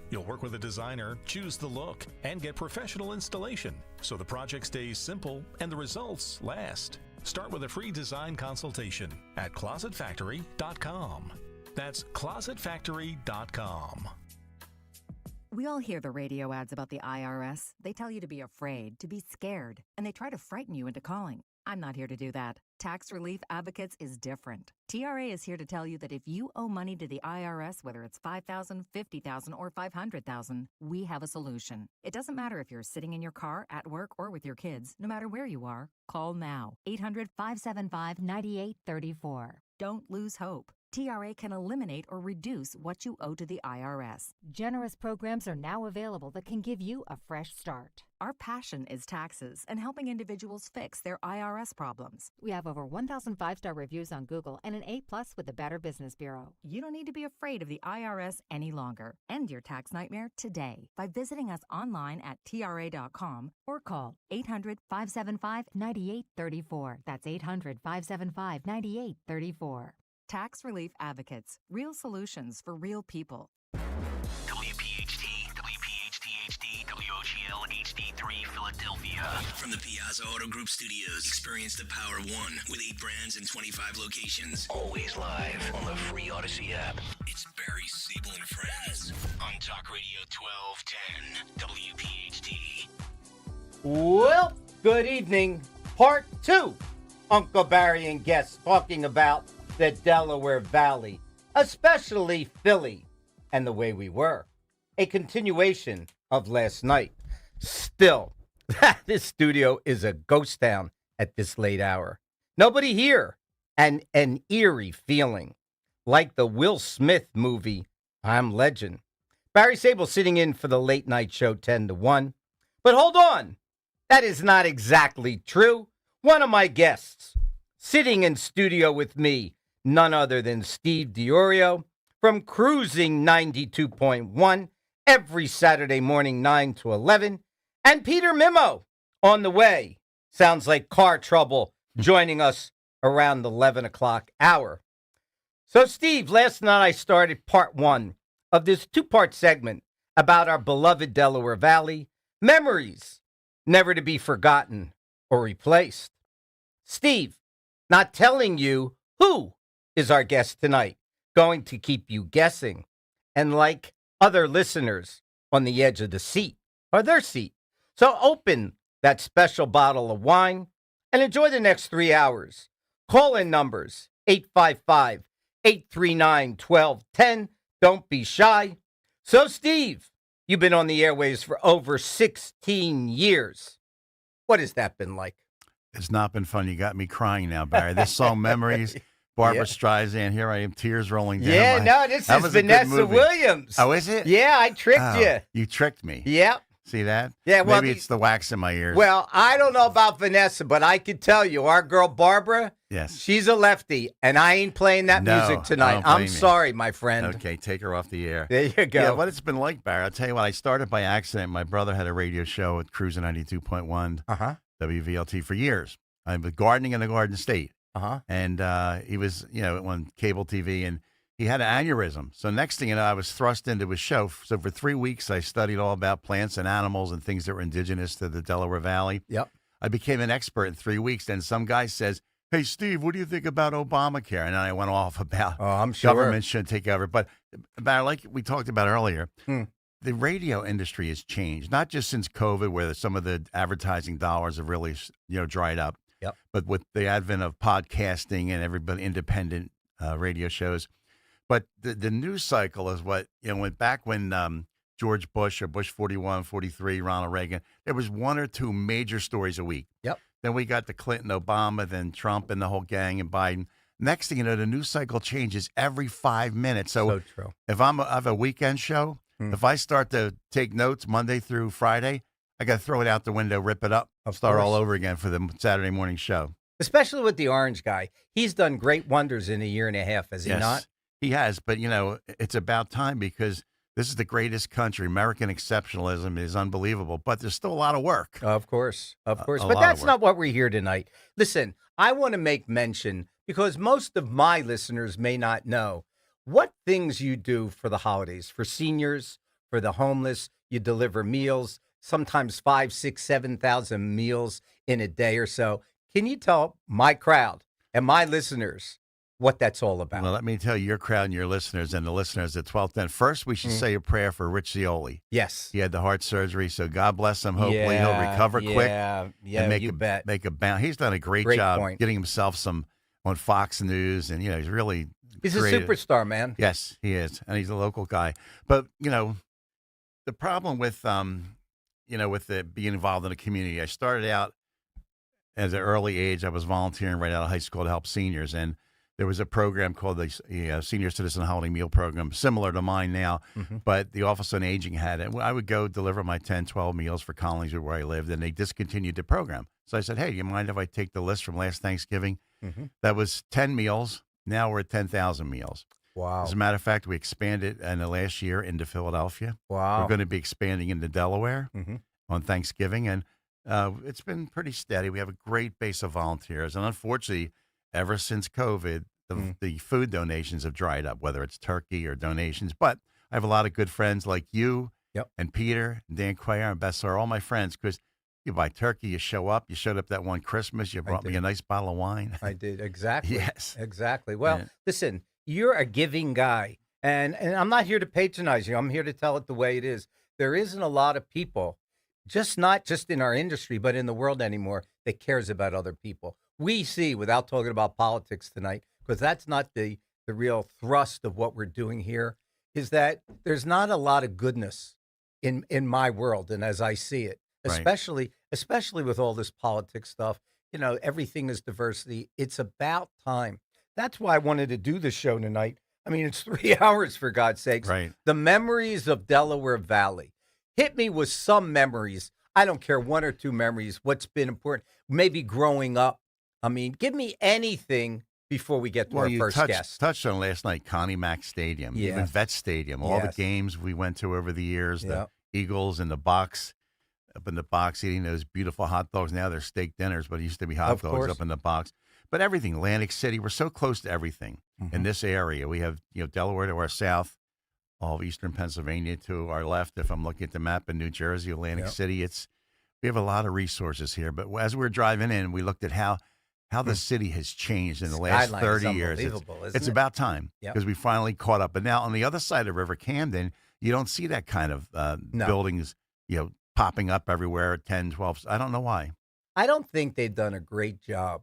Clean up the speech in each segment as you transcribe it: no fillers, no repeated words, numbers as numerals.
You'll work with a designer, choose the look, and get professional installation, so the project stays simple and the results last. Start with a free design consultation at closetfactory.com. That's closetfactory.com. We all hear the radio ads about the IRS. They tell you to be afraid, to be scared, and they try to frighten you into calling. I'm not here to do that. Tax Relief Advocates is different. TRA is here to tell you that if you owe money to the IRS, whether it's $5,000, $50,000, or $500,000, we have a solution. It doesn't matter if you're sitting in your car, at work, or with your kids. No matter where you are, call now. 800-575-9834. Don't lose hope. TRA can eliminate or reduce what you owe to the IRS. Generous programs are now available that can give you a fresh start. Our passion is taxes and helping individuals fix their IRS problems. We have over 1,000 5-star reviews on Google and an A+ with the Better Business Bureau. You don't need to be afraid of the IRS any longer. End your tax nightmare today by visiting us online at TRA.com or call 800-575-9834. That's 800-575-9834. Tax Relief Advocates. Real solutions for real people. WPHT, WPHT-HD, WOGL HD3 Philadelphia. From the Piazza Auto Group Studios, experience the power of one with 8 brands and 25 locations. Always live on the free Odyssey app. It's Barry, Sable, and Friends on Talk Radio 1210 WPHT. Well, good evening. Part 2. Uncle Barry and guests talking about the Delaware Valley, especially Philly, and the way we were. A continuation of last night. Still, this studio is a ghost town at this late hour. Nobody here, and an eerie feeling, like the Will Smith movie, I'm Legend. Barry Sable sitting in for the late night show 10 to 1. But hold on, that is not exactly true. One of my guests, sitting in studio with me, none other than Steve Diorio from Cruising 92.1 every Saturday morning 9 to 11. And Peter Mimo on the way. Sounds like car trouble joining us around the 11 o'clock hour. So, Steve, last night I started part 1 of this 2-part segment about our beloved Delaware Valley, memories never to be forgotten or replaced. Steve, not telling you who is our guest tonight, going to keep you guessing, and like other listeners on the edge of the seat, or their seat. So open that special bottle of wine and enjoy the next 3 hours. Call-in numbers, 855-839-1210. Don't be shy. So, Steve, you've been on the airwaves for over 16 years. What has that been like? It's not been fun. You got me crying now, Barry. This song, Memories, Barbara Streisand, here I am, tears rolling down. Yeah, no, this is Vanessa Williams. Oh, is it? Yeah, I tricked you. You tricked me. Yep. See that? Yeah, well, maybe it's the wax in my ears. Well, I don't know about Vanessa, but I can tell you, our girl Barbara, yes, she's a lefty, and I ain't playing that music tonight. I'm sorry, my friend. Okay, take her off the air. There you go. Yeah, what it's been like, Barry. I'll tell you what, I started by accident. My brother had a radio show at Cruising 92.1 WVLT for years. I've been gardening in the Garden State. And he was, on cable TV, and he had an aneurysm. So next thing you know, I was thrust into his show. So for 3 weeks, I studied all about plants and animals and things that were indigenous to the Delaware Valley. Yep. I became an expert in 3 weeks. Then some guy says, "Hey, Steve, what do you think about Obamacare?" And then I went off about I'm sure government should take over. But like we talked about earlier, the radio industry has changed, not just since COVID, where some of the advertising dollars have really, dried up. Yep. But with the advent of podcasting and everybody independent radio shows, but the news cycle is what went back when George Bush or Bush 41, 43, Ronald Reagan, there was 1 or 2 major stories a week. Yep. Then we got the Clinton, Obama, then Trump and the whole gang and Biden. Next thing you know, the news cycle changes every 5 minutes. So true. If I have a weekend show, if I start to take notes Monday through Friday, I got to throw it out the window, rip it up, start all over again for the Saturday morning show. Especially with the Orange guy. He's done great wonders in a year and a half, has he not? He has, but, it's about time because this is the greatest country. American exceptionalism is unbelievable, but there's still a lot of work. Of course. But that's not what we're here tonight. Listen, I want to make mention, because most of my listeners may not know, what things you do for the holidays, for seniors, for the homeless. You deliver meals, sometimes 5, 6, 7,000 meals in a day or so. Can you tell my crowd and my listeners what that's all about? Well, let me tell your crowd and your listeners and the listeners at 1210. First, we should say a prayer for Rich Zioli. Yes. He had the heart surgery, so God bless him. Hopefully he'll recover quick. Yeah, and make you bet. Make a bounce. He's done a great job getting himself some on Fox News, and he's really he's creative. A superstar, man. Yes, he is, and he's a local guy. But the problem with with being involved in the community, I started out at an early age. I was volunteering right out of high school to help seniors, and there was a program called the Senior Citizen Holiday Meal Program, similar to mine now, but the Office on Aging had it. I would go deliver my 10, 12 meals for Collingswood where I lived, and they discontinued the program. So I said, hey, do you mind if I take the list from last Thanksgiving? That was 10 meals. Now we're at 10,000 meals. Wow. As a matter of fact, we expanded in the last year into Philadelphia. Wow. We're going to be expanding into Delaware on Thanksgiving, and it's been pretty steady. We have a great base of volunteers, and unfortunately, ever since COVID, the food donations have dried up, whether it's turkey or donations. But I have a lot of good friends like you and Peter, and Dan Cuellar, and Bessar, all my friends, because you buy turkey, you show up. You showed up that one Christmas. You brought me a nice bottle of wine. I did. Exactly. Yes. Exactly. Well, listen, you're a giving guy, and I'm not here to patronize you. I'm here to tell it the way it is. There isn't a lot of people, not just in our industry, but in the world anymore, that cares about other people. We see, without talking about politics tonight, because that's not the real thrust of what we're doing here, is that there's not a lot of goodness in my world and as I see it, especially with all this politics stuff. Everything is diversity. It's about time. That's why I wanted to do the show tonight. I mean, it's 3 hours, for God's sakes. Right. The memories of Delaware Valley. Hit me with some memories. I don't care, 1 or 2 memories. What's been important? Maybe growing up. I mean, give me anything before we get to our first guest. Touched on last night, Connie Mack Stadium, even Vet Stadium, all the games we went to over the years, the Eagles in the box, up in the box eating those beautiful hot dogs. Now they're steak dinners, but it used to be hot dogs up in the box. But everything, Atlantic City, we're so close to everything in this area. We have Delaware to our south, all of eastern Pennsylvania to our left. If I'm looking at the map in New Jersey, Atlantic City, we have a lot of resources here. But as we were driving in, we looked at how the city has changed in the last 30 years. It's about time because we finally caught up. But now on the other side of River Camden, you don't see that kind of buildings, popping up everywhere at 10, 12. I don't know why. I don't think they've done a great job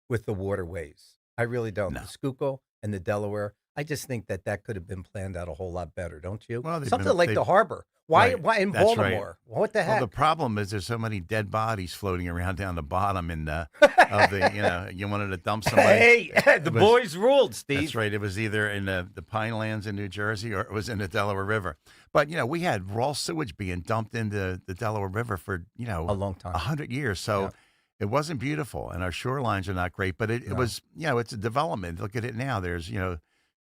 with the waterways. I really don't. No. The Schuylkill and the Delaware. I just think that could have been planned out a whole lot better, don't you? Well, something like the harbor. Why in Baltimore? Right. What the heck? Well, the problem is there's so many dead bodies floating around down the bottom you wanted to dump somebody. Hey, the boys ruled, Steve. That's right. It was either in the Pinelands in New Jersey or it was in the Delaware River. But, we had raw sewage being dumped into the Delaware River for, a long time. 100 years. So it wasn't beautiful, and our shorelines are not great. But it was, it's a development. Look at it now. There's,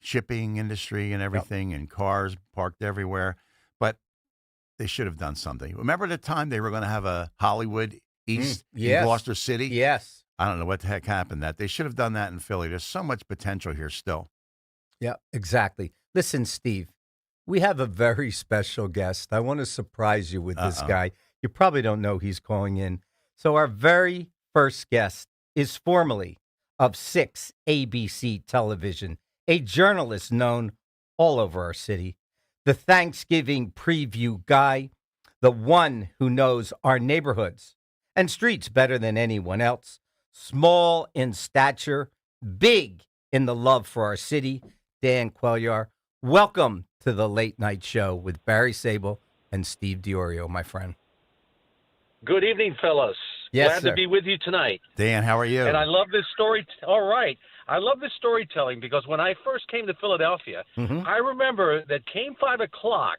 shipping industry and everything and cars parked everywhere. But they should have done something. Remember the time they were going to have a Hollywood East in Gloucester City? Yes. I don't know what the heck happened that. They should have done that in Philly. There's so much potential here still. Yeah, exactly. Listen, Steve, we have a very special guest. I want to surprise you with this guy. You probably don't know he's calling in. So our very first guest is formerly of 6 ABC Television, a journalist known all over our city, the Thanksgiving preview guy, the one who knows our neighborhoods and streets better than anyone else, small in stature, big in the love for our city, Dan Cuellar. Welcome to the Late Night Show with Barry Sable and Steve Diorio, my friend. Good evening, fellas. Yes, Glad sir. to be with you tonight. Dan, how are you? And I love this story. All right. I love this storytelling because when I first came to Philadelphia, I remember that came 5 o'clock,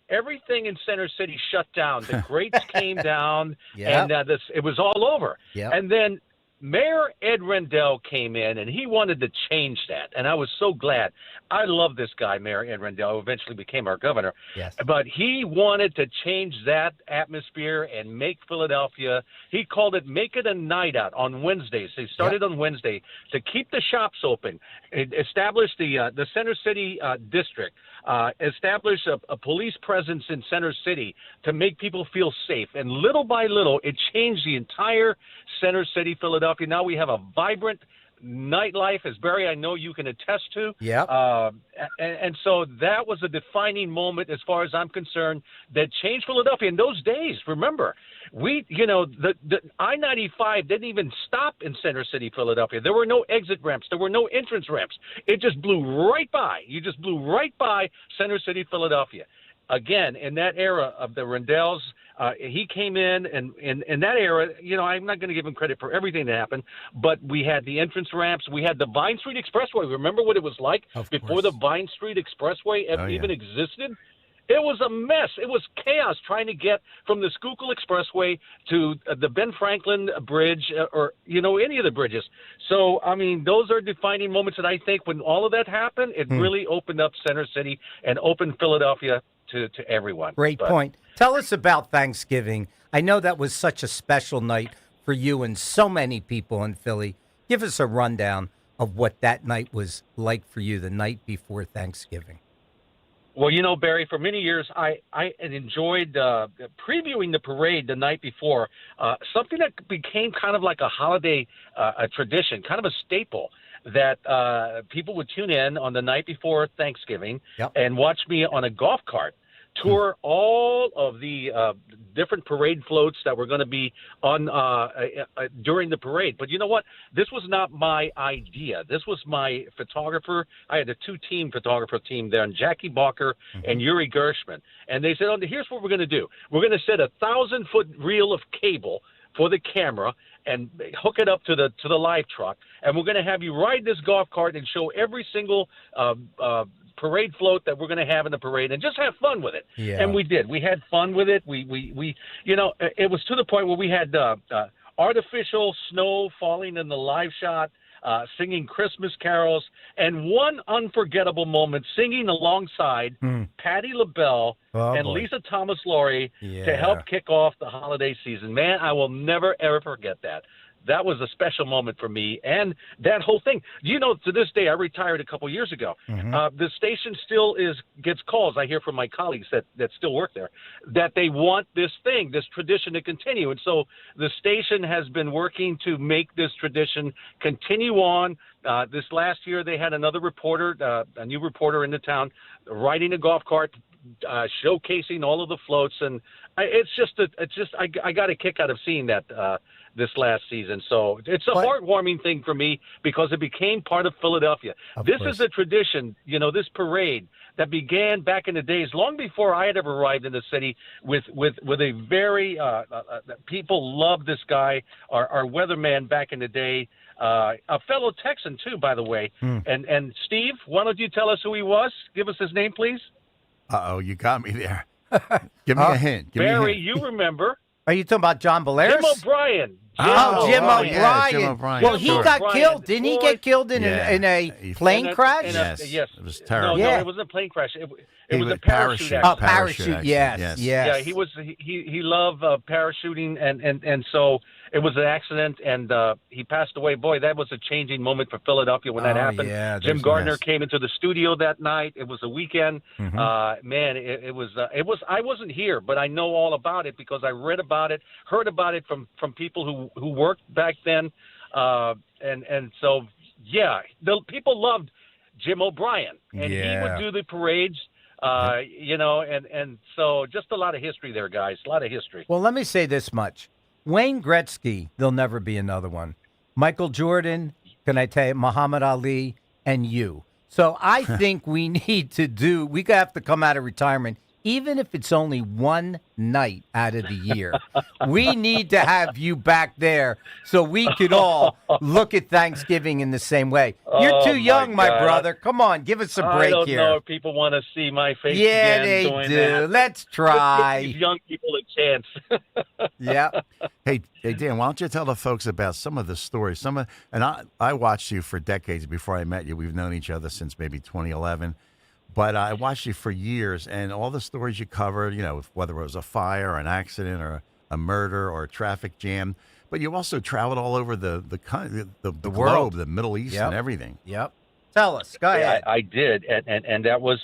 everything in Center City shut down. The grates came down, and it was all over. Yep. And then Mayor Ed Rendell came in, and he wanted to change that, and I was so glad. I love this guy, Mayor Ed Rendell, who eventually became our governor. Yes. But he wanted to change that atmosphere and make Philadelphia, he called it, make it a night out on Wednesdays. They started on Wednesday to keep the shops open, establish the Center City district, establish a police presence in Center City to make people feel safe. And little by little, it changed the entire Center City, Philadelphia. Now we have a vibrant nightlife, as Barry, I know you can attest to. Yeah. And so that was a defining moment, as far as I'm concerned, that changed Philadelphia. In those days, remember, the I-95 didn't even stop in Center City, Philadelphia. There were no exit ramps. There were no entrance ramps. It just blew right by. You just blew right by Center City, Philadelphia. Again, in that era of the Rendells, he came in, and in that era, I'm not going to give him credit for everything that happened, but we had the entrance ramps. We had the Vine Street Expressway. Remember what it was like before the Vine Street Expressway even existed? It was a mess. It was chaos trying to get from the Schuylkill Expressway to the Ben Franklin Bridge or, any of the bridges. So, I mean, those are defining moments that I think when all of that happened, it really opened up Center City and opened Philadelphia to everyone. Great point. Tell us about Thanksgiving. I know that was such a special night for you and so many people in Philly. Give us a rundown of what that night was like for you, the night before Thanksgiving. Well, Barry, for many years, I enjoyed previewing the parade the night before, something that became kind of like a holiday a tradition, kind of a staple, that people would tune in on the night before Thanksgiving and watch me on a golf cart tour all of the different parade floats that were going to be on during the parade. But you know what? This was not my idea. This was my photographer. I had a two-team photographer team there, and Jackie Balker and Yuri Gershman. And they said, here's what we're going to do. We're going to set a 1,000-foot reel of cable for the camera and hook it up to the live truck, and we're going to have you ride this golf cart and show every single parade float that we're going to have in the parade, and just have fun with it. Yeah. And we did. We had fun with it. We it was to the point where we had artificial snow falling in the live shot, singing Christmas carols, and one unforgettable moment, singing alongside Patti LaBelle and Lisa Thomas-Laurie to help kick off the holiday season. Man, I will never, ever forget that. That was a special moment for me, and that whole thing. To this day, I retired a couple years ago. The station still gets calls. I hear from my colleagues that still work there that they want this tradition to continue. And so the station has been working to make this tradition continue on. This last year, they had another reporter, a new reporter in the town, riding a golf cart, showcasing all of the floats, and I got a kick out of seeing that this last season. So it's a heartwarming thing for me because it became part of Philadelphia. This is a tradition, this parade that began back in the days, long before I had ever arrived in the city, with a very people loved this guy, our weatherman back in the day, a fellow Texan too, by the way. And Steve, why don't you tell us who he was? Give us his name, please. Uh-oh, you got me there. Give me a hint. Barry, you remember. Are you talking about John Belaris? Jim O'Brien. Jim O'Brien. Yeah, Jim O'Brien. Well, he got killed. Didn't he get killed in a plane crash? Yes. It was terrible. No, it wasn't a plane crash. It was a parachute accident. Oh, parachute. Yes. Yeah, he loved parachuting, and so it was an accident, and he passed away. Boy, that was a changing moment for Philadelphia when that happened. Yeah, Jim Gardner came into the studio that night. It was a weekend. Man, it was. I wasn't here, but I know all about it because I read about it, heard about it from people who worked back then, and so the people loved Jim O'Brien, and he would do the parades. And so just a lot of history there, guys. A lot of history. Well, let me say this much. Wayne Gretzky, there'll never be another one. Michael Jordan, can I tell you, Muhammad Ali, and you. So I think we have to come out of retirement even if it's only one night out of the year, we need to have you back there so we could all look at Thanksgiving in the same way. You're too young, my brother. Come on, give us a break I don't here. know if people want to see my face Yeah, again they doing do. that. Let's try. Give these young people a chance. Yeah. Hey, Dan, why don't you tell the folks about some of the stories? I watched you for decades before I met you. We've known each other since maybe 2011. But I watched you for years, and all the stories you covered, whether it was a fire, or an accident, or a murder, or a traffic jam. But you also traveled all over the globe, world, the Middle East, and everything. Yep. Tell us. Go ahead. I did, and that was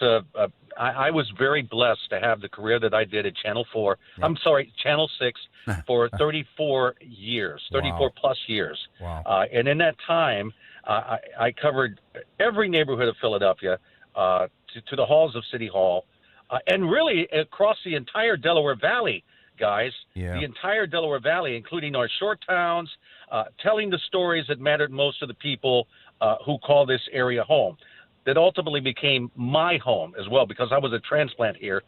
I was very blessed to have the career that I did at Channel 4. Yep. I'm sorry, Channel 6 for 34 years, 34 plus years. Wow. And in that time, I covered every neighborhood of Philadelphia, to the halls of City Hall, and really across the entire Delaware Valley, guys. Yeah. The entire Delaware Valley, including our short towns, telling the stories that mattered most to the people who call this area home. That ultimately became my home as well, because I was a transplant here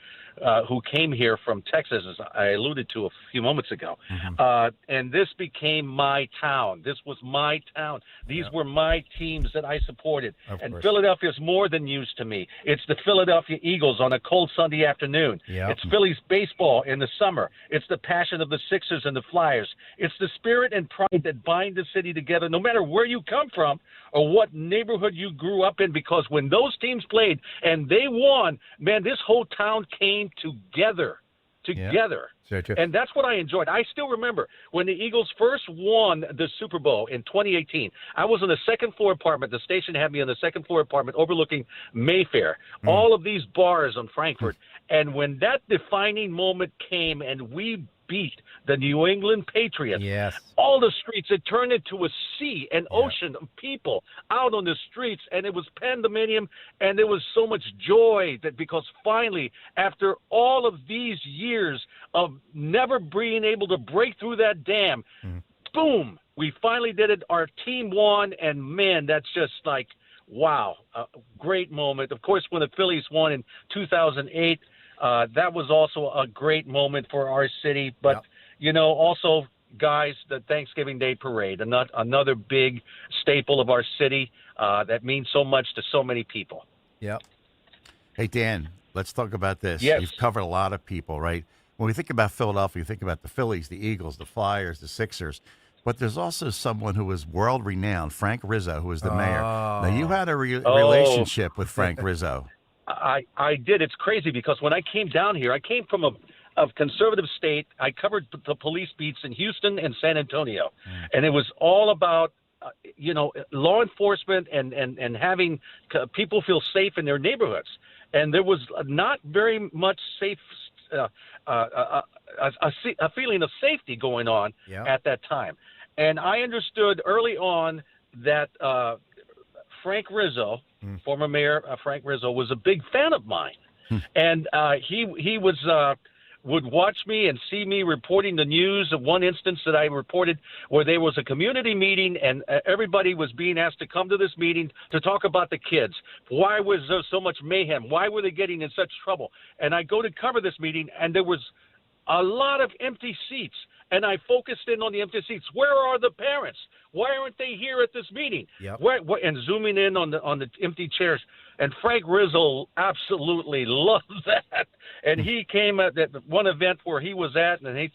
who came here from Texas, as I alluded to a few moments ago. Mm-hmm. And this became my town. This was my town. These were my teams that I supported. And Philadelphia is more than news to me. It's the Philadelphia Eagles on a cold Sunday afternoon. Yep. It's Phillies baseball in the summer. It's the passion of the Sixers and the Flyers. It's the spirit and pride that bind the city together, no matter where you come from or what neighborhood you grew up in, because when those teams played and they won, man, this whole town came together. Yeah. And that's what I enjoyed. I still remember when the Eagles first won the Super Bowl in 2018. I was in the second floor apartment. The station had me in the second floor apartment overlooking Mayfair, all of these bars on Frankfurt. And when that defining moment came and we beat the New England Patriots, all the streets, it turned into a sea, an ocean of people out on the streets, and it was pandemonium, and there was so much joy that because finally, after all of these years of never being able to break through that dam, boom, we finally did it. Our team won, and man, that's just like, wow, a great moment. Of course, when the Phillies won in 2008, that was also a great moment for our city. But, also, guys, the Thanksgiving Day Parade, another big staple of our city that means so much to so many people. Yep. Hey, Dan, let's talk about this. Yes. You've covered a lot of people, right? When we think about Philadelphia, we think about the Phillies, the Eagles, the Flyers, the Sixers. But there's also someone who was world-renowned, Frank Rizzo, who was the mayor. Now, you had a relationship with Frank Rizzo. I did. It's crazy because when I came down here, I came from a conservative state. I covered the police beats in Houston and San Antonio. And it was all about, law enforcement and having people feel safe in their neighborhoods. And there was not very much safe, a feeling of safety going on at that time. And I understood early on that Frank Rizzo, former mayor Frank Rizzo, was a big fan of mine. And he would watch me and see me reporting the news. Of one instance that I reported where there was a community meeting and everybody was being asked to come to this meeting to talk about the kids. Why was there so much mayhem? Why were they getting in such trouble? And I go to cover this meeting, and there was a lot of empty seats. And I focused in on the empty seats. Where are the parents? Why aren't they here at this meeting? Yep. And zooming in on the empty chairs. And Frank Rizzo absolutely loved that. And he came at one event where he was at, and he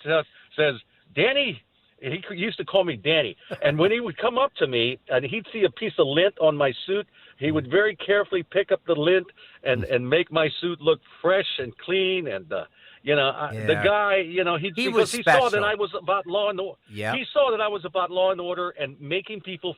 says, Danny, he used to call me Danny. And when he would come up to me and he'd see a piece of lint on my suit, he would very carefully pick up the lint and make my suit look fresh and clean. And the guy, he saw that I was about law and order. Yep. He saw that I was about law and order and making people,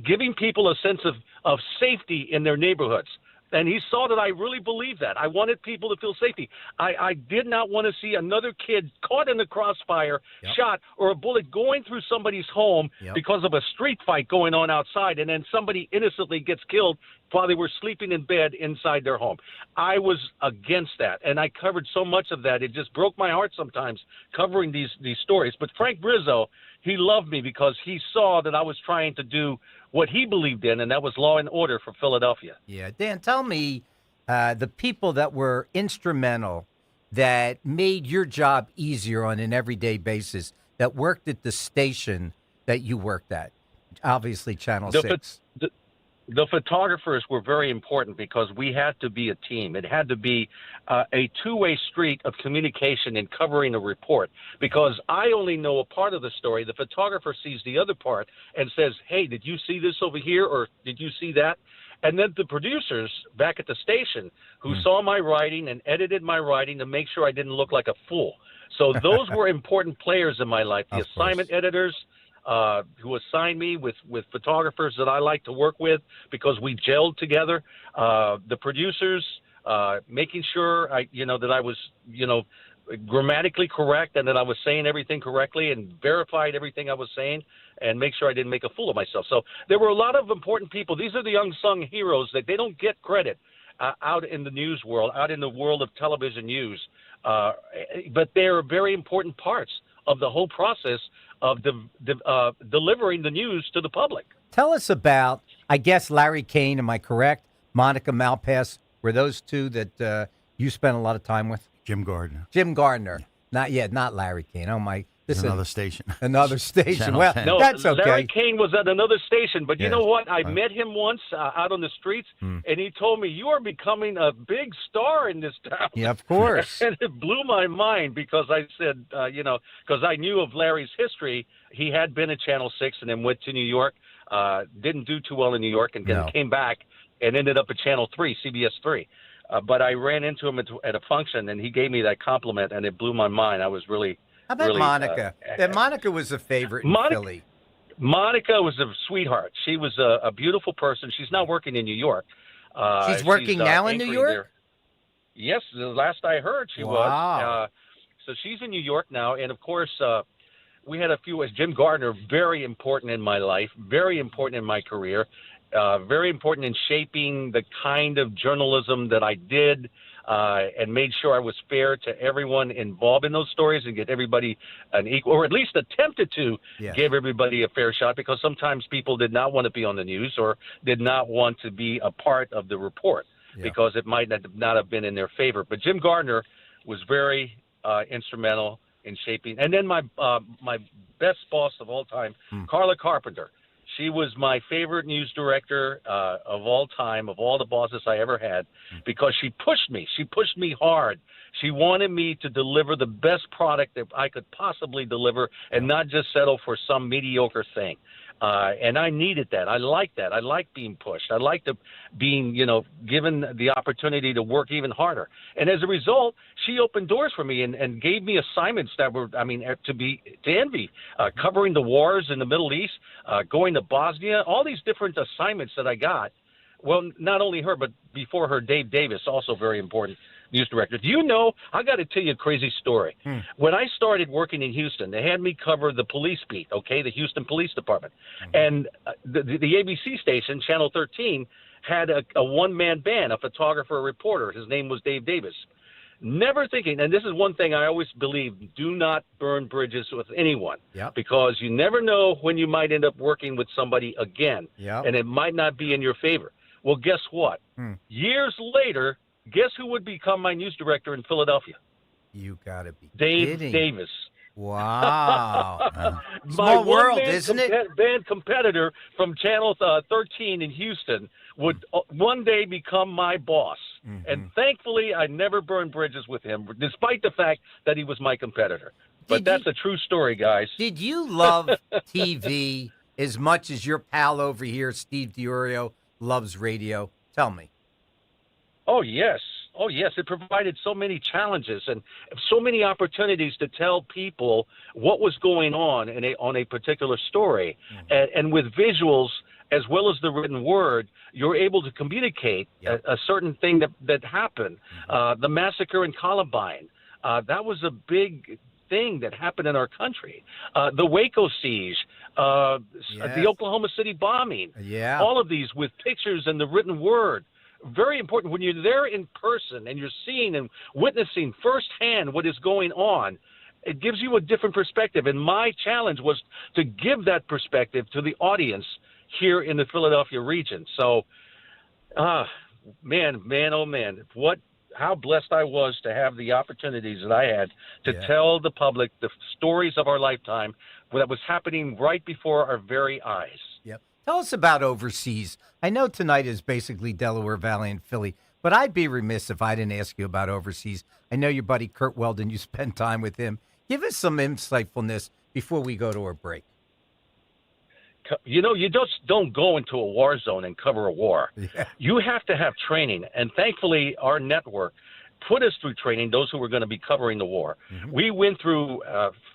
giving people a sense of safety in their neighborhoods. And he saw that I really believed that. I wanted people to feel safety. I did not want to see another kid caught in the crossfire, shot, or a bullet going through somebody's home because of a street fight going on outside, and then somebody innocently gets killed while they were sleeping in bed inside their home. I was against that, and I covered so much of that. It just broke my heart sometimes covering these stories. But Frank Rizzo, he loved me because he saw that I was trying to do what he believed in, and that was law and order for Philadelphia. Yeah. Dan, tell me the people that were instrumental that made your job easier on an everyday basis that worked at the station that you worked at? Obviously, Channel 6. The photographers were very important because we had to be a team. It had to be a two-way street of communication in covering a report, because I only know a part of the story. The photographer sees the other part and says, hey, did you see this over here, or did you see that? And then the producers back at the station who saw my writing and edited my writing to make sure I didn't look like a fool. So those were important players in my life. The assignment editors, who assigned me with photographers that I like to work with because we gelled together. The producers, making sure that I was, grammatically correct and that I was saying everything correctly and verified everything I was saying and make sure I didn't make a fool of myself. So there were a lot of important people. These are the unsung heroes that they don't get credit out in the news world, out in the world of television news. But they're very important parts of the whole process of delivering the news to the public. Tell us about, I guess, Larry Kane, am I correct? Monica Malpass, were those two that you spent a lot of time with? Jim Gardner. Jim Gardner. Not Larry Kane. Oh, my. This is another station. Another station. Channel Well, 10. No, that's okay. Larry Kane was at another station, but you know what? I met him once out on the streets, and he told me, you are becoming a big star in this town. Yeah, of course. And it blew my mind because I said, because I knew of Larry's history. He had been at Channel 6 and then went to New York, didn't do too well in New York, and then came back and ended up at Channel 3, CBS 3. But I ran into him at a function, and he gave me that compliment, and it blew my mind. I was really... How about Monica? Monica was a favorite in Philly. Monica was a sweetheart. She was a beautiful person. She's now working in New York. She's working now in New York? There. Yes, the last I heard she was. So she's in New York now, and of course, we had a few. Jim Gardner, very important in my life, very important in my career, very important in shaping the kind of journalism that I did. And made sure I was fair to everyone involved in those stories and get everybody an equal, or at least attempted to give everybody a fair shot, because sometimes people did not want to be on the news or did not want to be a part of the report because it might not have been in their favor. But Jim Gardner was very instrumental in shaping. And then my best boss of all time, Carla Carpenter. She was my favorite news director of all time, of all the bosses I ever had, because she pushed me. She pushed me hard. She wanted me to deliver the best product that I could possibly deliver and not just settle for some mediocre thing. And I needed that. I liked that. I liked being pushed. I liked being, given the opportunity to work even harder. And as a result, she opened doors for me and gave me assignments that were, to envy, covering the wars in the Middle East, going to Bosnia, all these different assignments that I got. Well, not only her, but before her, Dave Davis, also very important news director. Do you know, I got to tell you a crazy story. When I started working in Houston, they had me cover the police beat, the Houston Police Department. And the ABC station, Channel 13, had a one-man band, a photographer, a reporter. His name was Dave Davis. Never thinking, and this is one thing I always believe, do not burn bridges with anyone, because you never know when you might end up working with somebody again, and it might not be in your favor. Well, guess what? Years later, guess who would become my news director in Philadelphia? You gotta be Dave kidding. Davis. Wow. Small world, isn't it? Band competitor from Channel 13 in Houston would one day become my boss. And thankfully, I never burned bridges with him, despite the fact that he was my competitor. But that's a true story, guys. Did you love TV as much as your pal over here, Steve DiOrio, loves radio? Tell me. Oh, yes. Oh, yes. It provided so many challenges and so many opportunities to tell people what was going on on a particular story. And with visuals, as well as the written word, you're able to communicate a certain thing that happened. The massacre in Columbine, that was a big thing that happened in our country. The Waco siege, the Oklahoma City bombing, all of these with pictures and the written word. Very important. When you're there in person and you're seeing and witnessing firsthand what is going on, it gives you a different perspective. And my challenge was to give that perspective to the audience here in the Philadelphia region. So, man, oh man, what how blessed I was to have the opportunities that I had to tell the public the stories of our lifetime that was happening right before our very eyes. Yep. Tell us about overseas. I know tonight is basically Delaware Valley and Philly, but I'd be remiss if I didn't ask you about overseas. I know your buddy Kurt Weldon, you spend time with him. Give us some insightfulness before we go to our break. You know, you just don't go into a war zone and cover a war. Yeah. You have to have training, and thankfully our network put us through training, those who were going to be covering the war. Mm-hmm. We went through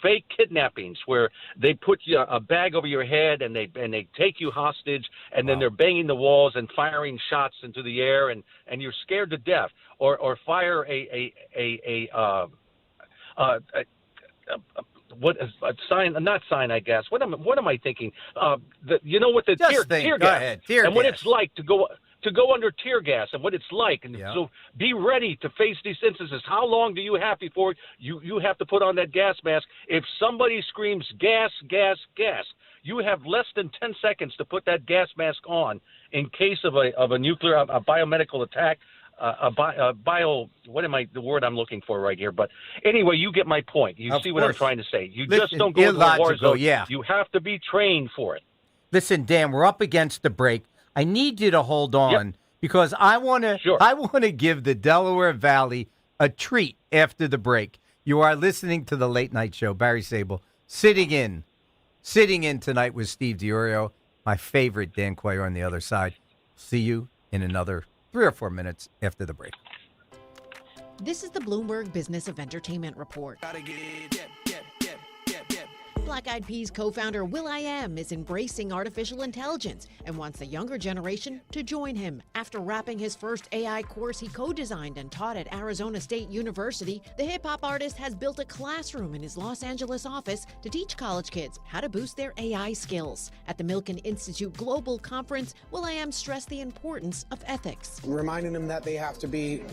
fake kidnappings where they put a bag over your head and they take you hostage, and then they're banging the walls and firing shots into the air, and you're scared to death, or fire what a sign? Not sign, I guess. What am I thinking? You know what the tear gas? Ahead. Tear and gas. What it's like to go under tear gas, and what it's like, and so be ready to face these instances. How long do you have before you have to put on that gas mask? If somebody screams gas, gas, gas, you have less than 10 seconds to put that gas mask on in case of a nuclear, a biomedical attack. The word I'm looking for right here. But anyway, you get my point. You see what I'm trying to say. You just don't go to a war zone. Yeah. You have to be trained for it. Listen, Dan, we're up against the break. I need you to hold on because I want to give the Delaware Valley a treat after the break. You are listening to the Late Night Show. Barry Sable sitting in tonight with Steve DiOrio, my favorite Dan Quayle on the other side. See you in another 3 or 4 minutes after the break. This is the Bloomberg Business of Entertainment Report. Black Eyed Peas co-founder will.i.am is embracing artificial intelligence and wants the younger generation to join him. After wrapping his first AI course he co-designed and taught at Arizona State University, the hip-hop artist has built a classroom in his Los Angeles office to teach college kids how to boost their AI skills. At the Milken Institute Global Conference, will.i.am stressed the importance of ethics. Reminding them that they have to be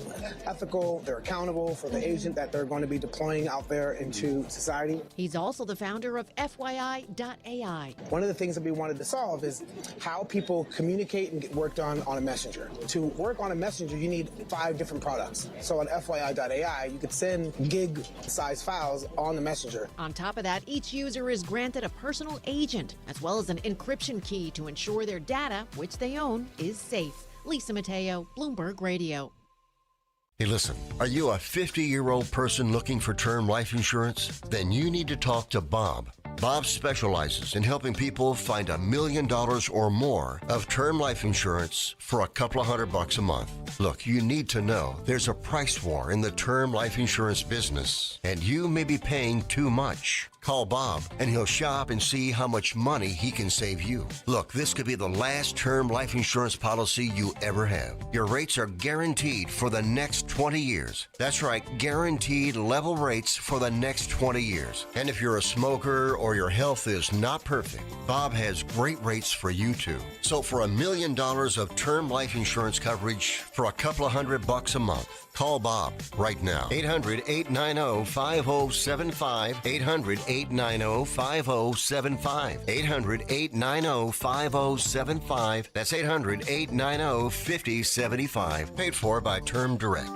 ethical, they're accountable for the agent that they're going to be deploying out there into society. He's also the founder of FYI.ai. One of the things that we wanted to solve is how people communicate and get work done on a messenger. To work on a messenger, you need 5 different products. So on FYI.ai, you could send gig-size files on the messenger. On top of that, each user is granted a personal agent, as well as an encryption key to ensure their data, which they own, is safe. Lisa Mateo, Bloomberg Radio. Hey, listen, are you a 50-year-old person looking for term life insurance? Then you need to talk to Bob. Bob specializes in helping people find $1 million or more of term life insurance for a couple of $100 a month. Look, you need to know there's a price war in the term life insurance business, and you may be paying too much. Call Bob, and he'll shop and see how much money he can save you. Look, this could be the last term life insurance policy you ever have. Your rates are guaranteed for the next 20 years. That's right, guaranteed level rates for the next 20 years. And if you're a smoker or your health is not perfect, Bob has great rates for you too. So for $1 million of term life insurance coverage for a couple of $100 a month, call Bob right now. 800-890-5075. 800-890-5075. 800-890-5075. That's 800-890-5075. Paid for by Term Direct.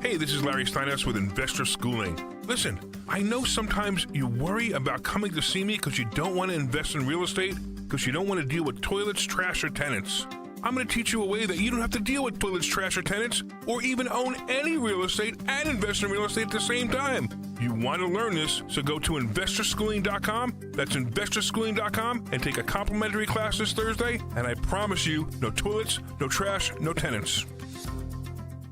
Hey, this is Larry Steinhaus with Investor Schooling. Listen, I know sometimes you worry about coming to see me because you don't want to invest in real estate, because you don't want to deal with toilets, trash, or tenants. I'm going to teach you a way that you don't have to deal with toilets, trash, or tenants, or even own any real estate and invest in real estate at the same time. You want to learn this, so go to investorschooling.com. That's investorschooling.com, and take a complimentary class this Thursday, and I promise you, no toilets, no trash, no tenants.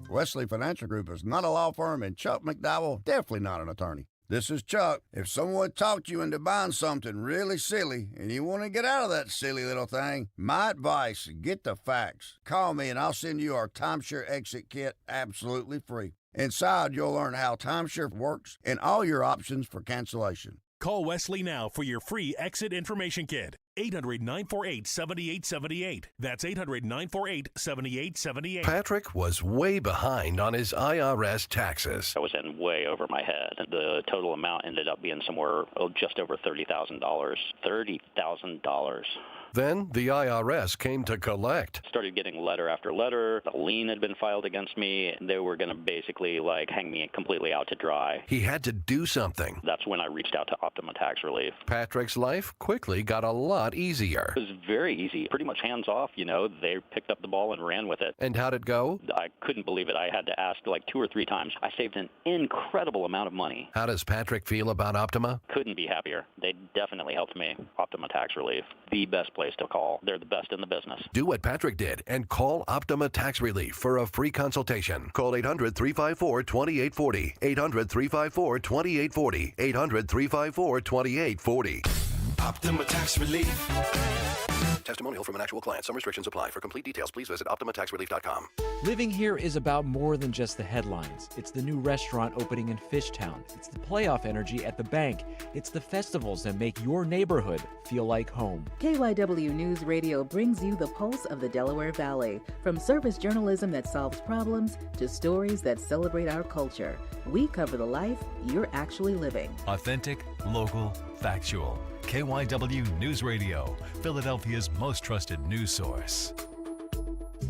Wesley Financial Group is not a law firm, and Chuck McDowell, definitely not an attorney. This is Chuck. If someone talked you into buying something really silly and you want to get out of that silly little thing, my advice, get the facts. Call me and I'll send you our timeshare exit kit absolutely free. Inside, you'll learn how timeshare works and all your options for cancellation. Call Wesley now for your free exit information kit. 800-948-7878. That's 800-948-7878. Patrick was way behind on his IRS taxes. I was in way over my head. The total amount ended up being somewhere just over $30,000. $30,000. Then the IRS came to collect. Started getting letter after letter. A lien had been filed against me. They were going to basically hang me completely out to dry. He had to do something. That's when I reached out to Optima Tax Relief. Patrick's life quickly got a lot easier. It was very easy, pretty much hands off. They picked up the ball and ran with it. And how'd it go? I couldn't believe it. I had to ask 2 or 3 times. I saved an incredible amount of money. How does Patrick feel about Optima? Couldn't be happier. They definitely helped me. Optima Tax Relief, the best place to call. They're the best in the business. Do what Patrick did and call Optima Tax Relief for a free consultation. Call 800-354-2840. 800-354-2840. 800-354-2840. Optima Tax Relief. Testimonial from an actual client. Some restrictions apply. For complete details, please visit OptimaTaxRelief.com. Living here is about more than just the headlines. It's the new restaurant opening in Fishtown. It's the playoff energy at the bank. It's the festivals that make your neighborhood feel like home. KYW News Radio brings you the pulse of the Delaware Valley. From service journalism that solves problems to stories that celebrate our culture, we cover the life you're actually living. Authentic, local, factual. KYW News Radio, Philadelphia's most trusted news source.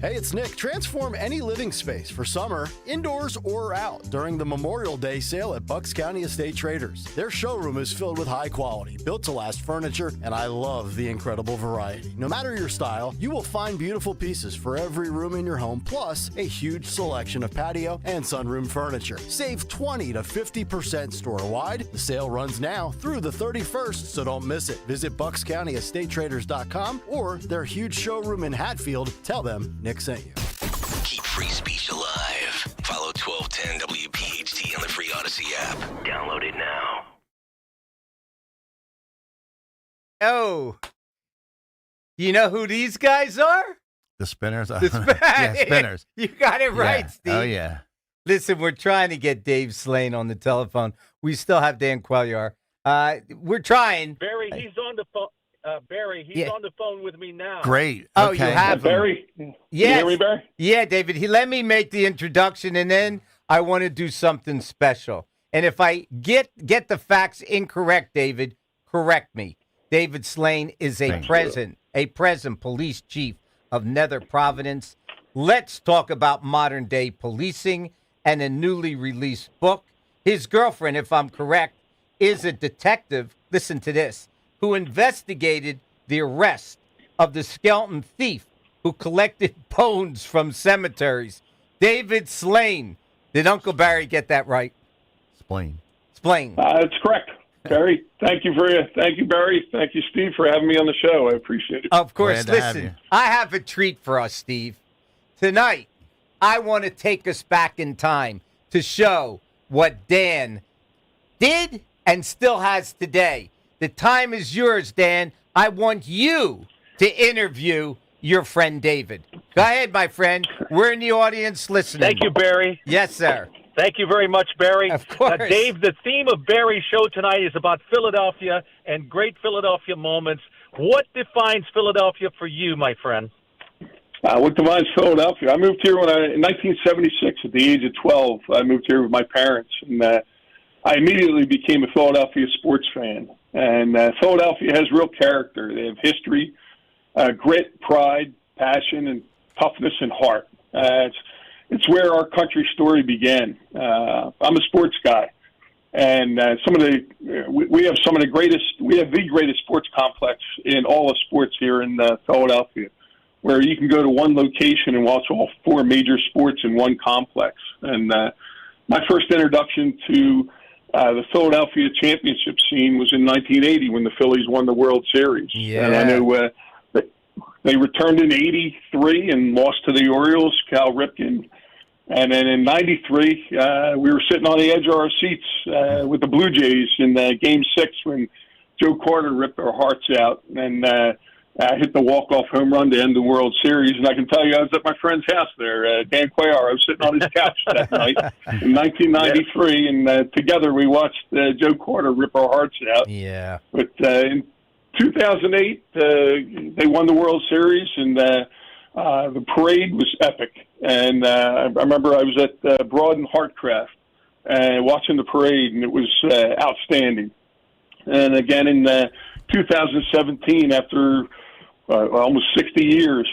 Hey, it's Nick. Transform any living space for summer, indoors or out, during the Memorial Day sale at Bucks County Estate Traders. Their showroom is filled with high quality, built-to-last furniture, and I love the incredible variety. No matter your style, you will find beautiful pieces for every room in your home, plus a huge selection of patio and sunroom furniture. Save 20 to 50% store-wide. The sale runs now through the 31st, so don't miss it. Visit BucksCountyEstateTraders.com or their huge showroom in Hatfield. Tell them Nick sent you. Keep free speech alive. Follow 1210 WPHT on the free Odyssey app. Download it now. Oh, you know who these guys are? The Spinners? Yeah, Spinners. You got it right, Yeah. Steve. Oh, yeah. Listen, we're trying to get Dave Slane on the telephone. We still have Dan Quelliar. We're trying. Barry, he's on the phone. Barry, he's on the phone with me now. Great. Oh, Okay. you have him. Barry? Yes. You hear me, Barry? Yeah, David. Let me make the introduction, and then I want to do something special. And if I get the facts incorrect, David, correct me. David Slane is a present police chief of Nether Providence. Let's talk about modern day policing and a newly released book. His girlfriend, if I'm correct, is a detective. Listen to this. Who investigated the arrest of the skeleton thief who collected bones from cemeteries. David Slane. Did Uncle Barry get that right? Splain. That's correct, Barry. Thank you, Barry. Thank you, Steve, for having me on the show. I appreciate it. Of course. Listen, I have a treat for us, Steve. Tonight, I want to take us back in time to show what Dan did and still has today. The time is yours, Dan. I want you to interview your friend David. Go ahead, my friend. We're in the audience listening. Thank you, Barry. Yes, sir. Thank you very much, Barry. Of course. Dave, the theme of Barry's show tonight is about Philadelphia and great Philadelphia moments. What defines Philadelphia for you, my friend? What defines Philadelphia? I moved here in 1976 at the age of 12. I moved here with my parents, and I immediately became a Philadelphia sports fan. And Philadelphia has real character. They have history, grit, pride, passion, and toughness and heart. It's where our country story began. I'm a sports guy, and we have the greatest sports complex in all of sports here in Philadelphia, where you can go to one location and watch all 4 major sports in one complex. And my first introduction to the Philadelphia championship scene was in 1980 when the Phillies won the World Series. Yeah. And I know they returned in 83 and lost to the Orioles, Cal Ripken. And then in 93, we were sitting on the edge of our seats with the Blue Jays in Game 6 when Joe Carter ripped our hearts out and hit the walk-off home run to end the World Series. And I can tell you, I was at my friend's house there, Dan Cuellar. I was sitting on his couch that night in 1993, and together we watched Joe Carter rip our hearts out. Yeah. But in 2008, they won the World Series, and the parade was epic. And I remember I was at Broad and Hartcraft watching the parade, and it was outstanding. And again in 2017, after almost 60 years,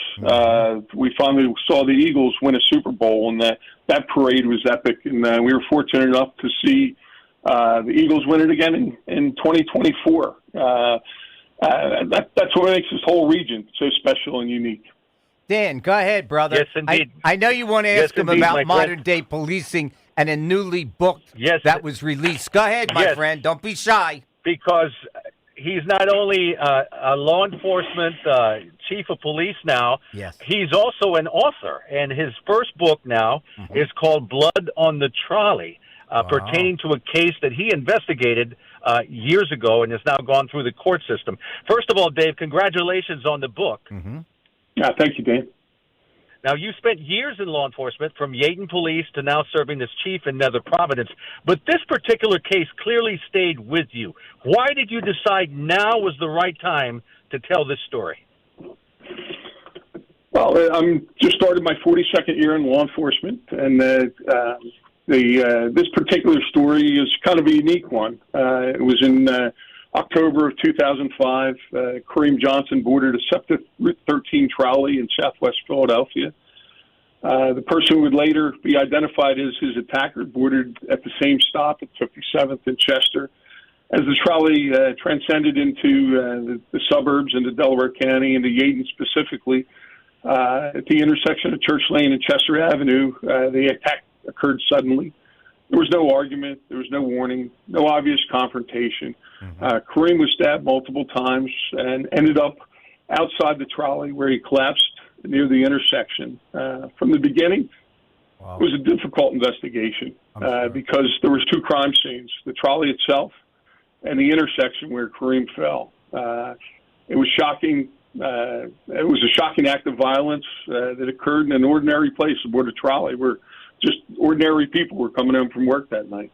we finally saw the Eagles win a Super Bowl, and that parade was epic. And we were fortunate enough to see the Eagles win it again in 2024. That's what makes this whole region so special and unique. Dan, go ahead, brother. Yes, indeed. I know you want to ask him indeed, about modern-day policing and a newly booked that was released. Go ahead, my friend. Don't be shy. Because he's not only a law enforcement chief of police now, he's also an author. And his first book now is called Blood on the Trolley, pertaining to a case that he investigated years ago and has now gone through the court system. First of all, Dave, congratulations on the book. Yeah, thank you, Dan. Now, you spent years in law enforcement, from Yaden Police to now serving as chief in Nether Providence. But this particular case clearly stayed with you. Why did you decide now was the right time to tell this story? Well, I'm just started my 42nd year in law enforcement, and this particular story is kind of a unique one. It was in October of 2005, Kareem Johnson boarded a SEPTA Route 13 trolley in southwest Philadelphia. The person who would later be identified as his attacker boarded at the same stop at 57th and Chester. As the trolley transcended into the suburbs into Delaware County, into Yaden specifically, at the intersection of Church Lane and Chester Avenue, the attack occurred suddenly. There was no argument. There was no warning, no obvious confrontation. Kareem was stabbed multiple times and ended up outside the trolley where he collapsed near the intersection. From the beginning, it was a difficult investigation because there was two crime scenes, the trolley itself and the intersection where Kareem fell. It was shocking. It was a shocking act of violence that occurred in an ordinary place aboard a trolley where just ordinary people were coming home from work that night.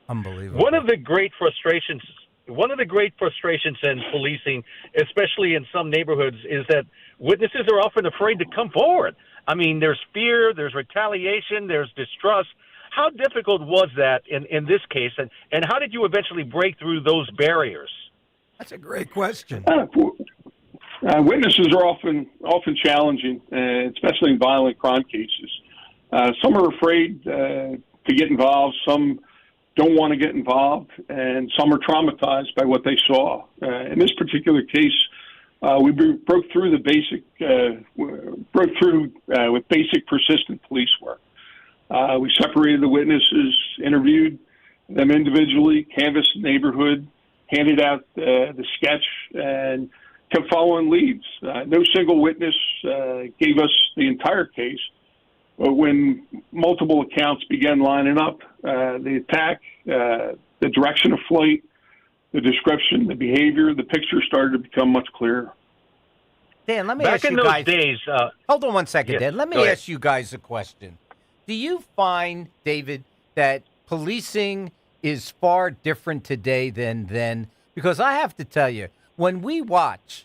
Unbelievable. One of the great frustrations in policing, especially in some neighborhoods, is that witnesses are often afraid to come forward. I mean, there's fear, there's retaliation, there's distrust. How difficult was that in this case, and how did you eventually break through those barriers? That's a great question. Witnesses are often challenging, especially in violent crime cases. Some are afraid to get involved. Some don't want to get involved, and some are traumatized by what they saw. In this particular case, we broke through with basic, persistent police work. We separated the witnesses, interviewed them individually, canvassed the neighborhood, handed out the sketch, and kept following leads. No single witness gave us the entire case. But when multiple accounts began lining up, the attack, the direction of flight, the description, the behavior, the picture started to become much clearer. Dan, let me ask you guys. Hold on one second, Dan. Let me ask you guys a question. Do you find, David, that policing is far different today than then? Because I have to tell you, when we watch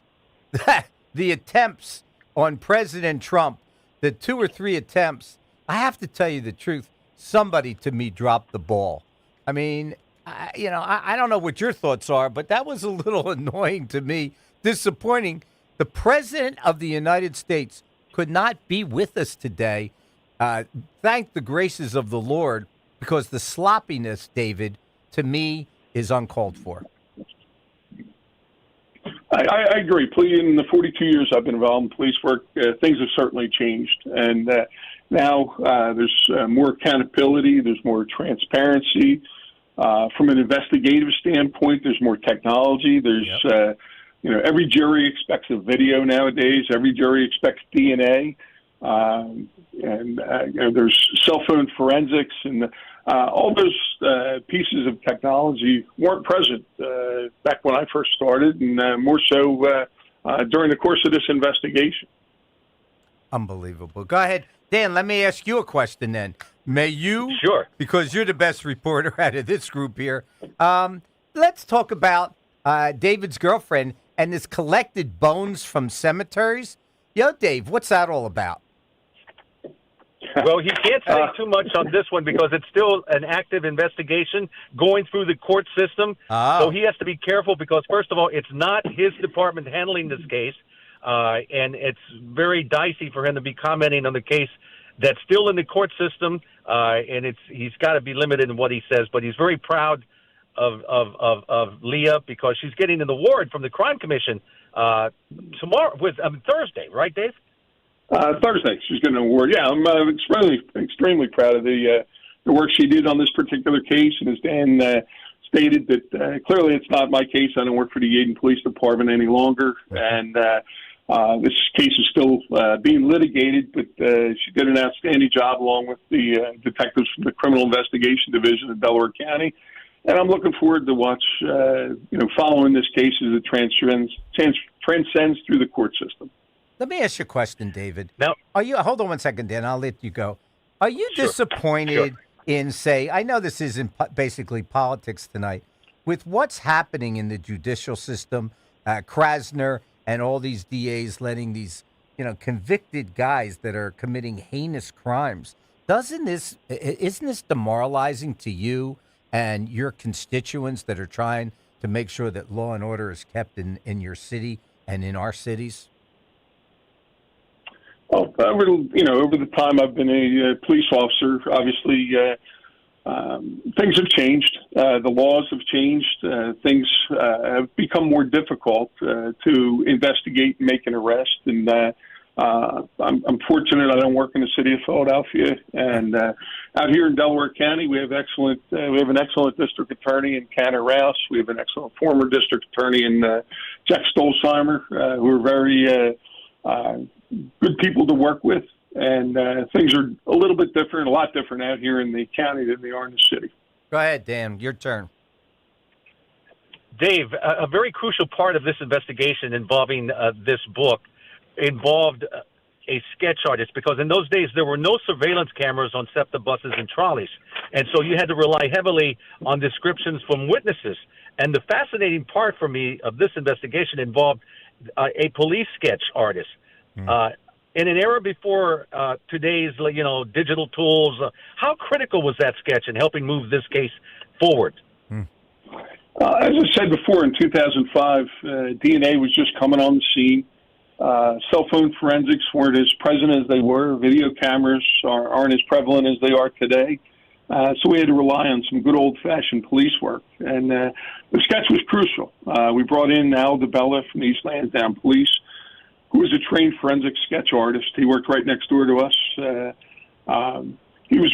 the attempts on President Trump, the 2 or 3 attempts, I have to tell you the truth, somebody to me dropped the ball. I mean, I don't know what your thoughts are, but that was a little annoying to me, disappointing. The President of the United States could not be with us today. Thank the graces of the Lord, because the sloppiness, David, to me, is uncalled for. I agree. In the 42 years I've been involved in police work, things have certainly changed. And now there's more accountability. There's more transparency. From an investigative standpoint, there's more technology. There's, every jury expects a video nowadays. Every jury expects DNA. There's cell phone forensics, and all those pieces of technology weren't present back when I first started, and more so during the course of this investigation. Unbelievable. Go ahead. Dan, let me ask you a question then. May you? Sure. Because you're the best reporter out of this group here. Let's talk about David's girlfriend, and has collected bones from cemeteries. Yo, Dave, what's that all about? Well, he can't say too much on this one because it's still an active investigation going through the court system. So he has to be careful because, first of all, it's not his department handling this case, and it's very dicey for him to be commenting on the case that's still in the court system, and he's got to be limited in what he says. But he's very proud of Leah because she's getting an award from the Crime Commission Thursday, right, Dave? Thursday, she's getting an award. Yeah, I'm extremely proud of the work she did on this particular case. And as Dan stated, that clearly it's not my case. I don't work for the Yeadon Police Department any longer, and this case is still being litigated. But she did an outstanding job along with the detectives from the Criminal Investigation Division of Delaware County. And I'm looking forward to watch, following this case as it transcends through the court system. Let me ask you a question, David. Now, hold on one second, Dan. I'll let you go. Are you disappointed in, say, I know this isn't basically politics tonight, with what's happening in the judicial system, Krasner and all these DAs letting these, convicted guys that are committing heinous crimes? Isn't this demoralizing to you and your constituents that are trying to make sure that law and order is kept in your city and in our cities? Well, over the time I've been a police officer, obviously things have changed. The laws have changed. Things have become more difficult to investigate and make an arrest. And I'm fortunate I don't work in the city of Philadelphia. And out here in Delaware County, we have an excellent district attorney in Canner Rouse. We have an excellent former district attorney in Jack Stolzheimer, who are very good people to work with, and things are a lot different out here in the county than they are in the city. Go ahead, Dan. Your turn. Dave, a very crucial part of this investigation involving this book involved a sketch artist, because in those days there were no surveillance cameras on SEPTA buses and trolleys, and so you had to rely heavily on descriptions from witnesses. And the fascinating part for me of this investigation involved a police sketch artist. In an era before today's, digital tools, how critical was that sketch in helping move this case forward? As I said before, in 2005, DNA was just coming on the scene. Cell phone forensics weren't as present as they were. Video cameras aren't as prevalent as they are today. So we had to rely on some good old-fashioned police work. And the sketch was crucial. We brought in Al DeBella from East Lansdowne Police, who was a trained forensic sketch artist. He worked right next door to us. He was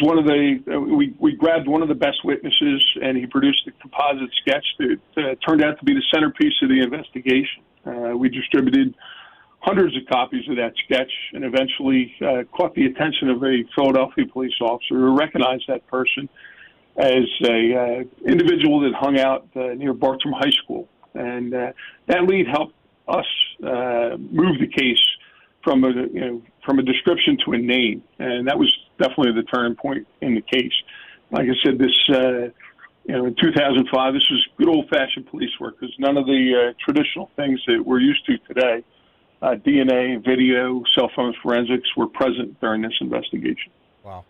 we grabbed one of the best witnesses, and he produced a composite sketch that turned out to be the centerpiece of the investigation. We distributed hundreds of copies of that sketch and eventually caught the attention of a Philadelphia police officer who recognized that person as a individual that hung out near Bartram High School. And that lead helped us move the case from a description to a name, and that was definitely the turning point in the case. Like I said, this in 2005, this was good old-fashioned police work. Because none of the traditional things that we're used to today, DNA, video, cell phone forensics, were present during this investigation. Wow!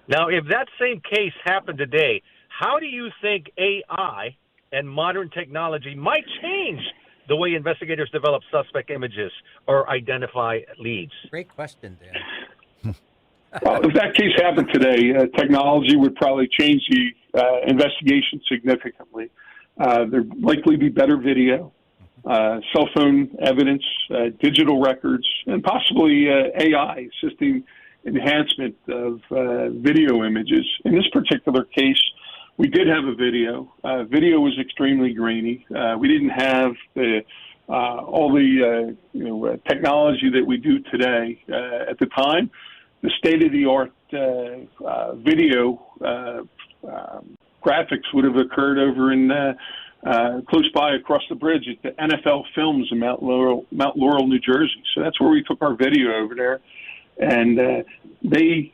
Now, if that same case happened today, how do you think AI and modern technology might change the way investigators develop suspect images or identify leads? Great question, Dan. Well, if that case happened today, technology would probably change the investigation significantly. There'd likely be better video, cell phone evidence, digital records, and possibly AI assisting enhancement of video images. In this particular case, we did have a video. Video was extremely grainy. We didn't have all the technology that we do today. At the time, the state-of-the-art video graphics would have occurred over in close by across the bridge at the NFL Films in Mount Laurel, New Jersey. So that's where we took our video over there, and they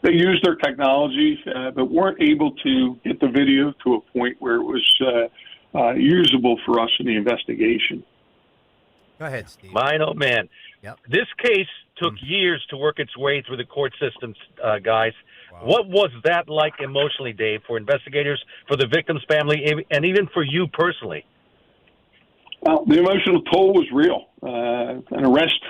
used their technology, but weren't able to get the video to a point where it was usable for us in the investigation. Go ahead, Steve. Mine, oh man. Yep. This case took years to work its way through the court systems, guys. Wow. What was that like emotionally, Dave, for investigators, for the victim's family, and even for you personally? Well, the emotional toll was real. An arrest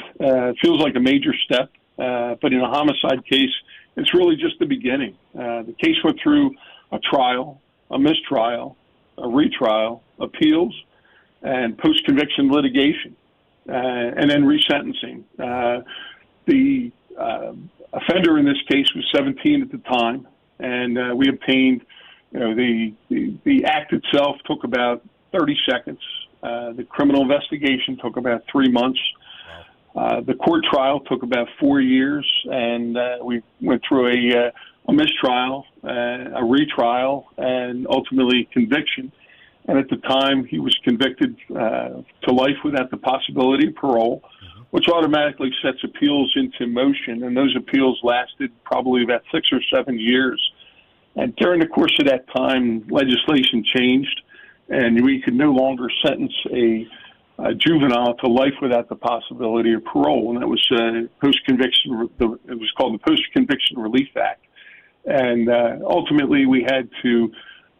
feels like a major step, but in a homicide case, it's really just the beginning. The case went through a trial, a mistrial, a retrial, appeals, and post-conviction litigation, and then resentencing. The offender in this case was 17 at the time, and we obtained, the act itself took about 30 seconds. The criminal investigation took about 3 months. The court trial took about 4 years, and we went through a mistrial, a retrial, and ultimately conviction. And at the time, he was convicted to life without the possibility of parole, which automatically sets appeals into motion. And those appeals lasted probably about 6 or 7 years. And during the course of that time, legislation changed, and we could no longer sentence a juvenile to life without the possibility of parole. And that was post-conviction. It was called the Post-Conviction Relief Act. And ultimately, we had to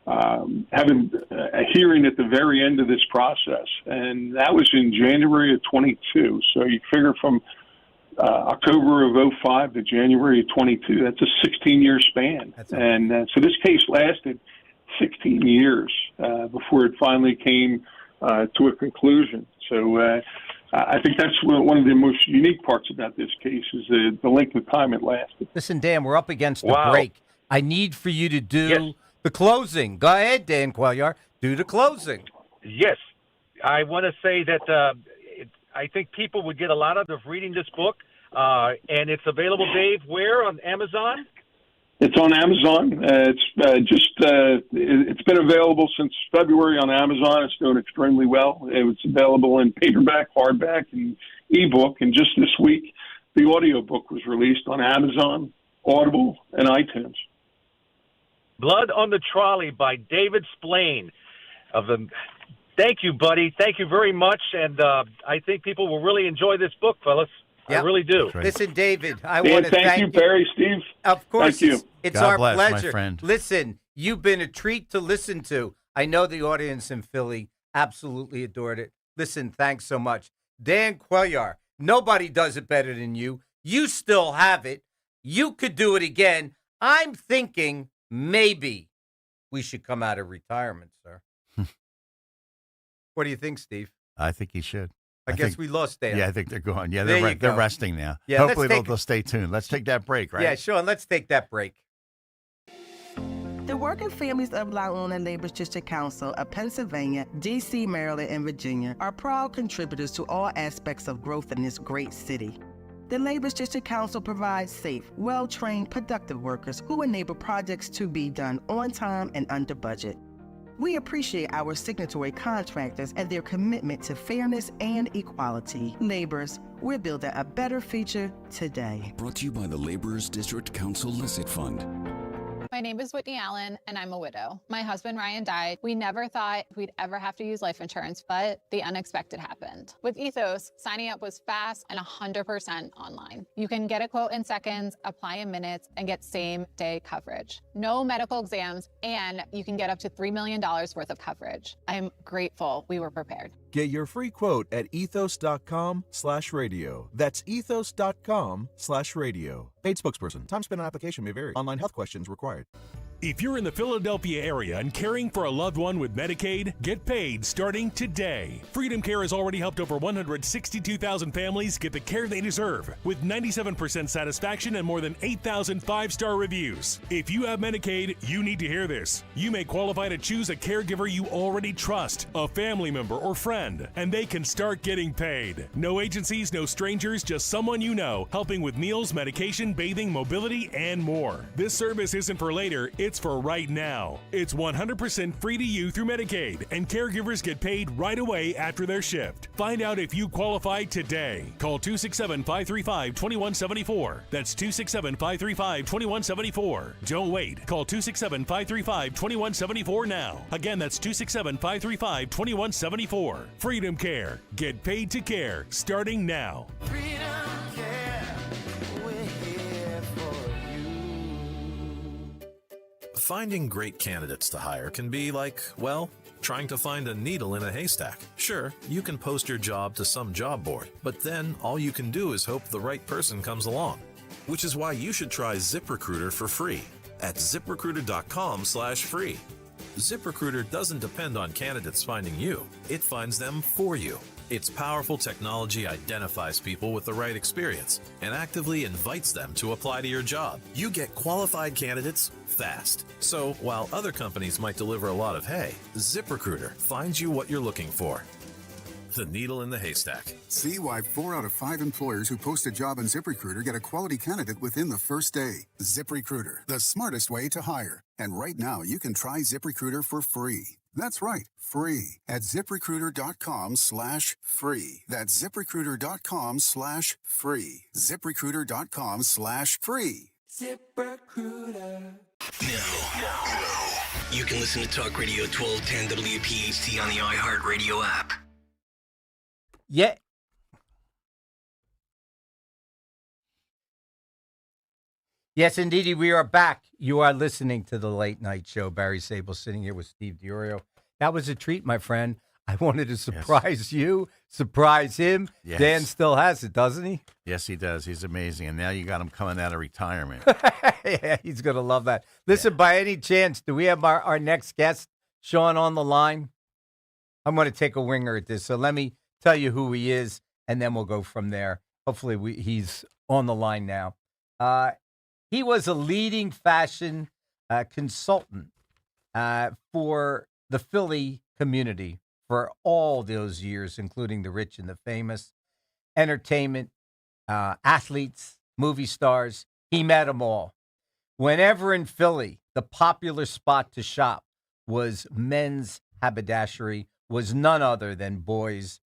have a hearing at the very end of this process, and that was in January of 22. So you figure from October of 05 to January of 22, that's a 16-year span. So this case lasted 16 years before it finally came to a conclusion. So I think that's one of the most unique parts about this case is the length of time it lasted. Listen, Dan, we're up against the break. I need for you to do the closing. Go ahead, Dan Cuellar. Do the closing. Yes. I want to say that I think people would get a lot out of reading this book, and it's available, Dave, where? On Amazon? It's on Amazon. It's been available since February on Amazon. It's doing extremely well. It's available in paperback, hardback, and ebook. And just this week, the audiobook was released on Amazon, Audible, and iTunes. Blood on the Trolley by David Splain. Thank you, buddy. Thank you very much. And I think people will really enjoy this book, fellas. Yep. I really do. Listen, David, I want to thank you, Barry, Steve. Of course, thank you. It's God our bless, pleasure. My friend. Listen, you've been a treat to listen to. I know the audience in Philly absolutely adored it. Listen, thanks so much. Dan Cuellar, nobody does it better than you. You still have it. You could do it again. I'm thinking maybe we should come out of retirement, sir. What do you think, Steve? I think he should. I guess we lost Dan. Yeah, I think they're going. Yeah, they're resting now. Yeah, hopefully they'll stay tuned. Let's take that break, right? Yeah, sure. Let's take that break. The working families of La Una Labor District Council of Pennsylvania, D.C., Maryland, and Virginia are proud contributors to all aspects of growth in this great city. The Labor District Council provides safe, well-trained, productive workers who enable projects to be done on time and under budget. We appreciate our signatory contractors and their commitment to fairness and equality. Laborers, we're building a better future today. Brought to you by the Laborers District Council Licit Fund. My name is Whitney Allen, and I'm a widow. My husband, Ryan, died. We never thought we'd ever have to use life insurance, but the unexpected happened. With Ethos, signing up was fast and 100% online. You can get a quote in seconds, apply in minutes, and get same-day coverage. No medical exams, and you can get up to $3 million worth of coverage. I'm grateful we were prepared. Get your free quote at ethos.com/radio. That's ethos.com/radio. Paid spokesperson. Time spent on application may vary. Online health questions required. If you're in the Philadelphia area and caring for a loved one with Medicaid, get paid starting today. Freedom Care has already helped over 162,000 families get the care they deserve, with 97% satisfaction and more than 8,000 five-star reviews. If you have Medicaid, you need to hear this. You may qualify to choose a caregiver you already trust, a family member or friend, and they can start getting paid. No agencies, no strangers, just someone you know, helping with meals, medication, bathing, mobility, and more. This service isn't for later, it's It's for right now. It's 100% free to you through Medicaid, and caregivers get paid right away after their shift. Find out if you qualify today. Call 267-535-2174. That's 267-535-2174. Don't wait. Call 267-535-2174 now. Again, that's 267-535-2174. Freedom Care. Get paid to care starting now. Finding great candidates to hire can be like, well, trying to find a needle in a haystack. Sure, you can post your job to some job board, but then all you can do is hope the right person comes along. Which is why you should try ZipRecruiter for free at ZipRecruiter.com/free. ZipRecruiter doesn't depend on candidates finding you. It finds them for you. Its powerful technology identifies people with the right experience and actively invites them to apply to your job. You get qualified candidates fast. So while other companies might deliver a lot of hay, ZipRecruiter finds you what you're looking for. The needle in the haystack. See why 4 out of 5 employers who post a job on ZipRecruiter get a quality candidate within the first day. ZipRecruiter, the smartest way to hire. And right now, you can try ZipRecruiter for free. That's right, free at ZipRecruiter.com/free. That's ZipRecruiter.com/free. ZipRecruiter.com/free. ZipRecruiter. Now, you can listen to Talk Radio 1210 WPHT on the iHeartRadio app. Yeah. Yes, indeed, we are back. You are listening to the Late Night Show. Barry Sable sitting here with Steve DiOrio. That was a treat, my friend. I wanted to surprise you, surprise him. Yes. Dan still has it, doesn't he? Yes, he does. He's amazing. And now you got him coming out of retirement. Yeah, he's going to love that. Listen, by any chance, do we have our next guest, Sean, on the line? I'm going to take a winger at this. So let me tell you who he is, and then we'll go from there. Hopefully he's on the line now. He was a leading fashion consultant for the Philly community for all those years, including the rich and the famous, entertainment, athletes, movie stars. He met them all. Whenever in Philly, the popular spot to shop was men's haberdashery, was none other than Boyd's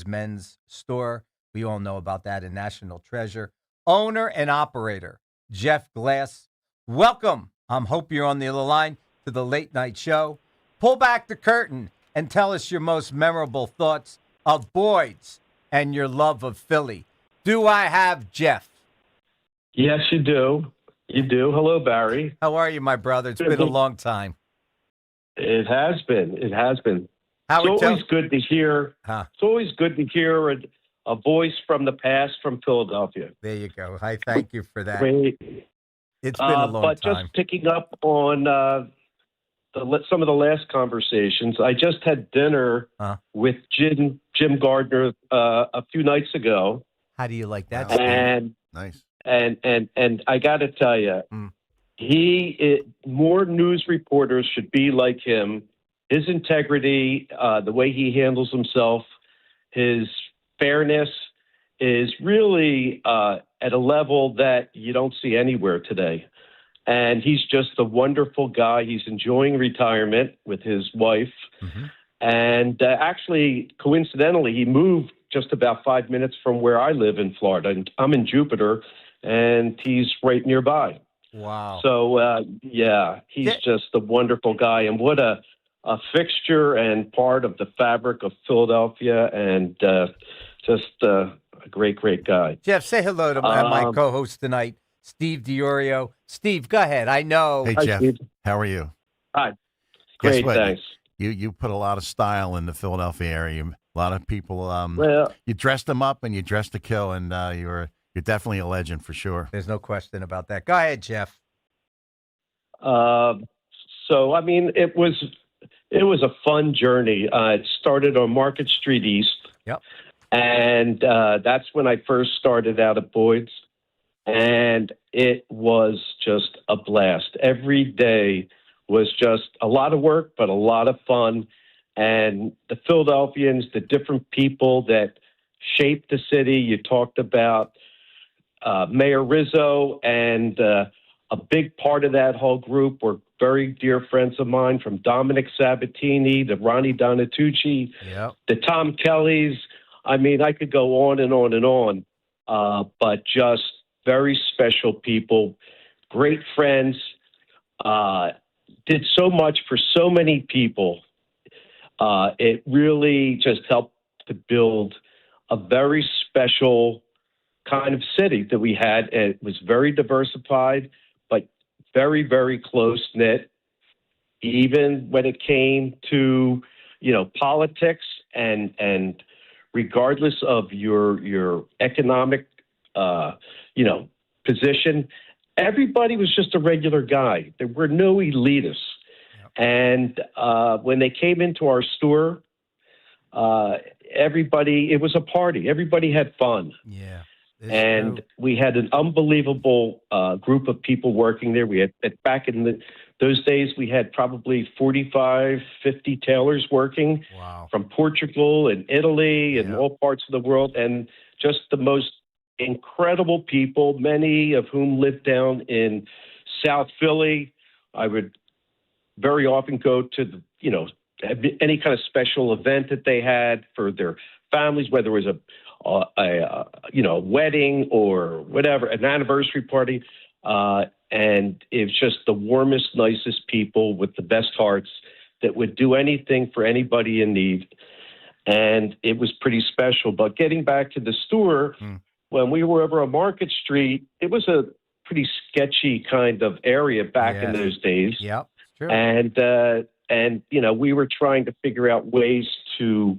Men's Store. We all know about that, a national treasure. Owner and operator, Jeff Glass. Welcome. Hope you're on the other line to the Late Night Show. Pull back the curtain and tell us your most memorable thoughts of Boyd's and your love of Philly. Do I have Jeff? Yes, you do. You do. Hello, Barry. How are you, my brother? It's been a long time. It has been. It has been. Howard, it's always good to hear. It's always good to hear a voice from the past from Philadelphia. There you go. I thank you for that. Great. It's been a long but time. Just picking up on some of the last conversations, I just had dinner with Jim Gardner a few nights ago. How do you like that? And nice. And I got to tell you, more news reporters should be like him. His integrity, the way he handles himself, his fairness is really at a level that you don't see anywhere today. And he's just a wonderful guy. He's enjoying retirement with his wife. Mm-hmm. And actually, coincidentally, he moved just about 5 minutes from where I live in Florida. And I'm in Jupiter, and he's right nearby. Wow. So, he's just a wonderful guy. And what a fixture and part of the fabric of Philadelphia, and just a great, great guy. Jeff, say hello to my co-host tonight, Steve DiOrio. Steve, go ahead. I know. Hey, Jeff. Steve. How are you? Hi. Guess Great, what? thanks. You put a lot of style in the Philadelphia area. A lot of people. You dressed them up and you dressed to kill, and you're definitely a legend for sure. There's no question about that. Go ahead, Jeff. So I mean, it was a fun journey. It started on Market Street East. Yep. And that's when I first started out at Boyd's. And it was just a blast. Every day was just a lot of work, but a lot of fun. And the Philadelphians, the different people that shaped the city, you talked about Mayor Rizzo, and a big part of that whole group were very dear friends of mine, from Dominic Sabatini to Ronnie Donatucci to Tom Kelly's. I mean, I could go on and on and on, but just very special people, great friends, did so much for so many people. It really just helped to build a very special kind of city that we had. It was very diversified, but very, very close-knit, even when it came to, politics and regardless of your economic, position, everybody was just a regular guy. There were no elitists. And when they came into our store, it was a party. Everybody had fun. Yeah. And we had an unbelievable group of people working there. We had, back in those days, we had probably 45, 50 tailors working from Portugal and Italy and all parts of the world, and just the most incredible people, many of whom lived down in South Philly. I would very often go to any kind of special event that they had for their families, whether it was a wedding or whatever, an anniversary party. And it was just the warmest, nicest people with the best hearts that would do anything for anybody in need. And it was pretty special. But getting back to the store, when we were over on Market Street, it was a pretty sketchy kind of area back in those days. Yep. True. And we were trying to figure out ways to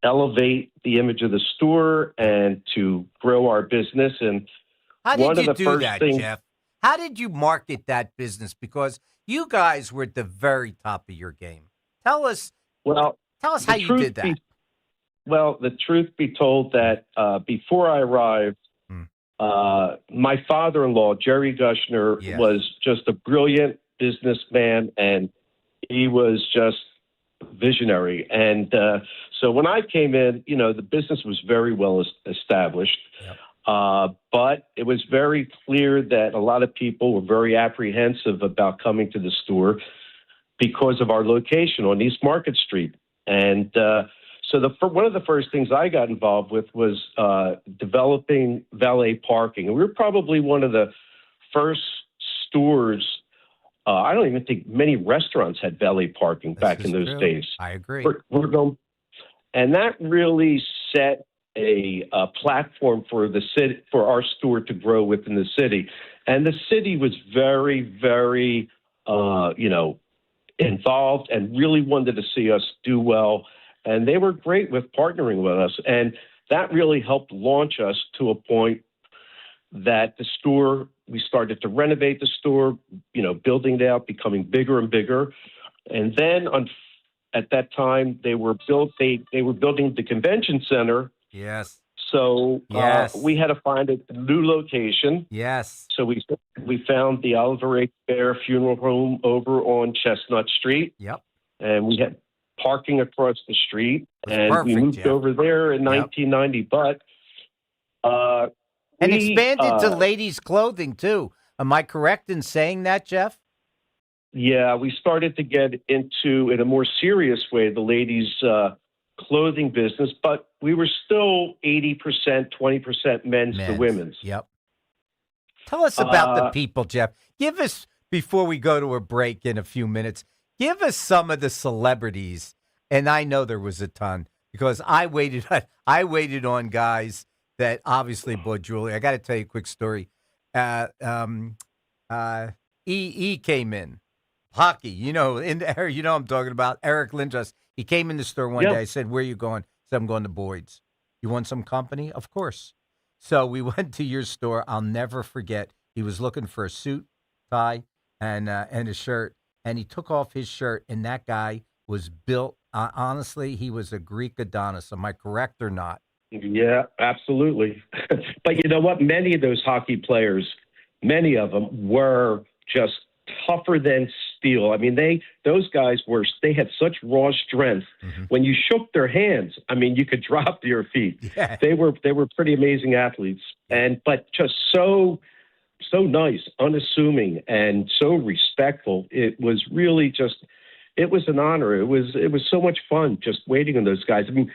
elevate the image of the store and to grow our business. And how one did of you the do first that, things, Jeff? How did you market that business? Because you guys were at the very top of your game. Tell us how you did that. The truth be told, that before I arrived, my father-in-law, Jerry Gushner, was just a brilliant businessman, and he was just visionary. And so when I came in, the business was very well established. But it was very clear that a lot of people were very apprehensive about coming to the store because of our location on East Market Street. And so one of the first things I got involved with was developing valet parking. And we were probably one of the first stores. I don't even think many restaurants had valet parking back in those days. I agree. And that really set a platform for the city, for our store to grow within the city. And the city was very, very, involved and really wanted to see us do well. And they were great with partnering with us. And that really helped launch us to a point that the store, we started to renovate the store, building it out, becoming bigger and bigger. And then at that time, they were building the convention center. Yes. So we had to find a new location. Yes. So we found the Oliver H. Bear Funeral Home over on Chestnut Street. Yep. And we had parking across the street. And perfect, we moved over there in 1990. But and expanded to ladies' clothing, too. Am I correct in saying that, Jeff? Yeah, we started to get into, in a more serious way, the ladies' clothing business, but we were still 80%, 20% men's to women's. Yep. Tell us about the people, Jeff. Give us, before we go to a break in a few minutes, give us some of the celebrities. And I know there was a ton, because I waited on guys that obviously bought jewelry. I got to tell you a quick story. E came in. Hockey, I'm talking about Eric Lindros. He came in the store one day. I said, "Where are you going?" He said, "I'm going to Boyd's." "You want some company?" "Of course." So we went to your store. I'll never forget. He was looking for a suit, tie, and a shirt, and he took off his shirt, and that guy was built. Honestly, he was a Greek Adonis. Am I correct or not? Yeah, absolutely. But you know what? Many of those hockey players, many of them were just tougher than steel. I mean, those guys they had such raw strength. Mm-hmm. When you shook their hands, I mean, you could drop to your feet. Yeah. They were pretty amazing athletes, but just so so nice, unassuming, and so respectful. It was really just, it was an honor. It was so much fun just waiting on those guys. I mean,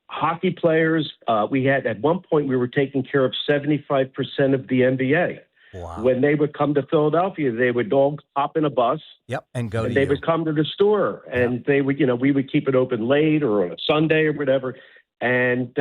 hockey players, we had, at one point, we were taking care of 75% of the NBA. Wow. When they would come to Philadelphia, they would all hop in a bus. Yep, and go and to they you. would come to the store, and they would, we would keep it open late or on a Sunday or whatever, and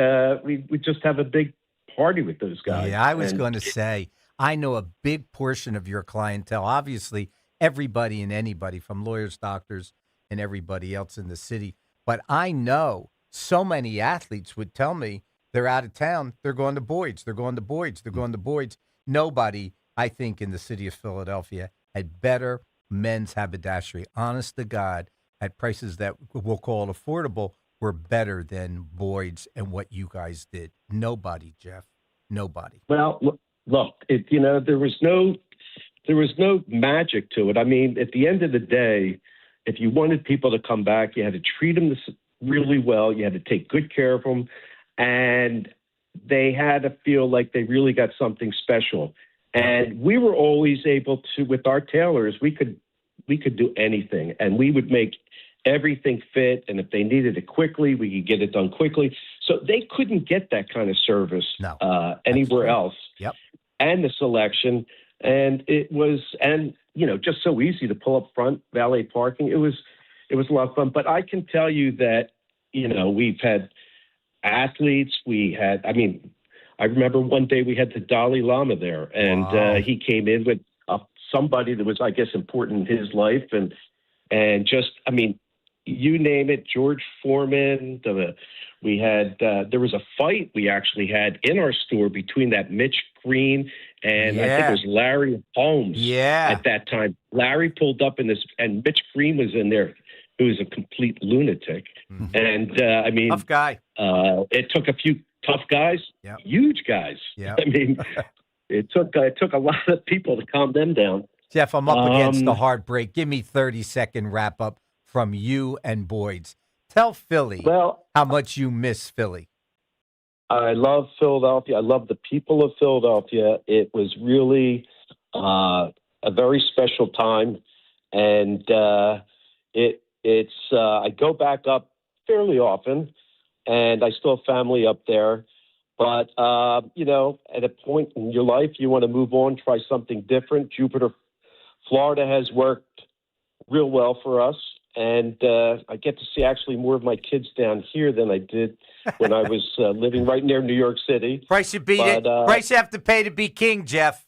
we would just have a big party with those guys. Yeah, I was And going to say, I know a big portion of your clientele. Obviously, everybody and anybody from lawyers, doctors, and everybody else in the city. But I know so many athletes would tell me they're out of town. They're going to Boyd's. They're going to Boyd's. They're going to Boyd's. Nobody, I think, in the city of Philadelphia had better men's haberdashery. Honest to God, at prices that we'll call it affordable, were better than Boyd's and what you guys did. Nobody, Jeff. Nobody. Well, look, there was no magic to it. I mean, at the end of the day, if you wanted people to come back, you had to treat them really well. You had to take good care of them, and they had to feel like they really got something special. And we were always able to, with our tailors, we could do anything, and we would make everything fit. And if they needed it quickly, we could get it done quickly. So they couldn't get that kind of service anywhere else. Yep. And the selection, and it was, just so easy to pull up front, valet parking. It was a lot of fun. But I can tell you that, we've had athletes. I remember one day we had the Dalai Lama there, and he came in with somebody that was, I guess, important in his life, and you name it, George Foreman. We had there was a fight we actually had in our store between that Mitch Green and I think it was Larry Holmes. Yeah. At that time, Larry pulled up in this, and Mitch Green was in there, who was a complete lunatic. Mm-hmm. And tough guy. It took a few tough guys, huge guys. Yeah. It took a lot of people to calm them down. Jeff, I'm up against the heartbreak. Give me 30-second wrap up from you and Boyd's. Tell Philly how much you miss Philly. I love Philadelphia. I love the people of Philadelphia. It was really a very special time, and I go back up fairly often, and I still have family up there. But at a point in your life, you want to move on, try something different. Jupiter, Florida has worked real well for us. And I get to see actually more of my kids down here than I did when I was living right near New York City. Price you you have to pay to be king, Jeff.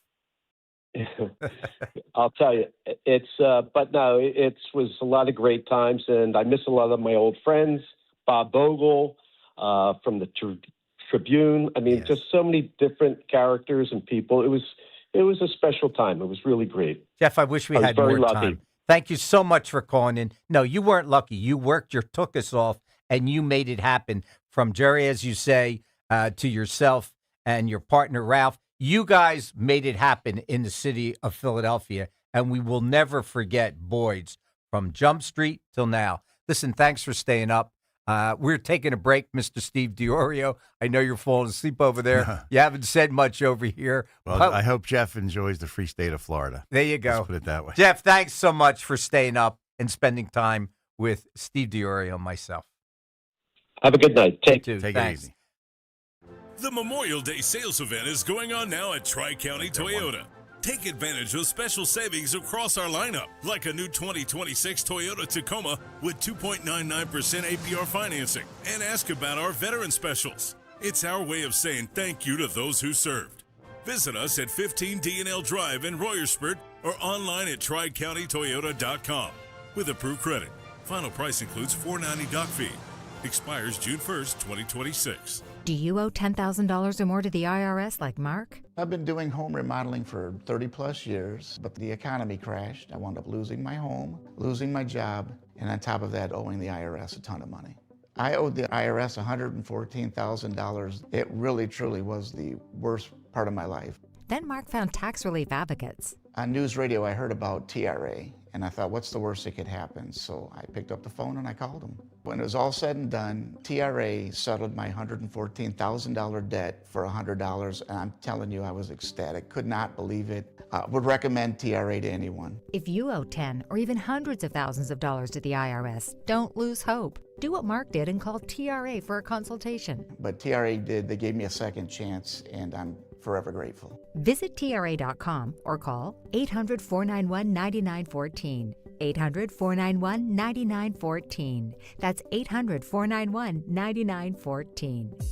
I'll tell you, it was a lot of great times, and I miss a lot of my old friends. Bob Bogle from the Tribune. Just so many different characters and people. It was a special time. It was really great. Jeff, I wish we had more time. Thank you so much for calling in. No, you weren't lucky. You worked your tuchus off, and you made it happen. From Jerry, as you say, to yourself and your partner, Ralph, you guys made it happen in the city of Philadelphia, and we will never forget Boyd's from Jump Street till now. Listen, thanks for staying up. We're taking a break, Mr. Steve DiOrio. I know you're falling asleep over there. You haven't said much over here. Well, I hope Jeff enjoys the free state of Florida. There you go. Let's put it that way. Jeff, thanks so much for staying up and spending time with Steve DiOrio and myself. Have a good night. Take it easy. The Memorial Day sales event is going on now at Tri-County Toyota. Take advantage of special savings across our lineup, like a new 2026 Toyota Tacoma with 2.99% APR financing. And ask about our veteran specials. It's our way of saying thank you to those who served. Visit us at 15 D&L Drive in Royersford or online at tricountytoyota.com. With approved credit. Final price includes $4.90 doc fee. Expires June 1st, 2026. Do you owe $10,000 or more to the IRS like Mark? I've been doing home remodeling for 30 plus years, but the economy crashed. I wound up losing my home, losing my job, and on top of that, owing the IRS a ton of money. I owed the IRS $114,000. It really, truly was the worst part of my life. Then Mark found tax relief advocates. On news radio, I heard about TRA, And I thought, what's the worst that could happen? So I picked up the phone and I called them. When it was all said and done, TRA settled my $114,000 debt for $100, and I'm telling you, I was ecstatic. Could not believe it. Would recommend TRA to anyone. If you owe 10 or even hundreds of thousands of dollars to the IRS, don't lose hope. Do what Mark did and call TRA for a consultation. But TRA did. They gave me a second chance, and I'm forever grateful. Visit TRA.com or call 800-491-9914. 800-491-9914. That's 800-491-9914.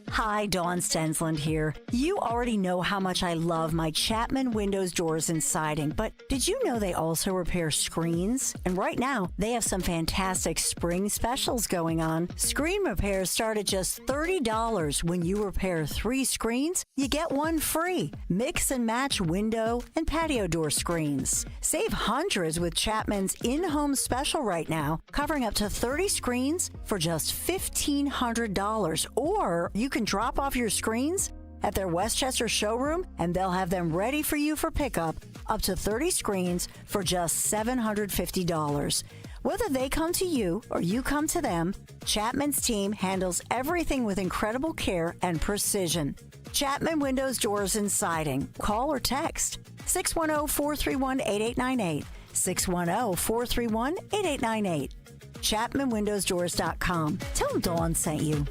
Hi, Dawn Stensland here. You already know how much I love my Chapman windows, doors, and siding, but did you know they also repair screens? And right now, they have some fantastic spring specials going on. Screen repairs start at just $30. When you repair 3 screens, you get 1 free. Mix and match window and patio door screens. Save hundreds with Chapman's in-home special right now, covering up to 30 screens for just $1,500. Or you can drop off your screens at their Westchester showroom and they'll have them ready for you for pickup, up to 30 screens for just $750. Whether they come to you or you come to them, Chapman's team handles everything with incredible care and precision. Chapman Windows, Doors, and Siding. Call or text 610-431-8898. 610-431-8898. ChapmanWindowsDoors.com. Tell them Dawn sent you.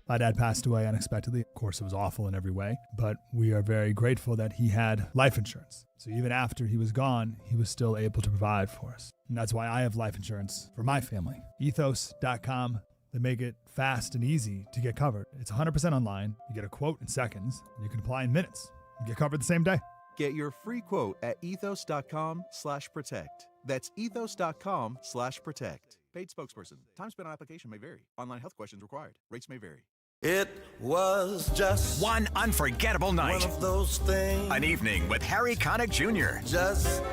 My dad passed away unexpectedly. Of course, it was awful in every way, but we are very grateful that he had life insurance. So even after he was gone, he was still able to provide for us. And that's why I have life insurance for my family. Ethos.com. They make it fast and easy to get covered. It's 100% online. You get a quote in seconds, and you can apply in minutes. You get covered the same day. Get your free quote at ethos.com/protect. That's ethos.com/protect. Paid spokesperson. Time spent on application may vary. Online health questions required. Rates may vary. It was just one unforgettable night. One of those things. An evening with Harry Connick Jr. Just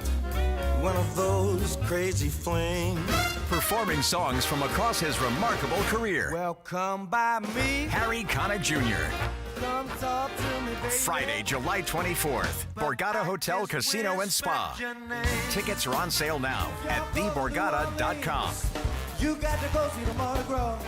one of those crazy flings. Performing songs from across his remarkable career. Well, come by me. Harry Connick Jr. Come talk to me, baby. Friday, July 24th. Borgata Hotel, Casino, and Spa. Tickets are on sale now at theborgata.com. You got to go see the Mardi Gras.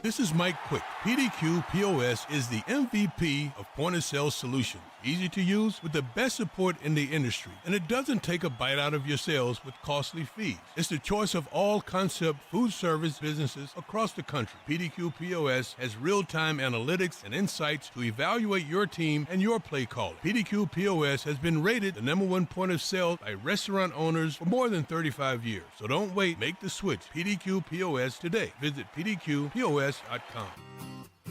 This is Mike Quick. PDQ POS is the MVP of point-of-sale solutions. Easy to use with the best support in the industry. And it doesn't take a bite out of your sales with costly fees. It's the choice of all concept food service businesses across the country. PDQ POS has real-time analytics and insights to evaluate your team and your play calling. PDQ POS has been rated the #1 point of sale by restaurant owners for more than 35 years. So don't wait. Make the switch. PDQ POS today. Visit pdqpos.com.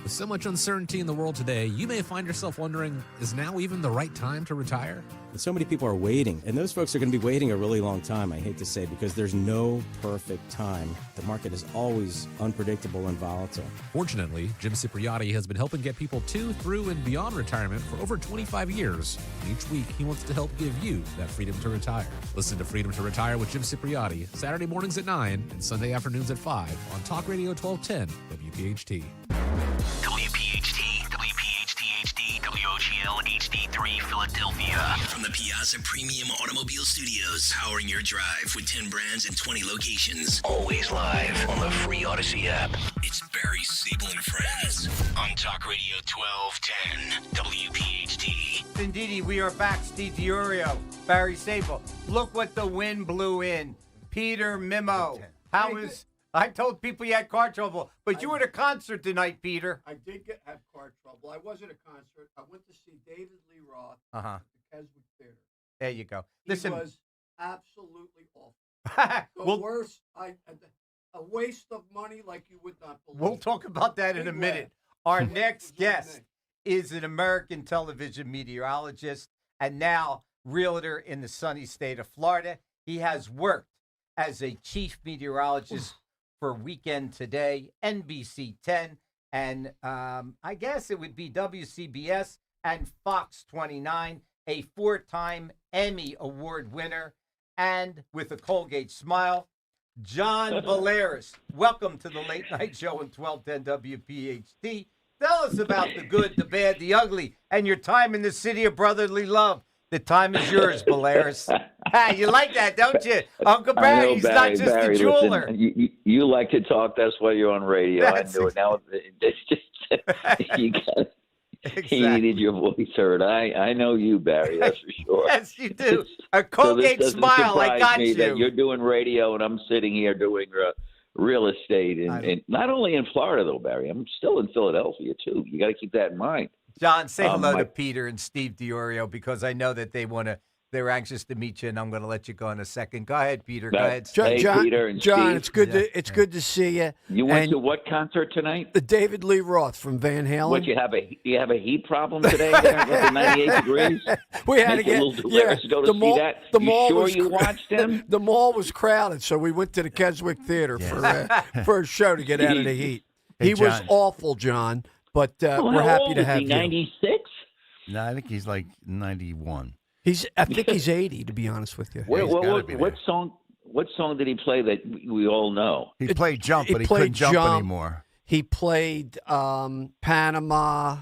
With so much uncertainty in the world today, you may find yourself wondering, is now even the right time to retire? So many people are waiting, and those folks are going to be waiting a really long time, I hate to say, because there's no perfect time. The market is always unpredictable and volatile. Fortunately, Jim Cipriotti has been helping get people to, through, and beyond retirement for over 25 years. And each week, he wants to help give you that freedom to retire. Listen to Freedom to Retire with Jim Cipriotti, Saturday mornings at 9 and Sunday afternoons at 5 on Talk Radio 1210 WPHT. WPHT, WPHT HD, WOGL HD3 Philadelphia. From the Piazza Premium Automobile Studios, powering your drive with 10 brands and 20 locations. Always live on the free Odyssey app. It's Barry, Sable, and Friends on Talk Radio 1210 WPHT. Indeed, we are back. Steve Diorio, Barry Sable. Look what the wind blew in. Peter Mimo. How is... I told people you had car trouble, but you were at a concert tonight, Peter. I did have car trouble. I was at a concert. I went to see David Lee Roth Uh-huh. at the Keswick Theater. There you go. He Listen, was absolutely awful. The We'll- worst. A waste of money like you would not believe. we'll talk about that in a Big minute. laugh. Our It was next on guest me. is an American television meteorologist and now realtor in the sunny state of Florida. He has worked as a chief meteorologist for Weekend Today, NBC 10, and I guess it would be WCBS and Fox 29, a 4-time Emmy Award winner, and with a Colgate smile, John Valeris. Welcome to the Late Night Show on 1210 WPHT. Tell us about the good, the bad, the ugly, and your time in the city of brotherly love. The time is yours, Balearis. You like that, don't you? Uncle I Barry, know, he's Barry, not just Barry, a jeweler. Listen, you like to talk. That's why you're on radio. That's I knew it. Now it's just you got. He needed your voice heard. I know you, Barry. That's for sure. Yes, you do. A So Colgate this doesn't smile. I surprise got me you. that you're doing radio and I'm sitting here doing real estate, and not only in Florida though, Barry. I'm still in Philadelphia too. You got to keep that in mind. John, say hello to Peter and Steve DiOrio because I know that they're anxious to meet you, and I'm going to let you go in a second. Go ahead, Peter. Go ahead, Steve. Hey, Peter and John, Steve. it's good to see you. You went And to what concert tonight? the David Lee Roth from Van Halen. What, you have a heat problem today? There, with 98 degrees. We had Make to it get a little delirious to go to the see mall. that. The You mall sure was you watched him? The mall was crowded, so we went to the Keswick Theater for a show to get out of the heat. Hey, He was John. awful, John, but we're how happy old to is have he? you. 96. No, I think he's like 91. I think he's 80, to be honest with you. What song did he play that we all know? He played Jump, He but he played couldn't jump Jump. anymore. He played Panama.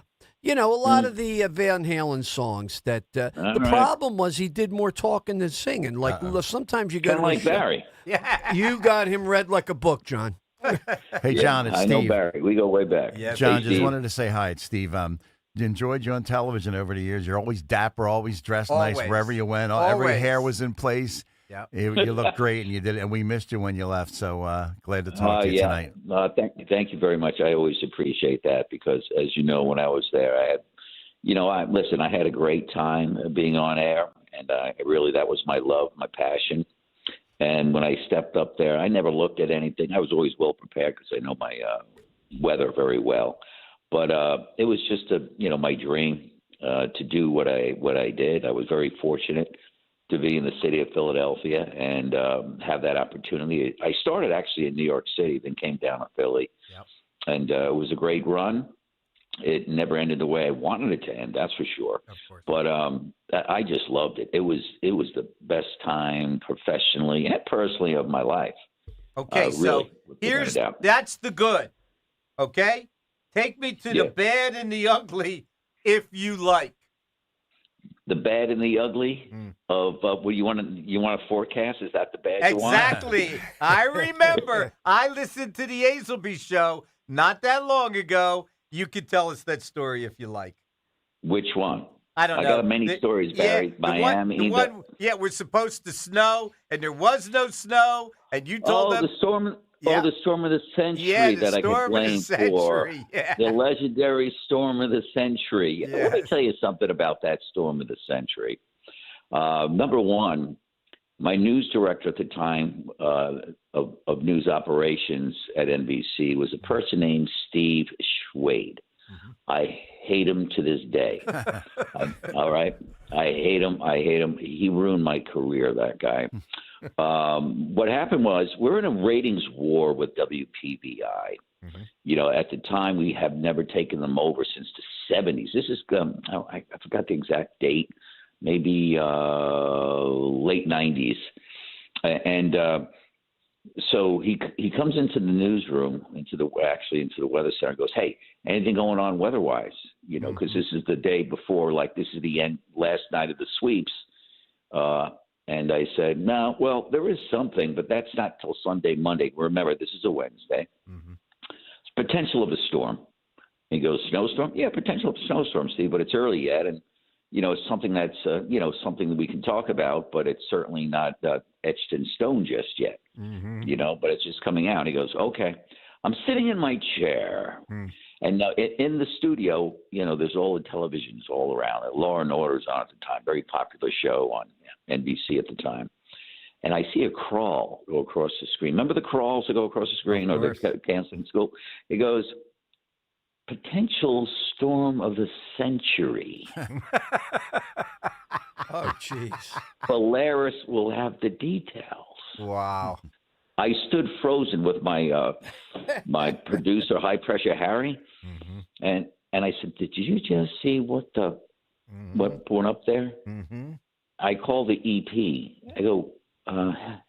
A lot of the Van Halen songs. That the right. problem was he did more talking than singing. Like sometimes you go Kind to of a like show- Barry. Yeah. You got him read like a book, John. Hey, John, it's I Steve. know Barry. We go way back. Yeah, John, Hey, just Steve. wanted to say hi. It's Steve. Enjoyed you on television over the years. You're always dapper, always dressed nice Always. wherever you went. Every Always. hair was in place. Yep. You looked great, and you did it. And we missed you when you left. So glad to talk to you tonight. Thank you very much. I always appreciate that because, as you know, when I was there, I had a great time being on air, and that was my love, my passion. And when I stepped up there, I never looked at anything. I was always well prepared because I know my weather very well. But it was just my dream to do what I did. I was very fortunate to be in the city of Philadelphia and have that opportunity. I started actually in New York City, then came down to Philly, and it was a great run. It never ended the way I wanted it to end, that's for sure. Of course. But I just loved it. It was the best time professionally and personally of my life. Okay, so that's the good. Okay? Take me to the bad and the ugly if you like. The bad and the ugly of what you want to forecast? Is that the bad you want? Exactly. I remember. I listened to the Hazelby show not that long ago. You could tell us that story if you like. Which one? I don't know. I got many stories, Barry. Miami. We're supposed to snow, and there was no snow, and you told them. The storm. Yeah. Oh, the storm of the century Yeah, the that I storm could of blame the century. for. Yeah. The legendary storm of the century. Let me tell you something about that storm of the century. Number one, my news director at the time of news operations at NBC was a person named Steve Schwade. Mm-hmm. I hate him to this day. All right. I hate him. He ruined my career, that guy. What happened was we're in a ratings war with WPVI. Mm-hmm. At the time, we have never taken them over since the 70s. This is, I forgot the exact date, maybe late 90s. And so he comes into the newsroom, into the weather center, and goes, "Hey, anything going on weather-wise? Because this is the day before, this is the last night of the sweeps." And I said, "No, well, there is something, but that's not till Sunday, Monday. Remember, this is a Wednesday. Mm-hmm. It's potential of a storm." He goes, "Snowstorm? Yeah, potential of a snowstorm, Steve, but it's early yet, and it's something that's something that we can talk about, but it's certainly not etched in stone just yet. Mm-hmm. But it's just coming out." He goes, "Okay." I'm sitting in my chair, and in the studio, there's all the televisions all around. Law and Order's on at the time, very popular show on NBC at the time. And I see a crawl go across the screen. Remember the crawls that go across the screen, or they're canceling school? He goes, "Potential storm of the century." Oh, jeez. Polaris will have the details. Wow. I stood frozen with my my producer, High Pressure Harry, and I said, "Did you just see what went up there?" Mm-hmm. I call the EP. I go,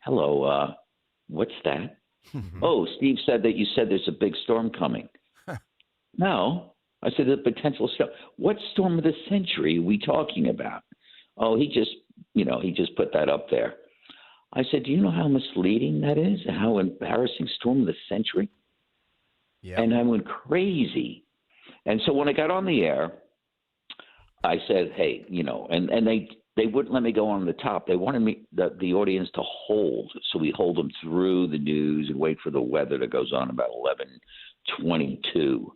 "Hello, what's that?" "Oh, Steve said that you said there's a big storm coming." "No," I said, "the potential storm. What storm of the century are we talking about?" Oh, he just put that up there. I said, do you know how misleading that is? How embarrassing storm of the century? Yeah. And I went crazy. And so when I got on the air, I said, hey, and they wouldn't let me go on the top. They wanted me, the audience, to hold. So we hold them through the news and wait for the weather that goes on about 11:22,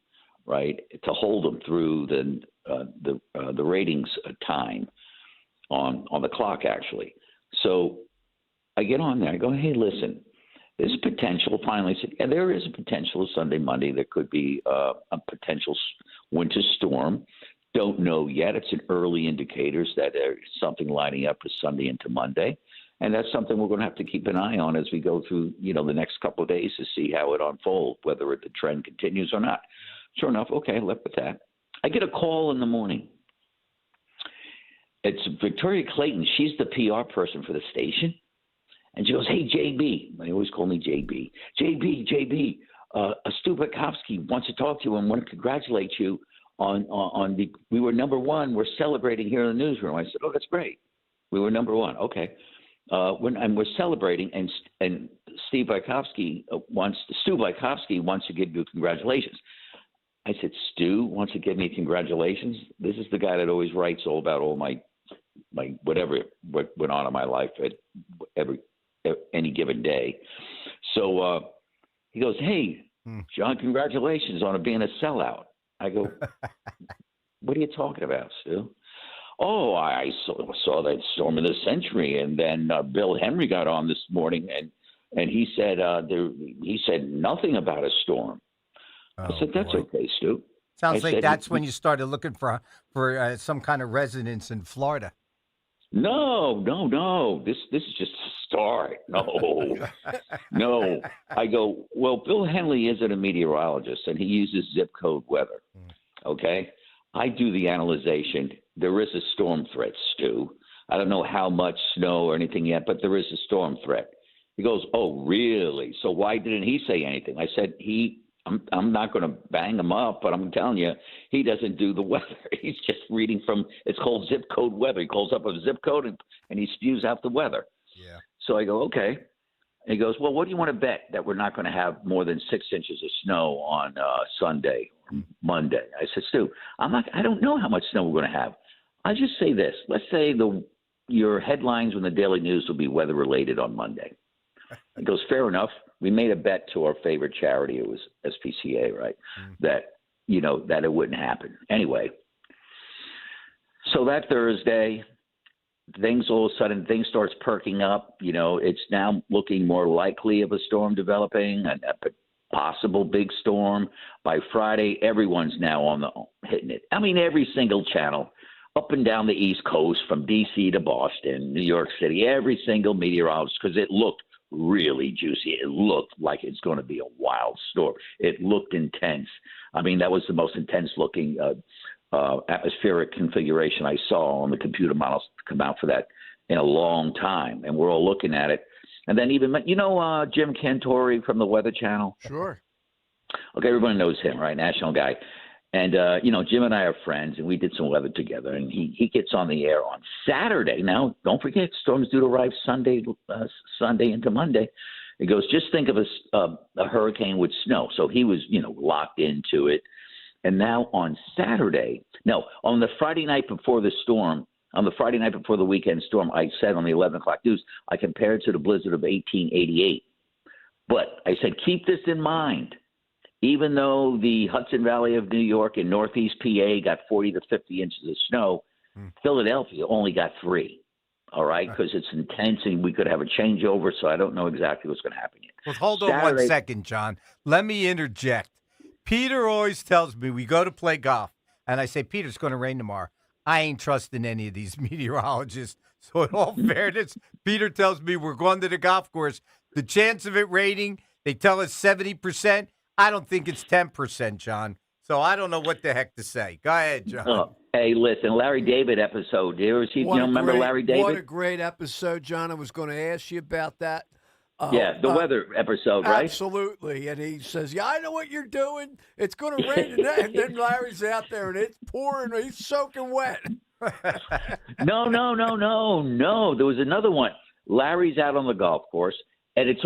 right? To hold them through the ratings time on the clock, actually. So I get on there. I go, hey, listen, there's a potential. Finally, and there is a potential Sunday, Monday. There could be a potential winter storm. Don't know yet. It's an early indicators that there's something lining up for Sunday into Monday. And that's something we're going to have to keep an eye on as we go through, the next couple of days to see how it unfolds, whether the trend continues or not. Sure enough, okay, left with that. I get a call in the morning. It's Victoria Clayton. She's the PR person for the station. And she goes, hey, JB. They always call me JB. JB, Stu Bukowski wants to talk to you and want to congratulate you on we were number one. We're celebrating here in the newsroom. I said, oh, that's great. We were number one. Okay. And we're celebrating, and Stu Bukowski wants to give you congratulations. I said, Stu wants to give me congratulations? This is the guy that always writes all about all my whatever what went on in my life at any given day. So he goes, hey, John, congratulations on being a sellout. I go, what are you talking about, Stu? Oh, I saw that storm of the century, and then Bill Henry got on this morning, and he said he said nothing about a storm. I said, that's okay, Stu. Sounds like that's when you started looking for some kind of residence in Florida. No. This is just a start. No. I go, well, Bill Henley isn't a meteorologist, and he uses zip code weather. Okay? I do the analyzation. There is a storm threat, Stu. I don't know how much snow or anything yet, but there is a storm threat. He goes, oh, really? So why didn't he say anything? I said, I'm not going to bang him up, but I'm telling you, he doesn't do the weather. He's just reading from, it's called zip code weather. He calls up a zip code and he spews out the weather. Yeah. So I go, okay. And he goes, well, what do you want to bet that we're not going to have more than 6 inches of snow on Sunday or Monday? I said, Stu, I don't know how much snow we're going to have. I just say this. Let's say your headlines in the Daily News will be weather related on Monday. He goes, fair enough. We made a bet to our favorite charity. It was SPCA, right? That it wouldn't happen. Anyway, so that Thursday, all of a sudden, things starts perking up. It's now looking more likely of a storm developing, a possible big storm. By Friday, everyone's now hitting it. I mean, every single channel up and down the East Coast, from D.C. to Boston, New York City, every single meteorologist, because it looked really juicy. It looked like it's going to be a wild storm. It looked intense. I mean, that was the most intense looking atmospheric configuration I saw on the computer models come out for that in a long time. And we're all looking at it. And then even, Jim Cantori from the Weather Channel? Sure. Okay, everyone knows him, right? National guy. And, Jim and I are friends, and we did some weather together. And he gets on the air on Saturday. Now, don't forget, storms do arrive Sunday into Monday. He goes, just think of a hurricane with snow. So he was, locked into it. And now on Saturday, on the Friday night before the storm, on the Friday night before the weekend storm, I said on the 11 o'clock news, I compared it to the blizzard of 1888. But I said, keep this in mind. Even though the Hudson Valley of New York and Northeast PA got 40 to 50 inches of snow, Philadelphia only got 3. All right, because it's intense and we could have a changeover, so I don't know exactly what's going to happen yet. Well, hold on 1 second, John. Let me interject. Peter always tells me we go to play golf, and I say, Peter, it's going to rain tomorrow. I ain't trusting any of these meteorologists. So in all fairness, Peter tells me we're going to the golf course. The chance of it raining, they tell us 70%. I don't think it's 10%, John. So I don't know what the heck to say. Go ahead, John. Oh, hey, listen, Larry David episode. Do you ever see, remember Larry David? What a great episode, John. I was going to ask you about that. Yeah, the weather episode, right? Absolutely. And he says, yeah, I know what you're doing. It's going to rain today. And then Larry's out there, and it's pouring. He's soaking wet. No. There was another one. Larry's out on the golf course, and it's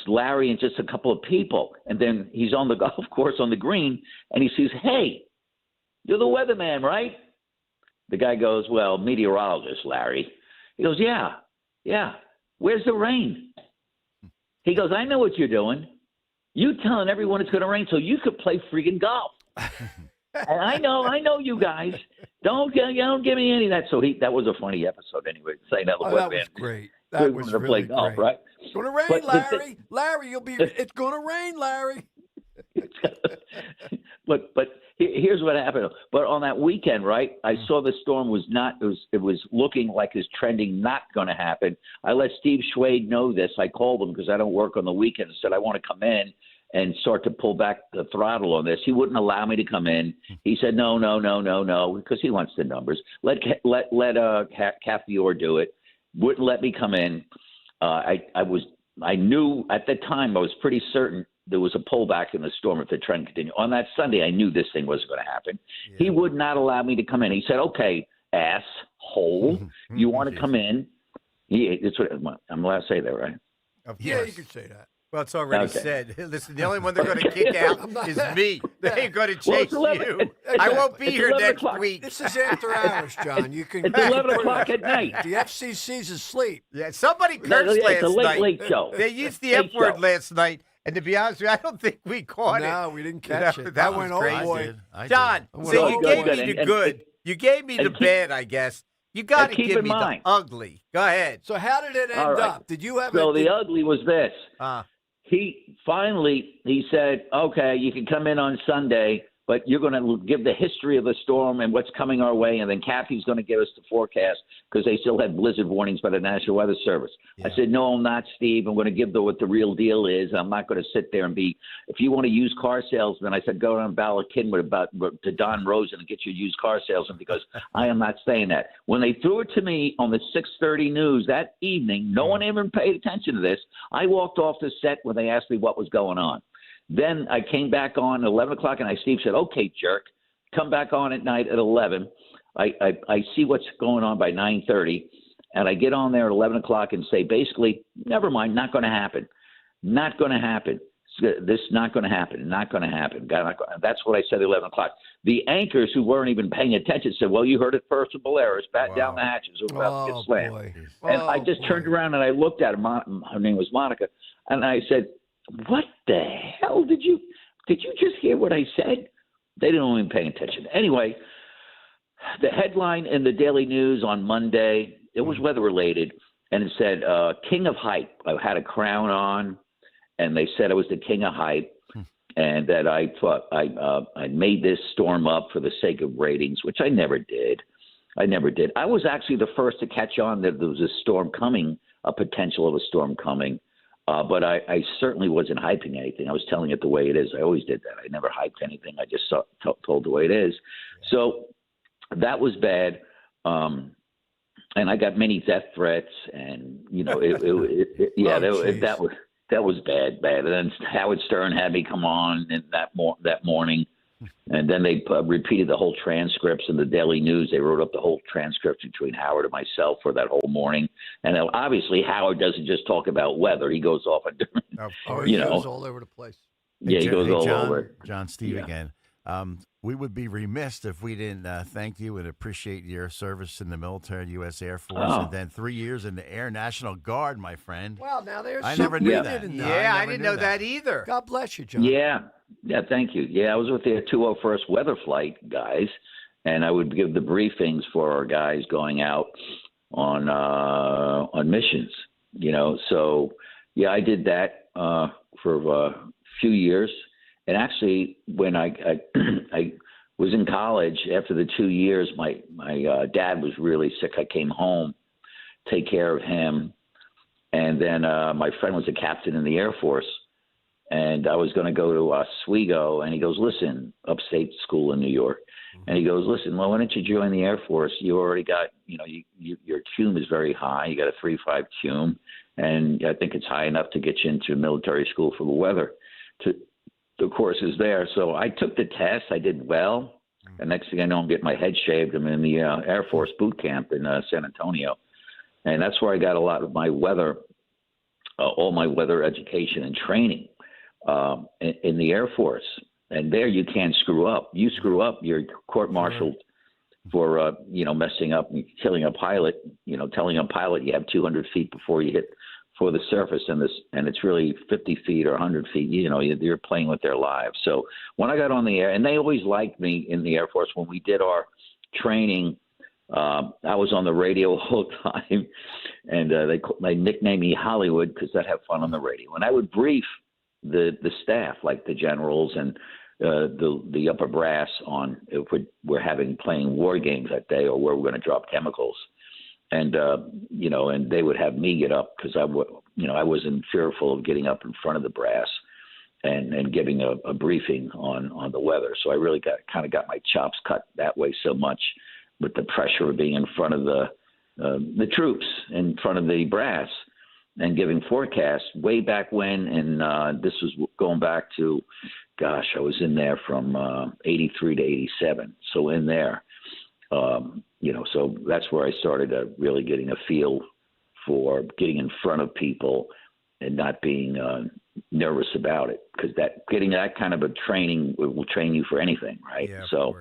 Larry and just a couple of people. And then he's on the golf course on the green, and he says, "Hey, you're the weatherman, right?" The guy goes, "Well, meteorologist, Larry." He goes, Yeah. Where's the rain?" He goes, "I know what you're doing. You telling everyone it's going to rain so you could play freaking golf." And I know you guys. Don't give me any of that. So that was a funny episode anyway. Saying that that was great. That was really play golf, great. right? It's going to rain, Larry. Larry, it's going to rain, Larry. But here's what happened. But on that weekend, right, I saw the storm it was looking like it's trending not going to happen. I let Steve Schwade know this. I called him because I don't work on the weekend and said I want to come in and start to pull back the throttle on this. He wouldn't allow me to come in. He said, no, because he wants the numbers. Let Kathy Orr do it. Wouldn't let me come in. I knew at the time, I was pretty certain there was a pullback in the storm if the trend continued. On that Sunday, I knew this thing wasn't going to happen. Yeah. He would not allow me to come in. He said, "Okay, asshole, you want to come in?" It's what I'm allowed to say that, right? Yeah, you can say that. Well, it's already said. Listen, the only one they're going to kick out is me. They ain't going to chase you. I won't be here next week. This is after hours, John. You can. It's 11 o'clock at night. The FCC's asleep. Yeah, somebody cursed last night. Late show. They used the F word last night. And to be honest with you, I don't think we caught it. No, we didn't catch it. That went was crazy. Boy. John, so you gave me the good. You gave me the bad, I guess. You got to give me the ugly. Go ahead. So how did it end up? Did you have the ugly was this. He said, "Okay, you can come in on Sunday, but you're going to give the history of the storm and what's coming our way, and then Kathy's going to give us the forecast because they still had blizzard warnings by the National Weather Service." Yeah. I said, "No, I'm not, Steve. I'm going to give what the real deal is. I'm not going to sit there and be – if you want to use car salesman," I said, "go down Ballard Kinwood to Don Rosen and get your used car salesman because I am not saying that." When they threw it to me on the 6:30 news that evening, no one even paid attention to this. I walked off the set when they asked me what was going on. Then I came back on at 11 o'clock, and Steve said, "Okay, jerk, come back on at night at 11. I see what's going on by 9:30, and I get on there at 11 o'clock and say, basically, never mind, not going to happen. Not going to happen. This is not going to happen. Not going to happen." That's what I said at 11 o'clock. The anchors who weren't even paying attention said, "Well, you heard it first from Polaris. Bat down the hatches. We're about to get slammed." Boy. And I just turned around and I looked at her. Her name was Monica. And I said, "What the hell did you just hear what I said?" They didn't even pay attention. Anyway, the headline in the Daily News on Monday, it was weather related, and it said King of Hype. I had a crown on, and they said I was the King of Hype, and that I thought I made this storm up for the sake of ratings, which I never did. I was actually the first to catch on that there was a storm coming, a potential of a storm coming. But I certainly wasn't hyping anything. I was telling it the way it is. I always did that. I never hyped anything. I just told the way it is. So that was bad. And I got many death threats. And, that was bad. And then Howard Stern had me come on that morning. And then they repeated the whole transcripts in the Daily News. They wrote up the whole transcript between Howard and myself for that whole morning. And obviously, Howard doesn't just talk about weather. He goes off on different, he goes all over the place. Yeah, he goes all over. John, Steve again. We would be remiss if we didn't thank you and appreciate your service in the military, U.S. Air Force, and then 3 years in the Air National Guard, my friend. Well, now there's I never knew that. I didn't know that either. God bless you, John. Yeah, thank you. Yeah, I was with the 201st Weather Flight guys, and I would give the briefings for our guys going out on missions. So I did that for a few years. And actually, when I was in college, after the 2 years, my dad was really sick. I came home, take care of him, and then my friend was a captain in the Air Force. And I was going to go to Oswego, and he goes, "Listen, upstate school in New York." And he goes, "Listen, well, why don't you join the Air Force? You already got, your cum is very high. You got a 3.5 cum, and I think it's high enough to get you into military school for the weather. The course is there." So I took the test. I did well. And next thing I know, I'm getting my head shaved. I'm in the Air Force boot camp in San Antonio. And that's where I got a lot of my weather, all my weather education and training in the Air Force. And there you can't screw up. You screw up, you're court-martialed for, messing up and killing a pilot, telling a pilot you have 200 feet before you hit for the surface, and it's really 50 feet or 100 feet. You're playing with their lives. So when I got on the air, and they always liked me in the Air Force when we did our training, I was on the radio all the time, and they nicknamed me Hollywood because I'd have fun on the radio. And I would brief the staff, like the generals and the upper brass, on if we're playing war games that day or where we're going to drop chemicals. And, and they would have me get up because I wasn't fearful of getting up in front of the brass and giving a briefing on the weather. So I really got my chops cut that way so much with the pressure of being in front of the troops, in front of the brass and giving forecasts way back when. And this was going back to, I was in there from 83 to 87. So in there. So that's where I started really getting a feel for getting in front of people and not being nervous about it, because getting that kind of a training will train you for anything, right? Yeah, so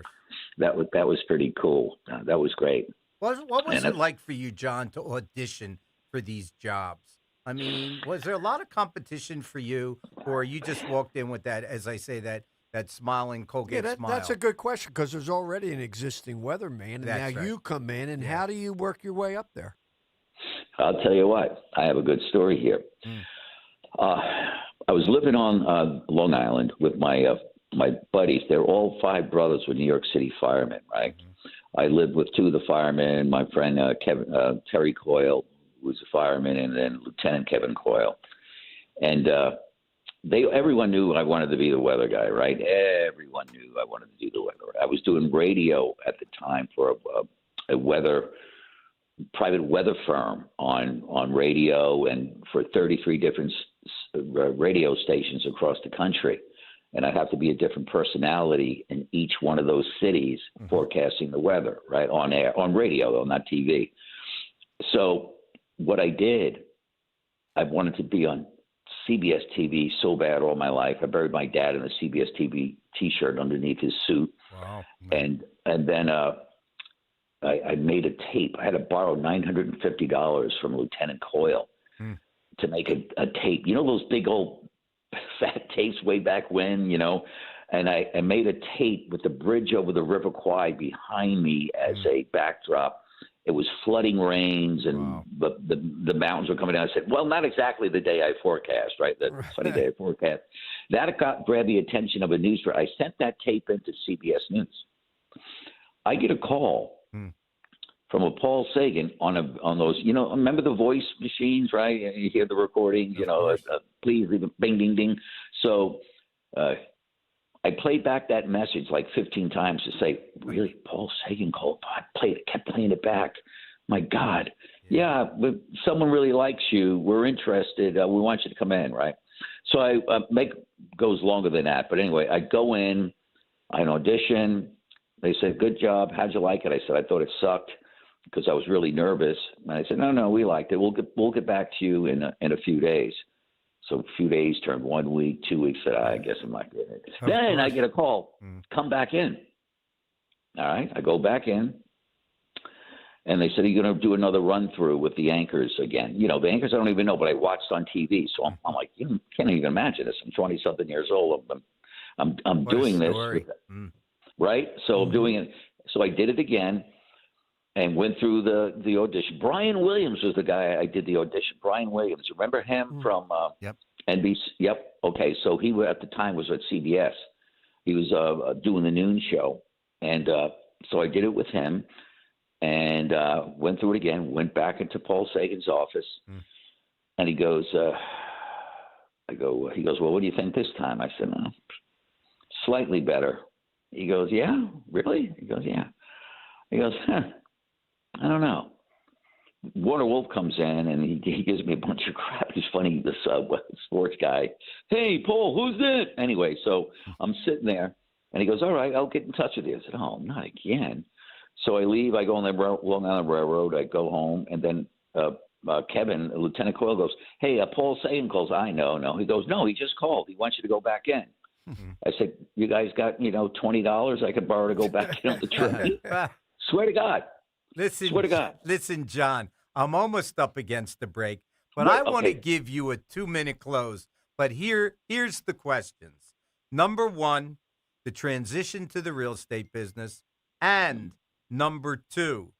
that was pretty cool. That was great. What was it like for you, John, to audition for these jobs? I mean, was there a lot of competition for you, or you just walked in with that, as I say, that smiling Colgate smile? That's a good question, because there's already an existing weatherman, and That's now right. you come in, and how do you work your way up there? I'll tell you what. I have a good story here. I was living on Long Island with my buddies. They're all 5 brothers were New York City firemen, right? I lived with 2 of the firemen, my friend Terry Coyle, who was a fireman, and then Lieutenant Kevin Coyle. And everyone knew I wanted to be the weather guy, right? Everyone knew I wanted to do the weather. I was doing radio at the time for a private weather firm on radio, and for 33 different radio stations across the country. And I'd have to be a different personality in each one of those cities forecasting the weather, right? On air, on radio, though, not TV. So what I did, I wanted to be on CBS TV so bad all my life. I buried my dad in a CBS TV T-shirt underneath his suit. Wow. And then I made a tape. I had to borrow $950 from Lieutenant Coyle to make a tape. You know those big old fat tapes way back when, And I made a tape with the bridge over the River Kwai behind me as a backdrop. It was flooding rains, and the mountains were coming down. I said, well, not exactly the day I forecast, right? The sunny day I forecast. That grabbed the attention of a news reporter. I sent that tape into CBS News. I get a call from a Paul Sagan on those, remember the voice machines, right? You hear the recording, please leave a bing, ding, ding. So I played back that message like 15 times to say, really, Paul Sagan called? I kept playing it back. My God. Yeah, but someone really likes you. We're interested. We want you to come in, right? So I goes longer than that. But anyway, I go in, I audition. They said, good job. How'd you like it? I said, I thought it sucked because I was really nervous. And I said, no, we liked it. We'll get back to you in a few days. So a few days turned 1 week, 2 weeks. Said, I guess I'm not getting it. Then I get a call, come back in. All right, I go back in. And they said, are you going to do another run through with the anchors again? The anchors I don't even know, but I watched on TV. So I'm like, you can't even imagine this. I'm 20-something years old. I'm doing this. Right? So I'm doing it. So I did it again and went through the audition. Brian Williams was the guy I did the audition. Brian Williams. Remember him from NBC? Yep. Okay. So he at the time was at CBS. He was doing the noon show. And so I did it with him and went through it again, went back into Paul Sagan's office. And he goes, he goes, well, what do you think this time? I said, slightly better. He goes, yeah, really? He goes, yeah. He goes, I don't know. Warner Wolf comes in and he gives me a bunch of crap. He's funny, this sports guy. Hey, Paul, who's that? Anyway, so I'm sitting there And he goes, all right, I'll get in touch with you. I said, oh, not again. So I leave. I go on along down the railroad. I go home. And then Kevin, Lieutenant Coyle, goes, hey, Paul Sagan calls. I know. No. He goes, no, he just called. He wants you to go back in. I said, you guys got, $20 I could borrow to go back in on the train? Swear to God. Swear to God. Listen, John, I'm almost up against the break, but I want to give you a 2-minute close. But here's the questions. Number one, the transition to the real estate business. And number two,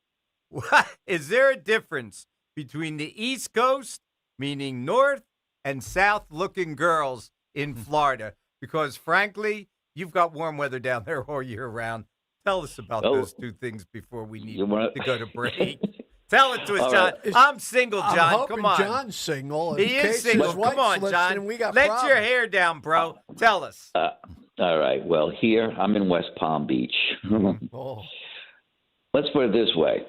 is there a difference between the East Coast, meaning north, and south-looking girls in Florida? Because, frankly, you've got warm weather down there all year round. Tell us about those two things before we need to go to break. Tell it to us, John. Right. I'm single, John. I'm hoping Come on. John's single. He is single. Come on, John. Let your hair down, bro. Tell us. All right. Well, here I'm in West Palm Beach. Let's put it this way.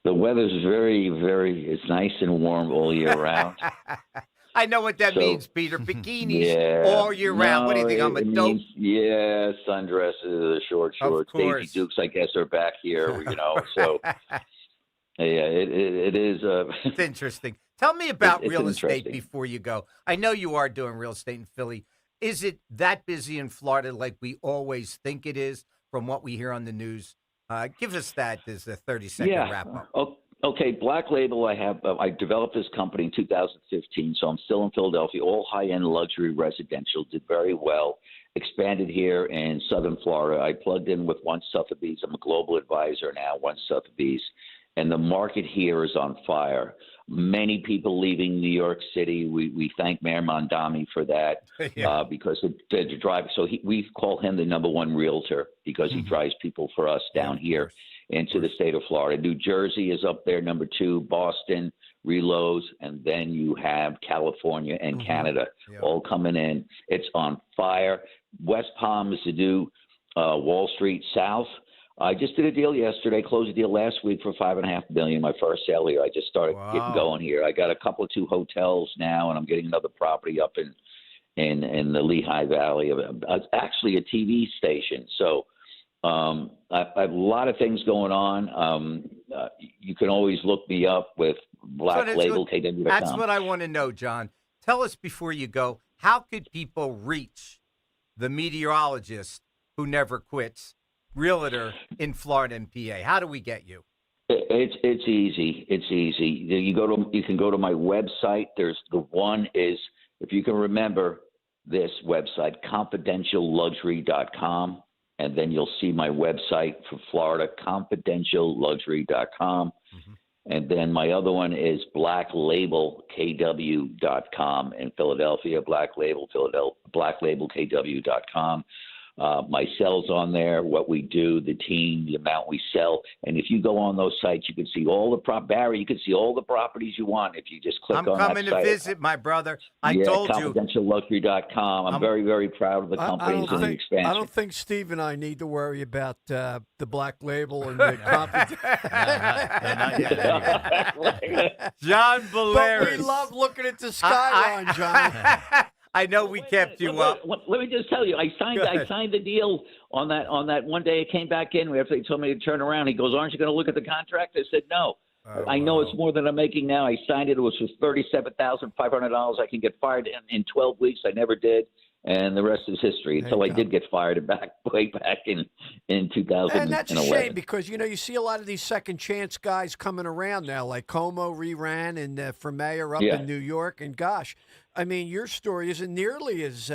The weather's very, it's nice and warm all year round. I know what that means, Peter. Bikinis all year round. What do you think? I'm a dope? Sundresses, short shorts. Daisy Dukes, I guess, are back here, So, it is. It's interesting. Tell me about real estate before you go. I know you are doing real estate in Philly. Is it that busy in Florida like we always think it is from what we hear on the news? Give us that as a 30-second wrap-up. Okay, Black Label, I developed this company in 2015, so I'm still in Philadelphia, all high-end luxury residential, did very well, expanded here in southern Florida. I plugged in with One Sotheby's. I'm a global advisor now, One Sotheby's, and the market here is on fire. Many people leaving New York City. We thank Mayor Mondami for that because the drive. So we call him the number one realtor because he drives people for us down here into the state of Florida. New Jersey is up there, number two, Boston, reloads, and then you have California and Canada all coming in. It's on fire. West Palm is the new Wall Street South. I just did a deal yesterday, closed a deal last week for $5.5 million, my first sale here. I just started getting going here. I got two hotels now, and I'm getting another property up in the Lehigh Valley. It's actually a TV station. So I have a lot of things going on. You can always look me up with Black Label KW.com. That's what I want to know, John. Tell us before you go, how could people reach the meteorologist who never quits, realtor in Florida and PA? How do we get you? It's easy. It's easy. You can go to my website. There's the one is, if you can remember this website, confidentialluxury.com. And then you'll see my website for Florida, confidentialluxury.com. And then my other one is blacklabelkw.com in Philadelphia, blacklabelkw.com. My cell's on there, what we do, the team, the amount we sell. And if you go on those sites, you can see all the Barry, you can see all the properties you want if you just click on that site. I'm coming to visit, my brother. I told you. Confidentialluxury.com. I'm very, very proud of the companies and the expansion. I don't think Steve and I need to worry about the Black Label and the confidence. John Balearis. But we love looking at the skyline, John. I know we kept you up. Let me just tell you, I signed the deal on that one day. I came back in after they told me to turn around. He goes, "Aren't you going to look at the contract?" I said, "No." I know it's more than I'm making now. I signed it. It was for $37,500. I can get fired in 12 weeks. I never did. And the rest is history until I did get fired way back in 2011. And that's a shame because, you see a lot of these second chance guys coming around now, like Como reran and for mayor up in New York. And gosh, I mean, your story isn't nearly as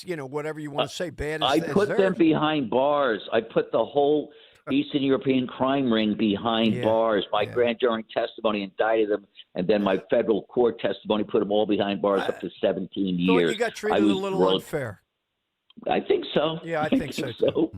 whatever you want to say, bad as I put them behind bars. I put the whole Eastern European crime ring behind bars. My grand jury testimony indicted them, and then my federal court testimony put them all behind bars up to 17 years. You got treated a little unfair. I think so. Yeah, I think so, too.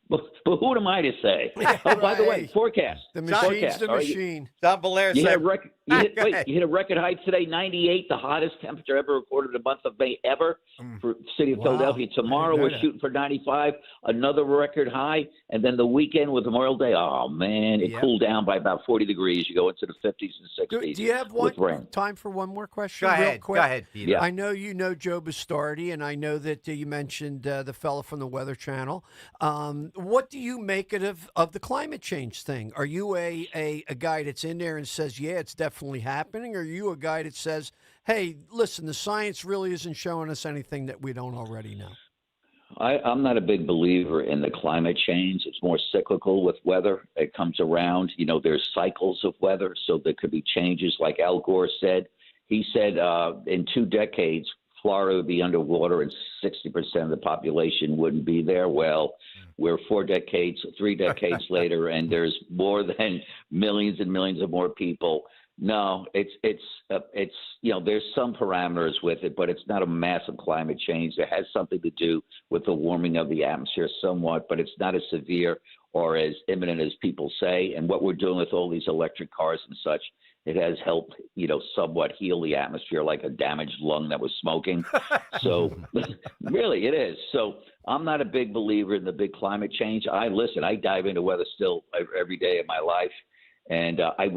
But who am I to say? Oh, by the way, forecast. The machine's Forecast. the All right, machine. John Belair You hit, said, a record, you hit a record height today, 98, the hottest temperature ever recorded in the month of May ever for the city of Philadelphia. Tomorrow we're shooting for 95, another record high, and then the weekend with Memorial Day, oh, man, it cooled down by about 40 degrees. You go into the 50s and 60s. Do you have with rain. time for one more question? Go real ahead. quick? Go ahead, Peter. Yeah. I know you know Joe Bastardi, and I know that you mentioned the fella from the Weather Channel. What do you make it of the climate change thing? Are you a guy that's in there and says, yeah, it's definitely happening? Or are you a guy that says, hey, listen, the science really isn't showing us anything that we don't already know? I'm not a big believer in the climate change. It's more cyclical with weather. It comes around. There's cycles of weather, so there could be changes. Like Al Gore said, he said in 2 decades, Florida would be underwater and 60% of the population wouldn't be there. Well, we're 3 decades later, and there's more than millions and millions of more people. No, it's there's some parameters with it, but it's not a massive climate change. It has something to do with the warming of the atmosphere somewhat, but it's not as severe or as imminent as people say. And what we're doing with all these electric cars and such, it has helped, somewhat heal the atmosphere like a damaged lung that was smoking. So really it is. So I'm not a big believer in the big climate change. I dive into weather still every day of my life. And I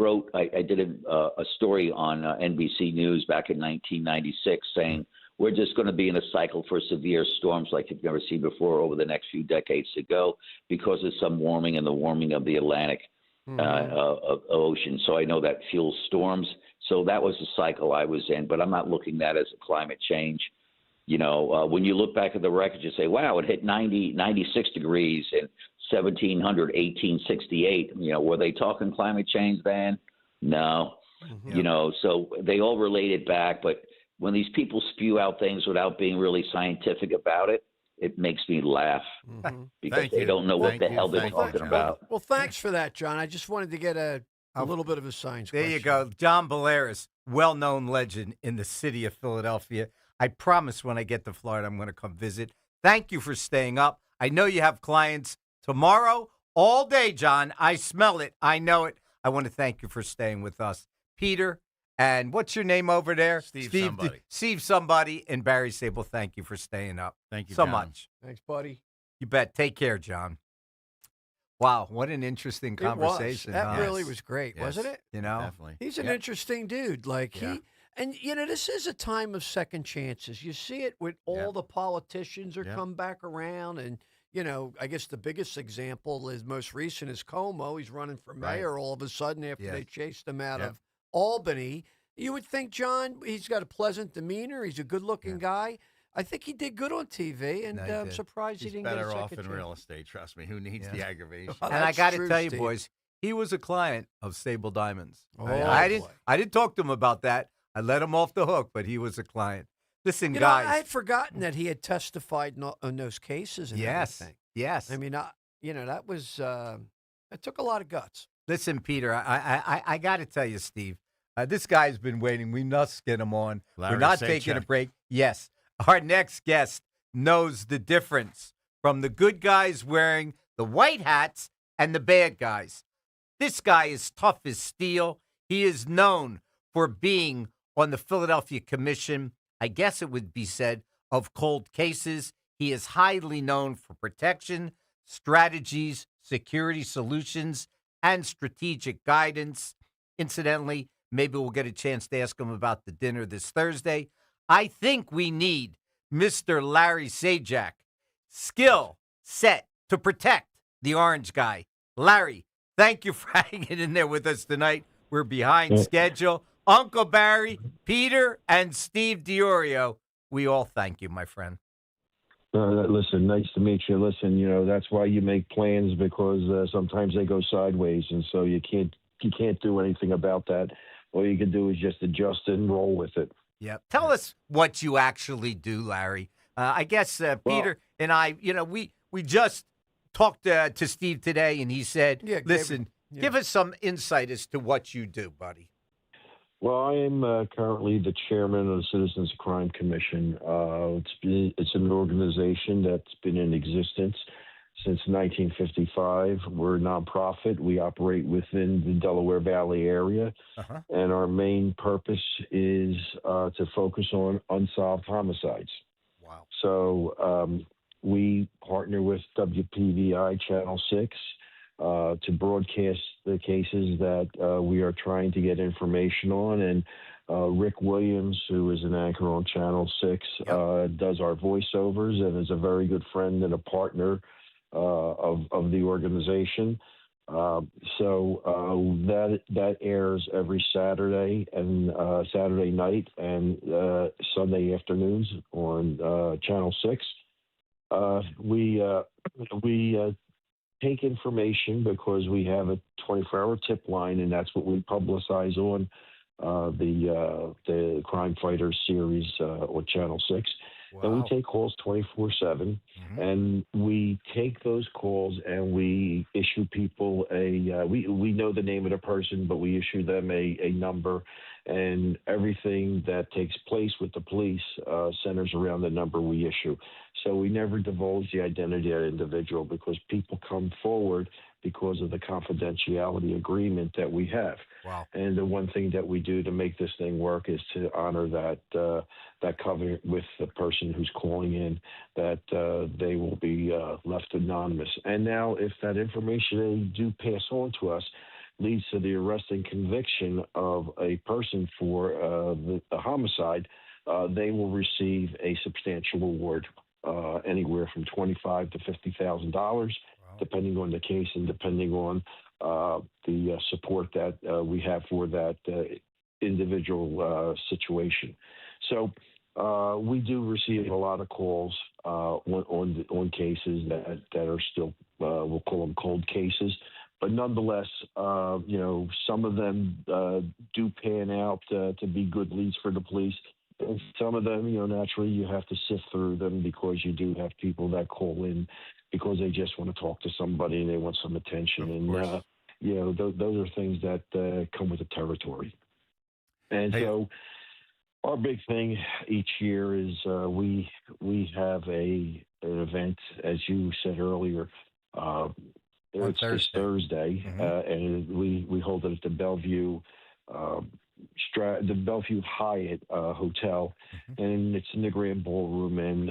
did a story on NBC News back in 1996 saying we're just going to be in a cycle for severe storms like you've never seen before over the next few decades to go because of some warming and the warming of the Atlantic ocean. So I know that fuels storms. So that was the cycle I was in, but I'm not looking at that as a climate change. When you look back at the record, you say, wow, it hit 96 degrees in 1700, 1868. Were they talking climate change then? No. So they all related back. But when these people spew out things without being really scientific about it, it makes me laugh because they don't know what the hell they're talking about. Well, thanks for that, John. I just wanted to get a little bit of a science There question. you go. John Belair, well-known legend in the city of Philadelphia. I promise when I get to Florida, I'm going to come visit. Thank you for staying up. I know you have clients tomorrow all day, John. I smell it. I know it. I want to thank you for staying with us. Peter, and what's your name over there? Steve somebody, and Barry Sable, thank you for staying up. Thank you so John. much. Thanks, buddy. You bet. Take care, John. Wow, what an interesting conversation. That really was great, wasn't it? Definitely. He's an interesting dude. This is a time of second chances. You see it with all the politicians are come back around. And, I guess the biggest example is most recent is Como. He's running for mayor all of a sudden after they chased him out of Albany. You would think, John, he's got a pleasant demeanor. He's a good-looking guy. I think he did good on TV, and I'm surprised he didn't get a second better off in chance. real estate. Trust me. Who needs the aggravation? And I got to tell you, boys, he was a client of Sable Diamonds. I didn't talk to him about that. I let him off the hook, but he was a client. Listen, guys. I had forgotten that he had testified on those cases and everything. Yes. I mean, that was it took a lot of guts. Listen, Peter, I got to tell you, Steve, this guy's been waiting. We must get him on. Larry We're not Sachek. taking a break. Yes. Our next guest knows the difference from the good guys wearing the white hats and the bad guys. This guy is tough as steel. He is known for being on the Philadelphia Commission, I guess it would be said, of cold cases. He is highly known for protection, strategies, security solutions, and strategic guidance. Incidentally, maybe we'll get a chance to ask him about the dinner this Thursday. I think we need Mr. Larry Sachek, skill set to protect the orange guy. Larry, thank you for hanging in there with us tonight. We're behind schedule. Uncle Barry, Peter, and Steve DiOrio, we all thank you, my friend. Listen, nice to meet you. Listen, that's why you make plans, because sometimes they go sideways, and so you can't do anything about that. All you can do is just adjust it and roll with it. Yep. Tell us what you actually do, Larry. I guess Peter and I, we just talked to Steve today, and he said, listen, give us some insight as to what you do, buddy. Well, I am currently the chairman of the Citizens Crime Commission. It's an organization that's been in existence since 1955. We're a nonprofit. We operate within the Delaware Valley area, and our main purpose is to focus on unsolved homicides. Wow. So we partner with WPVI Channel 6 to broadcast the cases that we are trying to get information on. And Rick Williams, who is an anchor on Channel 6, does our voiceovers and is a very good friend and a partner of the organization. So that airs every Saturday and Saturday night and Sunday afternoons on Channel 6. We take information because we have a 24-hour tip line, and that's what we publicize on the Crime Fighters series on Channel 6. Wow. And we take calls 24/7, and we take those calls and we issue people we know the name of the person, but we issue them a number, and everything that takes place with the police centers around the number we issue. So we never divulge the identity of that individual because people come forward because of the confidentiality agreement that we have. Wow. And the one thing that we do to make this thing work is to honor that covenant with the person who's calling in, that they will be left anonymous. And now if that information they do pass on to us leads to the arrest and conviction of a person for the homicide, they will receive a substantial award, anywhere from $25,000 to $50,000, depending on the case and depending on the support that we have for that individual situation. So we do receive a lot of calls on cases that are still, we'll call them cold cases. But nonetheless, some of them do pan out to be good leads for the police. And some of them, naturally you have to sift through them because you do have people that call in because they just want to talk to somebody and they want some attention. And, those are things that come with the territory. And so our big thing each year is we have an event, as you said earlier, it's this Thursday, and we hold it at the Bellevue the Bellevue Hyatt Hotel, and it's in the Grand Ballroom, and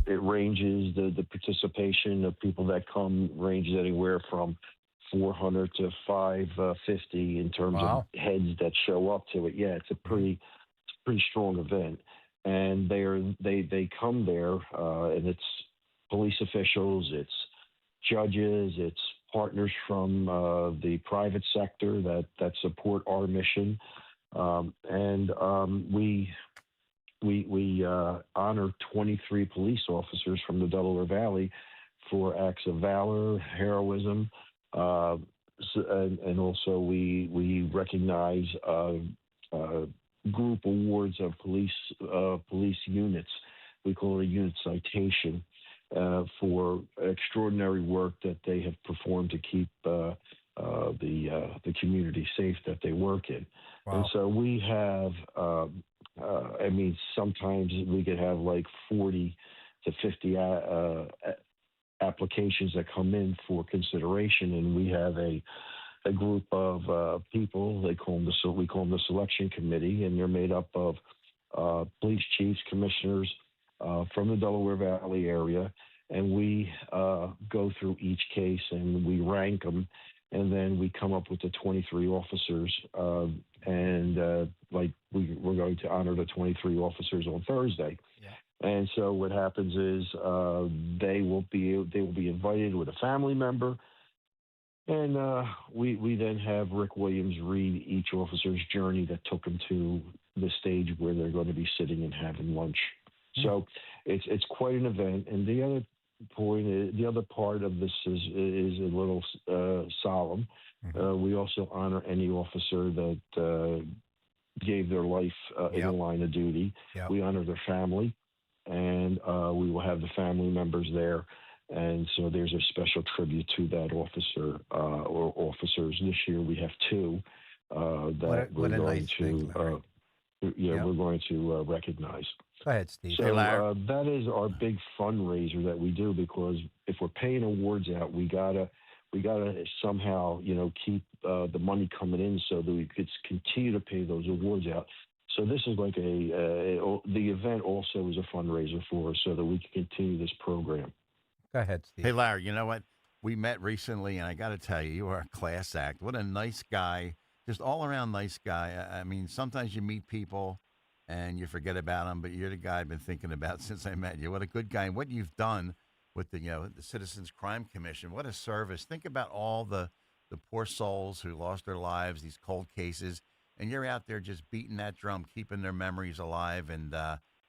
it ranges, the participation of people that come ranges anywhere from 400 to 550 in terms of heads that show up to it. Yeah, it's a pretty strong event, and they come there, and it's police officials, it's judges, it's partners from the private sector that support our mission, and we honor 23 police officers from the Delaware Valley for acts of valor, heroism, and also we recognize group awards of police units. We call it a unit citation. For extraordinary work that they have performed to keep the community safe that they work in. Wow. And so we have, sometimes we could have like 40 to 50 applications that come in for consideration, and we have a group of people. We call them the selection committee, and they're made up of police chiefs, commissioners, from the Delaware Valley area, and we go through each case and we rank them, and then we come up with the 23 officers, and we're going to honor the 23 officers on Thursday. Yeah. And so what happens is they will be invited with a family member, and we then have Rick Williams read each officer's journey that took them to the stage where they're going to be sitting and having lunch. So it's quite an event. And the other part of this is a little solemn. We also honor any officer that gave their life in the line of duty. Yep. We honor their family, and we will have the family members there. And so there's a special tribute to that officer or officers. This year we have two. that we're going to. We're going to recognize. Go ahead, Steve. So that is our big fundraiser that we do, because if we're paying awards out, we gotta somehow keep the money coming in so that we could continue to pay those awards out. So this is like the event also is a fundraiser for us so that we can continue this program. Go ahead, Steve. Hey, Larry, you know what? We met recently, and I got to tell you, you are a class act. What a nice guy. Just all around nice guy. I mean, sometimes you meet people and you forget about them, but you're the guy I've been thinking about since I met you. What a good guy. And what you've done with the Citizens Crime Commission. What a service. Think about all the poor souls who lost their lives, these cold cases, and you're out there just beating that drum, keeping their memories alive, and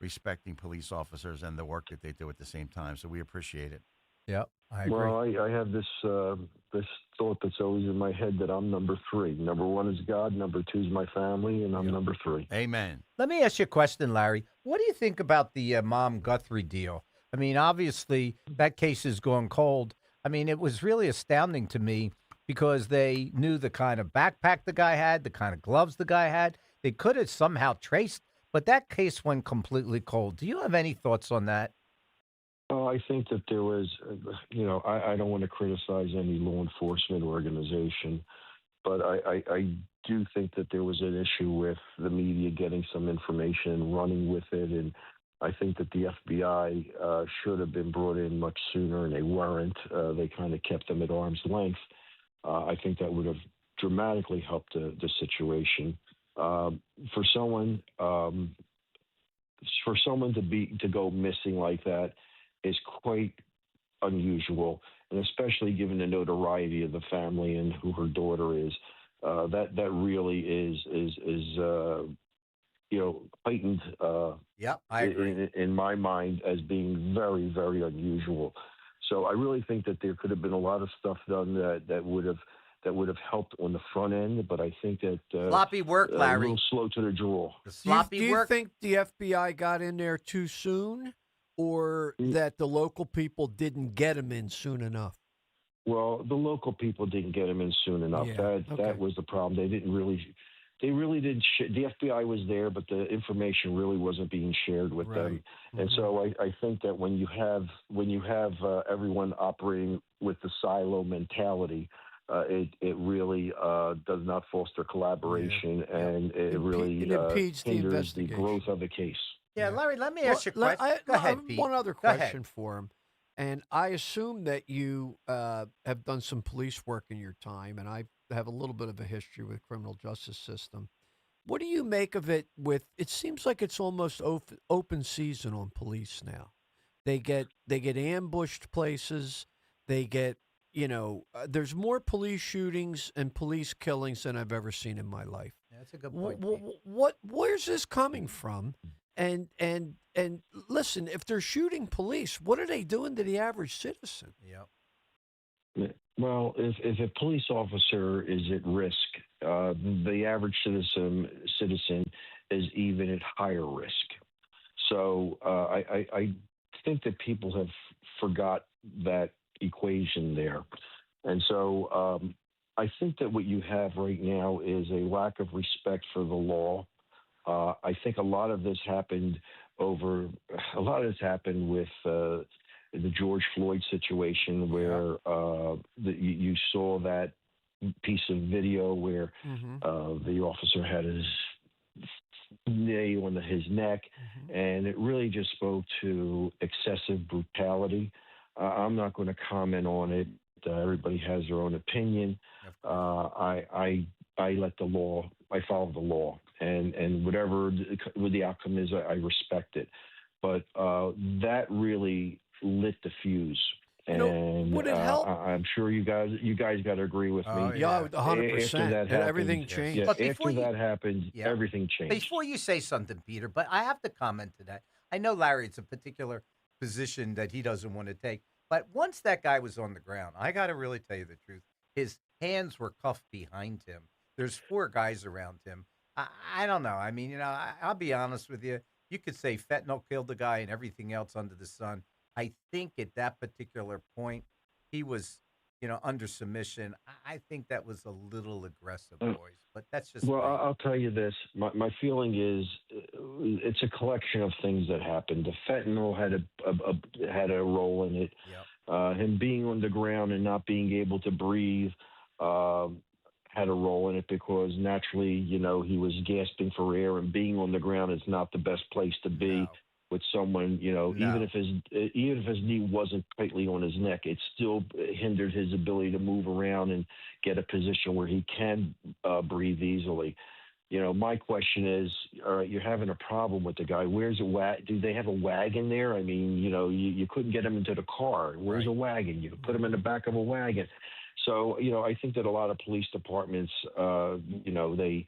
respecting police officers and the work that they do at the same time. So we appreciate it. Yep, I agree. Well, I have this thought that's always in my head that I'm number 3. Number 1 is God, number 2 is my family, and I'm number 3. Amen. Let me ask you a question, Larry. What do you think about the Mom Guthrie deal? I mean, obviously, that case is going cold. I mean, it was really astounding to me because they knew the kind of backpack the guy had, the kind of gloves the guy had. They could have somehow traced, but that case went completely cold. Do you have any thoughts on that? Oh, I think that there was, I don't want to criticize any law enforcement organization, but I do think that there was an issue with the media getting some information and running with it. And I think that the FBI should have been brought in much sooner, and they weren't. They kind of kept them at arm's length. I think that would have dramatically helped the situation. For someone to go missing like that is quite unusual, and especially given the notoriety of the family and who her daughter is, that really is heightened. I agree. In my mind, as being very, very unusual. So I really think that there could have been a lot of stuff done that would have helped on the front end, but I think that sloppy work, Larry. A little slow to the draw. Sloppy do you work. think the FBI got in there too soon, or that the local people didn't get him in soon enough? Well, the local people didn't get him in soon enough. That was the problem. They really didn't. The FBI was there, but the information really wasn't being shared with them. And so I think that when you have everyone operating with the silo mentality, it really does not foster collaboration, and it really impedes the hinders the investigation. growth of the case. Yeah, Larry, let me ask you a question. Go ahead, Pete. One other Go ahead. question for him. And I assume that you have done some police work in your time, and I have a little bit of a history with criminal justice system. What do you make of it it seems like it's almost open season on police now. They get ambushed places. They get, there's more police shootings and police killings than I've ever seen in my life. Yeah, that's a good point. Where's this coming from? And listen, if they're shooting police, what are they doing to the average citizen? Yep. Well, if a police officer is at risk, the average citizen is even at higher risk. So I think that people have forgot that equation there. And so I think that what you have right now is a lack of respect for the law. I think a lot of this happened with the George Floyd situation, where you saw that piece of video where the officer had his knee on his neck, and it really just spoke to excessive brutality. I'm not going to comment on it. Everybody has their own opinion. I follow the law, and whatever the outcome is, I respect it. But that really lit the fuse. And would it help? I'm sure you guys got to agree with me. Yeah, 100%. Everything changed. Yeah, after that happened, everything changed. Before you say something, Peter, but I have to comment to that. I know, Larry, it's a particular position that he doesn't want to take. But once that guy was on the ground, I got to really tell you the truth. His hands were cuffed behind him. There's 4 guys around him. I don't know. I mean, I'll be honest with you. You could say fentanyl killed the guy and everything else under the sun. I think at that particular point, he was under submission. I think that was a little aggressive, boys. But that's just Well, I'll tell you this. My feeling is it's a collection of things that happened. The fentanyl had a role in it. Him being on the ground and not being able to breathe had a role in it because naturally, he was gasping for air, and being on the ground is not the best place to be with someone. Even if his knee wasn't tightly on his neck, it still hindered his ability to move around and get a position where he can breathe easily. My question is, all right, you're having a problem with the guy. Where's do they have a wagon there? I mean, you couldn't get him into the car. Where's a wagon? You could put him in the back of a wagon. So, I think that a lot of police departments, they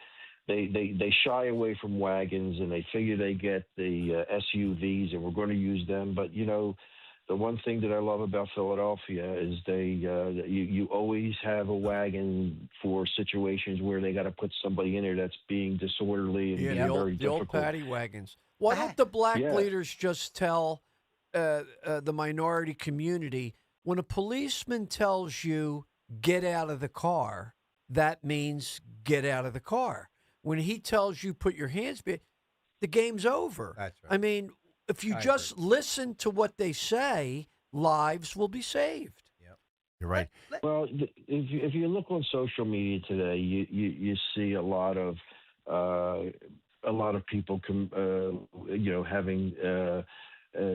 shy away from wagons, and they figure they get the SUVs, and we're going to use them. But, the one thing that I love about Philadelphia is you always have a wagon for situations where they got to put somebody in there that's being disorderly and being very difficult. The old paddy wagons. Why don't the black leaders just tell the minority community, when a policeman tells you get out of the car, that means get out of the car. When he tells you put your hands behind, the game's over. That's right. I mean, if you just listen to what they say, lives will be saved. You're right. Well, if you look on social media today, you see a lot of people having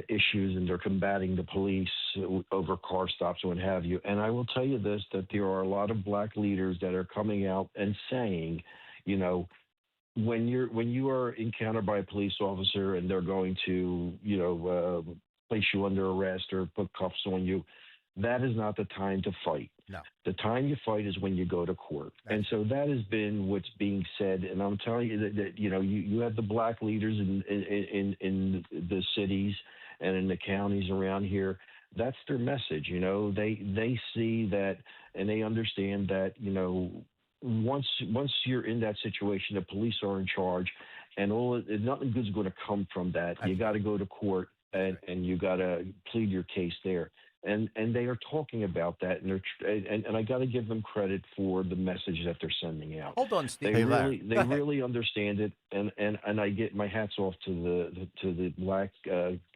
issues, and they're combating the police over car stops and what have you. And I will tell you this, that there are a lot of black leaders that are coming out and saying, when you are encountered by a police officer and they're going to, place you under arrest or put cuffs on you, that is not the time to fight. No. The time you fight is when you go to court. And so that has been what's being said. And I'm telling you that you have the black leaders in the cities and in the counties around here. That's their message. They see that, and they understand that, once you're in that situation, the police are in charge, and nothing good's going to come from that. You got to go to court, and you got to plead your case there. And they are talking about that, and I got to give them credit for the message that they're sending out. Hold on, Steve. They really understand it, and I get my hats off to the black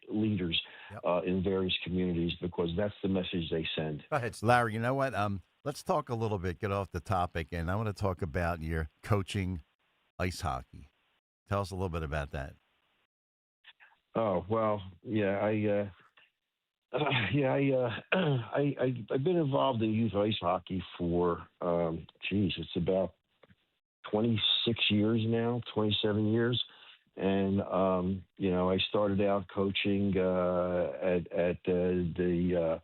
leaders in various communities, because that's the message they send. Go ahead, Larry. You know what? Let's talk a little bit, get off the topic, and I want to talk about your coaching ice hockey. Tell us a little bit about that. Oh, well, I've been involved in youth ice hockey for, it's about 26 years now, 27 years. And, I started out coaching at the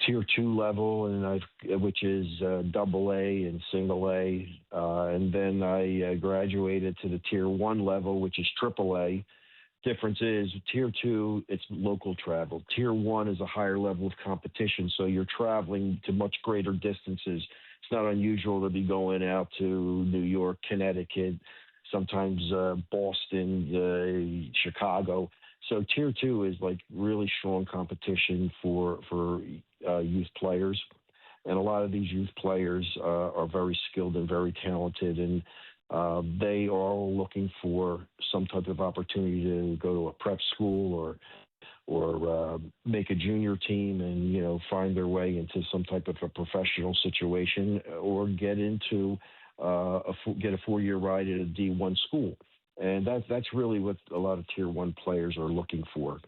tier 2 level, and which is double A and single A. And then I graduated to the tier 1 level, which is triple A. Difference is tier 2, it's local travel. Tier 1 is a higher level of competition, so you're traveling to much greater distances. It's not unusual to be going out to New York, Connecticut, sometimes Boston, Chicago. So tier 2 is like really strong competition for youth players. And a lot of these youth players are very skilled and very talented, and they are all looking for some type of opportunity to go to a prep school or make a junior team and, find their way into some type of a professional situation, or get into get a 4-year ride at a D1 school. And that's really what a lot of tier 1 players are looking for.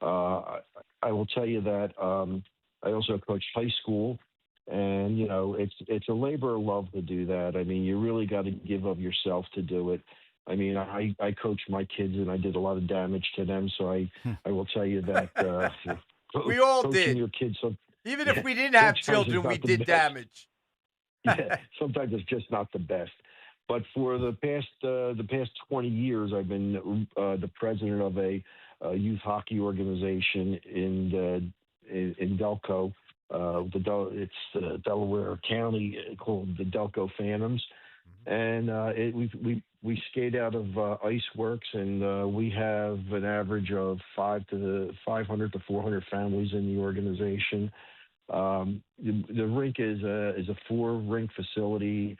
Yep. I will tell you that I also coached high school, and it's a labor of love to do that. I mean, you really got to give of yourself to do it. I mean, I coached my kids, and I did a lot of damage to them. So I will tell you that we all did. Your kids, even if we didn't have children, we did damage. Yeah, sometimes it's just not the best. But for the past 20 years, I've been the president of a youth hockey organization in Delco. It's Delaware County, called the Delco Phantoms, and we skate out of Ice Works, and we have an average of 500 to 400 families in the organization. The rink is a 4-rink facility.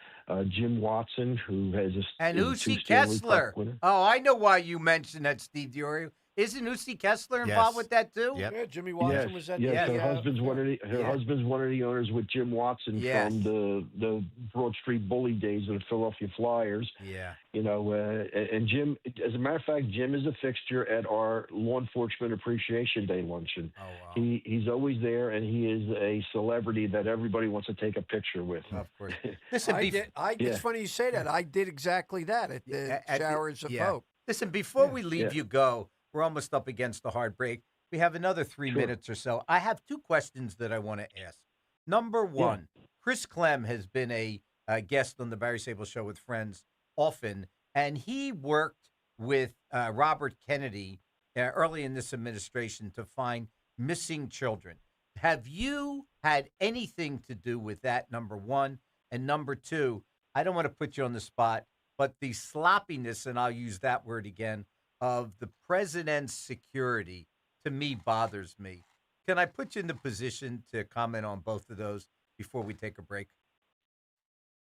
Jim Watson, who has And is a Uzi 2 Stanley Kessler. Cup winner. Oh, I know why you mentioned that, Steve Diorio. Isn't Uzi Kessler involved with that too? Yep. Yeah, Jimmy Watson Yes, was at yes. the. Her husband's one of the Yeah. husband's one of the owners with Jim Watson Yes. from the Broad Street Bully days of the Philadelphia Flyers. Yeah. You know, and Jim, as a matter of fact, Jim is a fixture at our Law Enforcement Appreciation Day luncheon. Oh, wow. He's always there, and he is a celebrity that everybody wants to take a picture with. Of course. Listen, It's Yeah. funny you say that. I did exactly that at the Showers of Hope. Listen, before we leave Yeah. you go, we're almost up against the hard break. We have another 3 minutes or so. I have 2 questions that I want to ask. Number one, Chris Clem has been a guest on the Barry Sable Show with Friends often, and he worked with Robert Kennedy early in this administration to find missing children. Have you had anything to do with that, number one? And number two, I don't want to put you on the spot, but the sloppiness, and I'll use that word again, of the president's security, to me, bothers me. Can I put you in the position to comment on both of those before we take a break?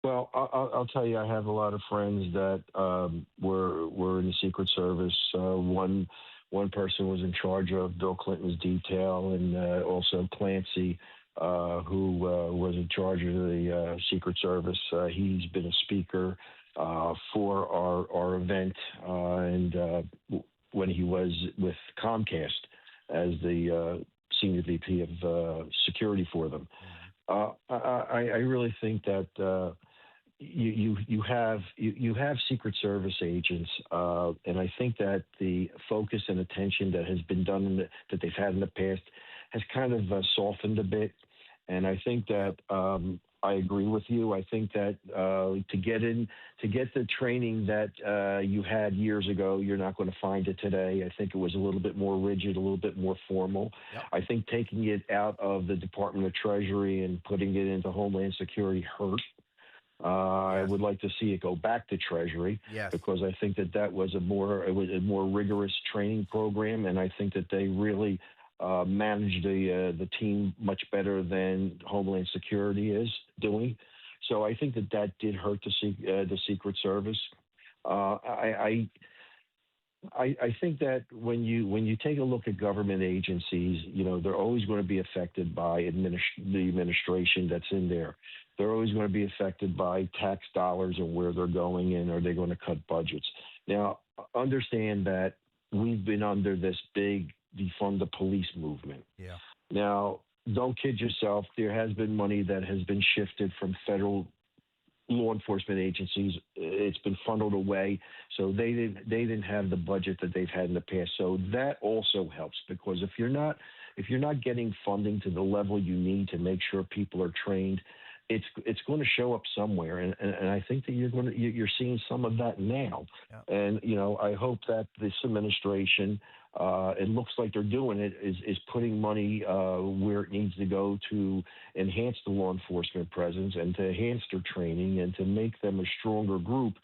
Well, I'll tell you, I have a lot of friends that were in the Secret Service. One person was in charge of Bill Clinton's detail, and also Clancy, who was in charge of the Secret Service. He's been a speaker for our event, and when he was with Comcast as the senior VP of security for them. I really think that you have Secret Service agents, and I think that the focus and attention that has been done that they've had in the past has kind of softened a bit. And I think that I agree with you. I think that to get the training that you had years ago, you're not going to find it today. I think it was a little bit more rigid, a little bit more formal. Yep. I think taking it out of the Department of Treasury and putting it into Homeland Security hurt. I would like to see it go back to Treasury because I think that was a more rigorous training program, and I think that they really manage the team much better than Homeland Security is doing. So I think that did hurt the Secret Service. I think that when you take a look at government agencies, they're always going to be affected by the administration that's in there. They're always going to be affected by tax dollars and where they're going, and are they going to cut budgets? Now, understand that we've been under this big defund the police movement. Yeah. Now, don't kid yourself. There has been money that has been shifted from federal law enforcement agencies. It's been funneled away, so they didn't have the budget that they've had in the past. So that also helps, because if you're not getting funding to the level you need to make sure people are trained, it's going to show up somewhere, and I think that you're seeing some of that now. Yeah. And I hope that this administration, it looks like they're doing it, is putting money where it needs to go to enhance the law enforcement presence and to enhance their training and to make them a stronger group,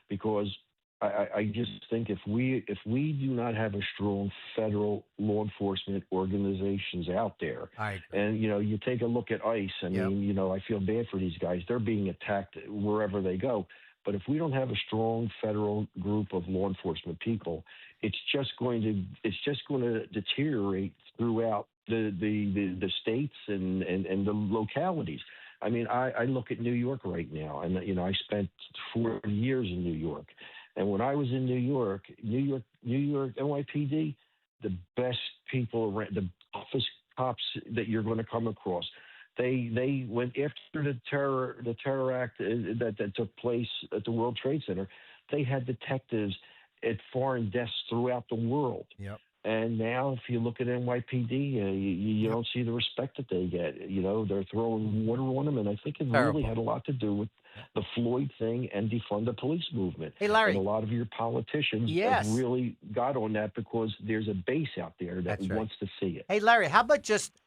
because I just think if we do not have a strong federal law enforcement organizations out there, and you take a look at ICE. I mean, I feel bad for these guys; they're being attacked wherever they go. But if we don't have a strong federal group of law enforcement people, it's just going to deteriorate throughout the states and the localities. I mean, I look at New York right now, and I spent 4 years in New York. And when I was in New York NYPD, the best people around, the toughest cops that you're going to come across. They went after the terror act that took place at the World Trade Center. They had detectives at foreign desks throughout the world. Yep. And now, if you look at NYPD, you don't see the respect that they get. They're throwing water on them, and I think it really had a lot to do with the Floyd thing and defund the police movement. Hey, Larry. And a lot of your politicians have really got on that because there's a base out there that wants to see it. Hey, Larry, how about just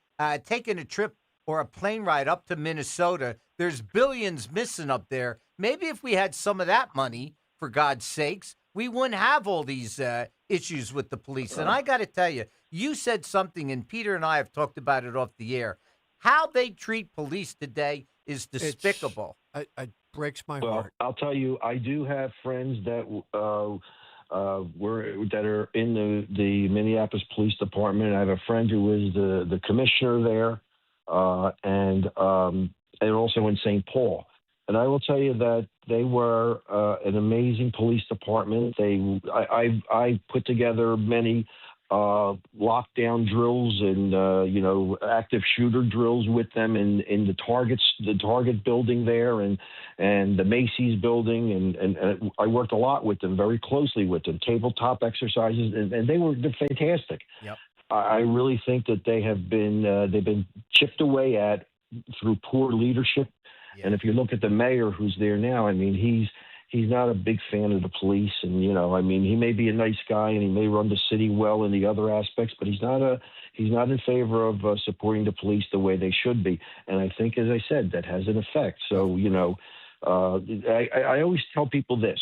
taking a trip or a plane ride up to Minnesota? There's billions missing up there. Maybe if we had some of that money, for God's sakes, we wouldn't have all these issues with the police. And I got to tell you, you said something, and Peter and I have talked about it off the air. how they treat police today is despicable. It breaks my Well, heart. I'll tell you, I do have friends that are in the Minneapolis Police Department. I have a friend who is the commissioner there, and also in St. Paul. And I will tell you that they were an amazing police department. I put together many lockdown drills and active shooter drills with them in the Target building there and the Macy's building, and I worked a lot with them, very closely with them, tabletop exercises, and they're fantastic. Yep. I really think that they've been chipped away at through poor leadership. Yeah. And if you look at the mayor who's there now, I mean, he's not a big fan of the police, and he may be a nice guy and he may run the city well in the other aspects, but he's not in favor of supporting the police the way they should be. And I think, as I said, that has an effect. So I always tell people this: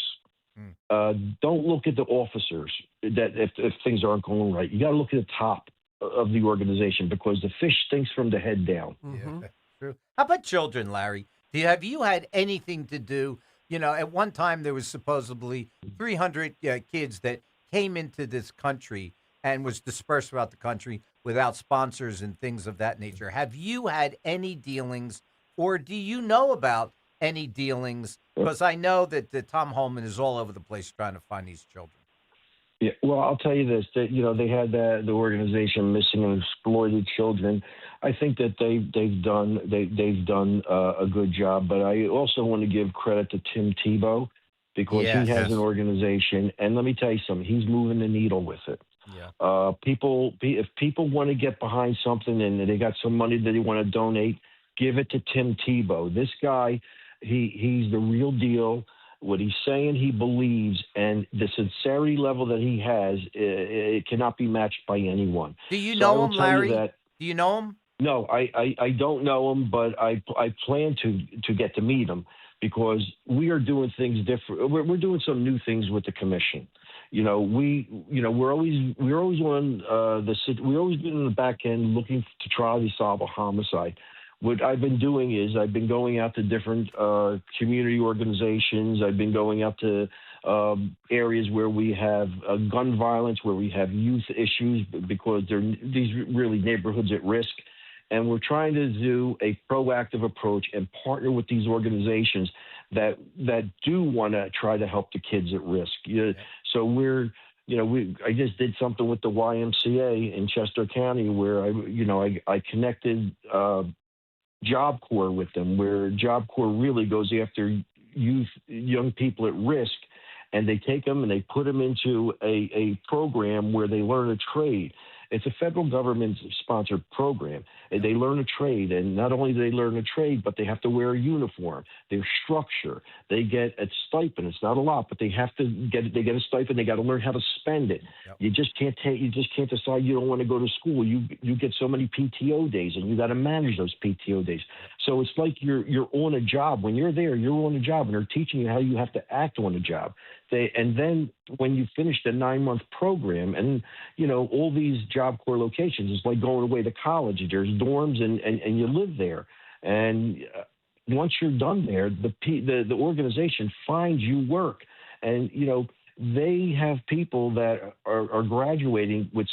don't look at the officers that if things aren't going right. You got to look at the top of the organization, because the fish stinks from the head down. Mm-hmm. Yeah, true. How about children, Larry? Have you had anything to do? At one time there was supposedly 300 kids that came into this country and was dispersed throughout the country without sponsors and things of that nature. Have you had any dealings, or do you know about any dealings? Because I know that Tom Holman is all over the place trying to find these children. Yeah, well, I'll tell you this: that they had the organization Missing and Exploited Children. I think that they've done a good job, but I also want to give credit to Tim Tebow, because he has an organization, and let me tell you something: he's moving the needle with it. Yeah. If people want to get behind something and they got some money that they want to donate, give it to Tim Tebow. This guy, he's the real deal. What he's saying, he believes, and the sincerity level that he has, it cannot be matched by anyone. Do you know him, Larry? Do you know him? No, I don't know him, but I plan to get to meet him, because we are doing things different. We're doing some new things with the commission. We're always on we're always been in the back end looking to try to solve a homicide. What I've been doing is I've been going out to different community organizations. I've been going out to areas where we have gun violence, where we have youth issues, because these really neighborhoods at risk. And we're trying to do a proactive approach and partner with these organizations that do want to try to help the kids at risk. So I just did something with the YMCA in Chester County where I connected Job Corps with them, where Job Corps really goes after young people at risk, and they take them and they put them into a program where they learn a trade. It's a federal government-sponsored program. And they learn a trade, and not only do they learn a trade, but they have to wear a uniform. Their structure. They get a stipend. It's not a lot, but they have to get. They get a stipend. They got to learn how to spend it. Yep. You just can't decide you don't want to go to school. You get so many PTO days, and you got to manage those PTO days. So it's like you're on a job. When you're there, you're on a job, and they're teaching you how you have to act on a job. And then when you finish the 9-month program, and all these Job Corps locations, it's like going away to college. There's dorms, and you live there. And once you're done there, the organization finds you work, and they have people that are graduating with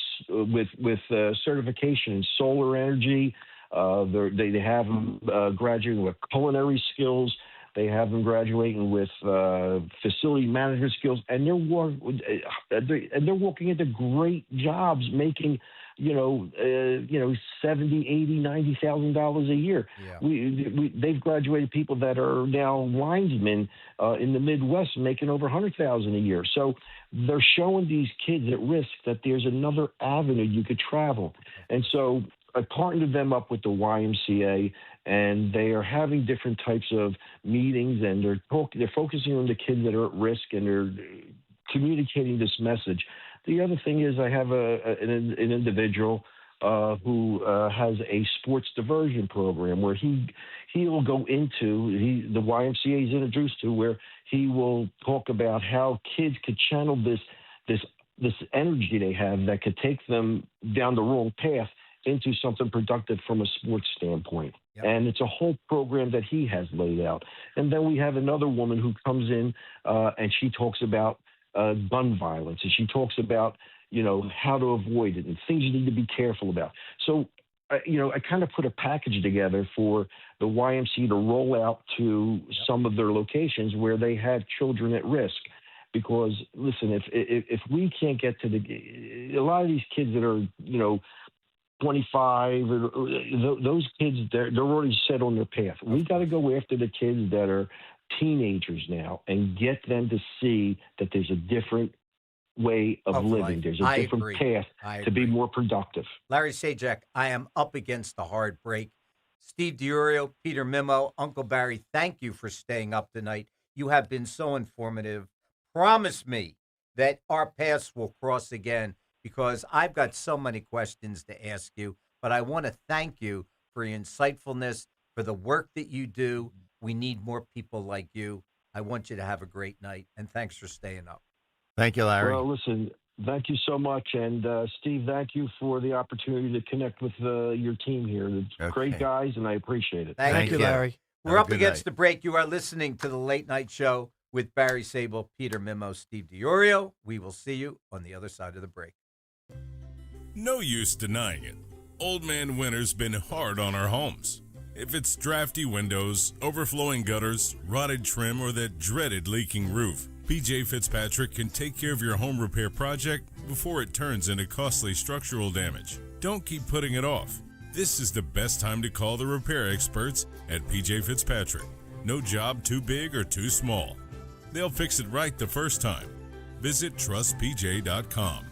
certification in solar energy. They have them graduating with culinary skills. They have them graduating with facility management skills, and they're walking into great jobs, making $70,000, $80,000, $90,000 a year. Yeah. They've graduated people that are now linesmen in the Midwest, making over $100,000 a year. So they're showing these kids at risk that there's another avenue you could travel, and so I partnered them up with the YMCA, and they are having different types of meetings, and they're focusing on the kids that are at risk, and they're communicating this message. The other thing is I have an individual who has a sports diversion program where he will go into the YMCA is introduced to, where he will talk about how kids could channel this energy they have that could take them down the wrong path into something productive from a sports standpoint. Yep. And it's a whole program that he has laid out. And then we have another woman who comes in and she talks about gun violence, and she talks about, how to avoid it and things you need to be careful about. So, I kind of put a package together for the YMCA to roll out to some of their locations where they have children at risk. Because, listen, if we can't get to a lot of these kids that are, 25, those kids, they're already set on their path. We got to go after the kids that are teenagers now and get them to see that there's a different way of living. There's a different path to be more productive. Larry Sajak, I am up against the hard break. Steve DiUrio, Peter Mimo, Uncle Barry, thank you for staying up tonight. You have been so informative. Promise me that our paths will cross again, because I've got so many questions to ask you, but I want to thank you for your insightfulness, for the work that you do. We need more people like you. I want you to have a great night, and thanks for staying up. Thank you, Larry. Well, listen, thank you so much. And Steve, thank you for the opportunity to connect with your team here. It's great guys, and I appreciate it. Thank you, Larry. We're up against the break. You are listening to the Late Night Show with Barry Sable, Peter Mimo, Steve DiUrio. We will see you on the other side of the break. No use denying it. Old Man Winter's been hard on our homes. If it's drafty windows, overflowing gutters, rotted trim, or that dreaded leaking roof, PJ Fitzpatrick can take care of your home repair project before it turns into costly structural damage. Don't keep putting it off. This is the best time to call the repair experts at PJ Fitzpatrick. No job too big or too small. They'll fix it right the first time. Visit trustpj.com.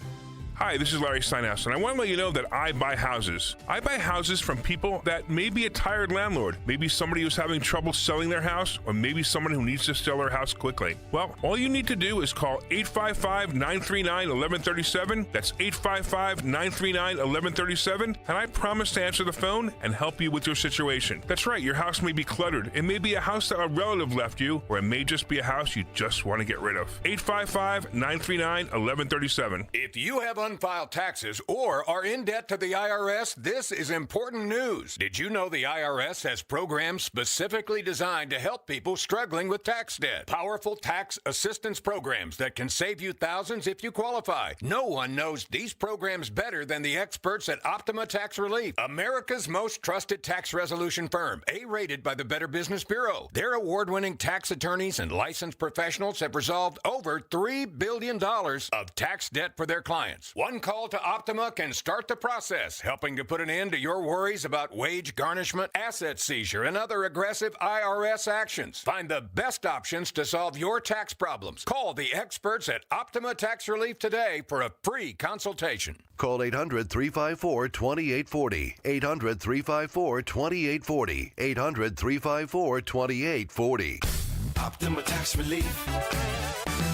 Hi, this is Larry Steinhaus, and I want to let you know that I buy houses. I buy houses from people that may be a tired landlord, maybe somebody who's having trouble selling their house, or maybe someone who needs to sell their house quickly. Well, all you need to do is call 855-939-1137. That's 855-939-1137, and I promise to answer the phone and help you with your situation. That's right, your house may be cluttered. It may be a house that a relative left you, or it may just be a house you just want to get rid of. 855-939-1137. If you have unfiled taxes or are in debt to the IRS, this is important news. Did you know the IRS has programs specifically designed to help people struggling with tax debt? Powerful tax assistance programs that can save you thousands if you qualify. No one knows these programs better than the experts at Optima Tax Relief, America's most trusted tax resolution firm, A-rated by the Better Business Bureau. Their award-winning tax attorneys and licensed professionals have resolved over $3 billion of tax debt for their clients. One call to Optima can start the process, helping to put an end to your worries about wage garnishment, asset seizure, and other aggressive IRS actions. Find the best options to solve your tax problems. Call the experts at Optima Tax Relief today for a free consultation. Call 800-354-2840. 800-354-2840. 800-354-2840. Optima Tax Relief.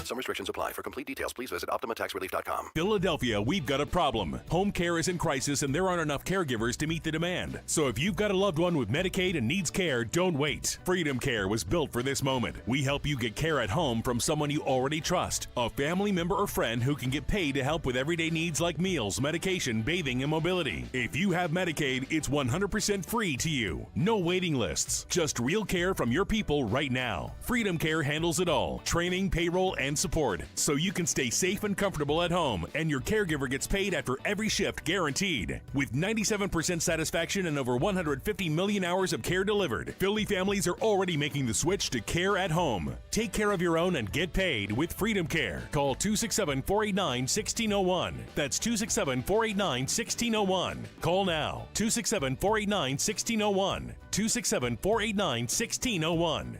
Some restrictions apply. For complete details, please visit OptimaTaxRelief.com. Philadelphia, we've got a problem. Home care is in crisis and there aren't enough caregivers to meet the demand. So if you've got a loved one with Medicaid and needs care, don't wait. Freedom Care was built for this moment. We help you get care at home from someone you already trust. A family member or friend who can get paid to help with everyday needs like meals, medication, bathing, and mobility. If you have Medicaid, it's 100% free to you. No waiting lists. Just real care from your people right now. Freedom Care handles it all. Training, payroll, and support, so you can stay safe and comfortable at home, and your caregiver gets paid after every shift guaranteed. With 97% satisfaction and over 150 million hours of care delivered, Philly families are already making the switch to care at home. Take care of your own and get paid with Freedom Care. Call 267-489-1601. That's 267-489-1601. Call now. 267-489-1601. 267-489-1601.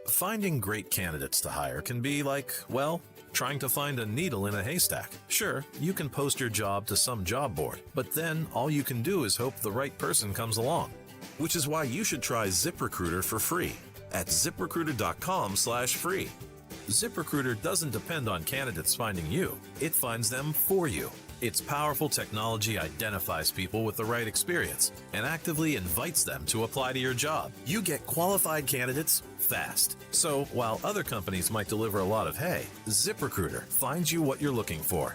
Finding great candidates to hire can be like, well, trying to find a needle in a haystack. Sure, you can post your job to some job board, but then all you can do is hope the right person comes along. Which is why you should try ZipRecruiter for free at ZipRecruiter.com/free. ZipRecruiter doesn't depend on candidates finding you. It finds them for you. Its powerful technology identifies people with the right experience and actively invites them to apply to your job. You get qualified candidates fast. So while other companies might deliver a lot of hay, ZipRecruiter finds you what you're looking for.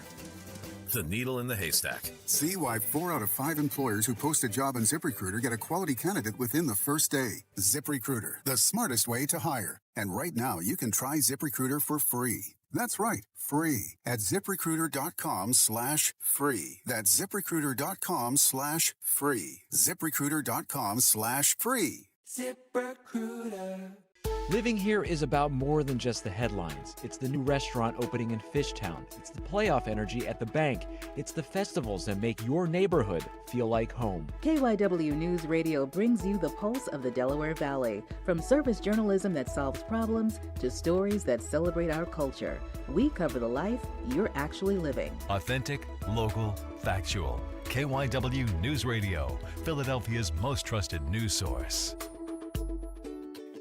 The needle in the haystack. See why 4 out of 5 employers who post a job on ZipRecruiter get a quality candidate within the first day. ZipRecruiter, the smartest way to hire. And right now, you can try ZipRecruiter for free. That's right, free at ZipRecruiter.com/free. That's ZipRecruiter.com/free. ZipRecruiter.com/free. ZipRecruiter. Living here is about more than just the headlines. It's the new restaurant opening in Fishtown. It's the playoff energy at the bank. It's the festivals that make your neighborhood feel like home. KYW News Radio brings you the pulse of the Delaware Valley. From service journalism that solves problems to stories that celebrate our culture. We cover the life you're actually living. Authentic, local, factual. KYW News Radio, Philadelphia's most trusted news source.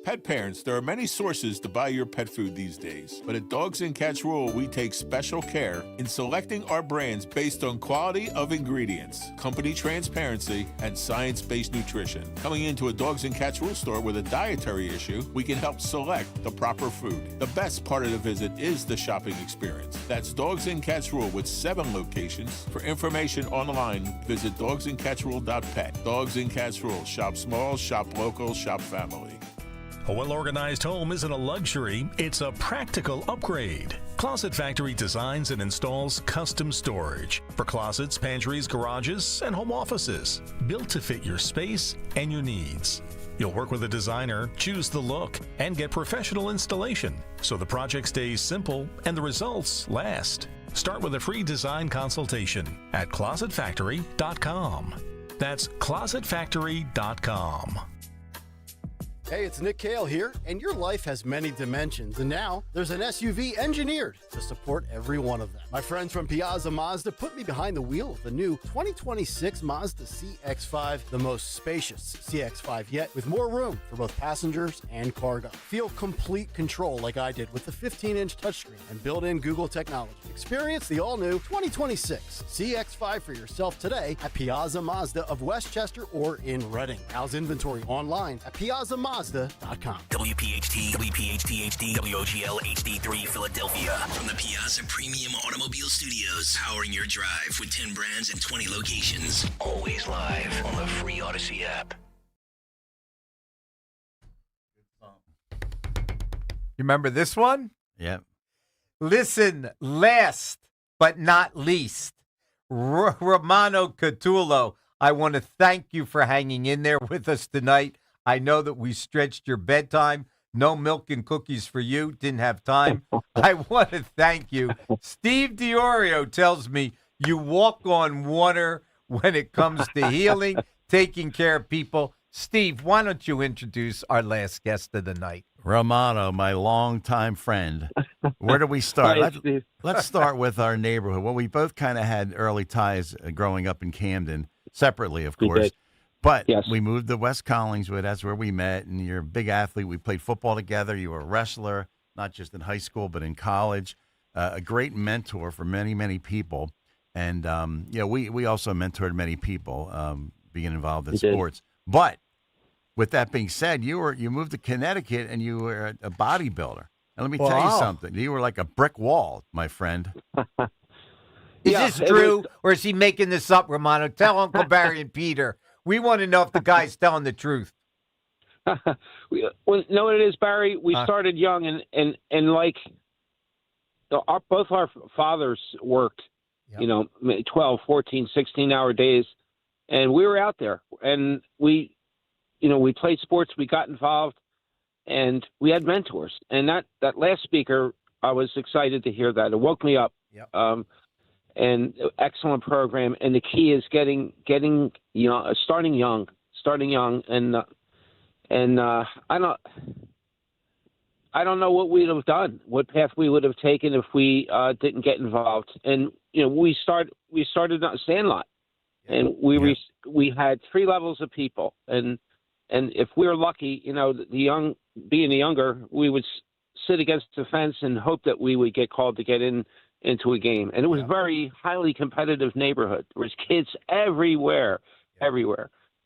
Pet parents, there are many sources to buy your pet food these days, but at Dogs and Cats Rule, we take special care in selecting our brands based on quality of ingredients, company transparency, and science-based nutrition. Coming into a Dogs and Cats Rule store with a dietary issue, we can help select the proper food. The best part of the visit is the shopping experience. That's Dogs and Cats Rule with 7 locations. For information online, visit dogsandcatsrule.pet. Dogs and Cats Rule. Shop small, shop local, shop family. A well-organized home isn't a luxury, it's a practical upgrade. Closet Factory designs and installs custom storage for closets, pantries, garages, and home offices, built to fit your space and your needs. You'll work with a designer, choose the look, and get professional installation, so the project stays simple and the results last. Start with a free design consultation at closetfactory.com. That's closetfactory.com. Hey, it's Nick Cale here, and your life has many dimensions, and now there's an SUV engineered to support every one of them. My friends from Piazza Mazda put me behind the wheel of the new 2026 Mazda CX-5, the most spacious CX-5 yet, with more room for both passengers and cargo. Feel complete control like I did with the 15-inch touchscreen and built-in Google technology. Experience the all-new 2026 CX-5 for yourself today at Piazza Mazda of Westchester or in Reading. Browse inventory online at piazzamazda.com. WPHT, WPHT HD, WOGL HD3 Philadelphia. From the Piazza Premium Automobile Studios, powering your drive with 10 brands and 20 locations. Always live on the free Odyssey app. You remember this one? Yep. Listen, last but not least, Romano Catullo, I want to thank you for hanging in there with us tonight. I know that we stretched your bedtime. No milk and cookies for you. Didn't have time. I want to thank you. Steve DiOrio tells me you walk on water when it comes to healing, taking care of people. Steve, why don't you introduce our last guest of the night? Romano, my longtime friend. Where do we start? Let's start with our neighborhood. Well, we both kind of had early ties growing up in Camden, separately, of course. But we moved to West Collingswood. That's where we met. And you're a big athlete. We played football together. You were a wrestler, not just in high school, but in college. A great mentor for many, many people. And, we also mentored many people being involved in sports. But with that being said, you moved to Connecticut and you were a bodybuilder. And let me tell you something. You were like a brick wall, my friend. Is this true, or is he making this up, Romano? Tell Uncle Barry and Peter. We want to know if the guy's telling the truth. Well, no, it is, Barry. We started young, and like both our fathers worked, 12, 14, 16-hour days, and we were out there, and we played sports, we got involved, and we had mentors. And that last speaker, I was excited to hear that. It woke me up. Yep. And excellent program. And the key is getting starting young, and I don't know what we'd have done, what path we would have taken if we didn't get involved. And we started on Sandlot, and we had 3 levels of people, and if we were lucky, being the younger, we would sit against the fence and hope that we would get called to get into a game. And it was a very highly competitive neighborhood. There was kids everywhere.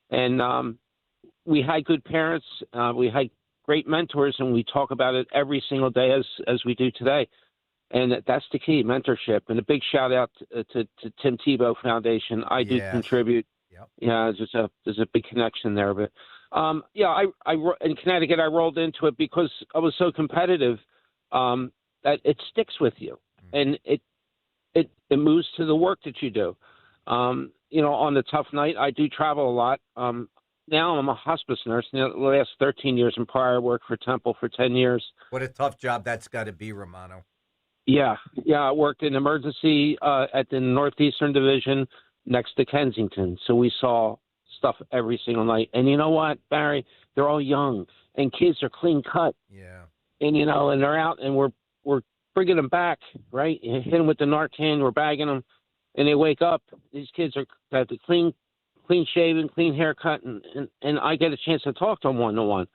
And we had good parents. We had great mentors, and we talk about it every single day as we do today. And that's the key, mentorship. And a big shout out to Tim Tebow Foundation. I do contribute. Yeah, there's a big connection there. But I in Connecticut, I rolled into it because I was so competitive that it sticks with you, and it moves to the work that you do. On the tough night, I do travel a lot. Now I'm a hospice nurse. The last 13 years, and prior I worked for Temple for 10 years. What a tough job that's got to be, Romano. Yeah. I worked in emergency at the Northeastern Division next to Kensington. So we saw stuff every single night. And you know what, Barry? They're all young, and kids are clean cut. Yeah. And and they're out, and we're bringing them back, right? You hit them with the Narcan, we're bagging them, and they wake up. These kids have the clean shaven, clean haircut, and I get a chance to talk to them one-to-one.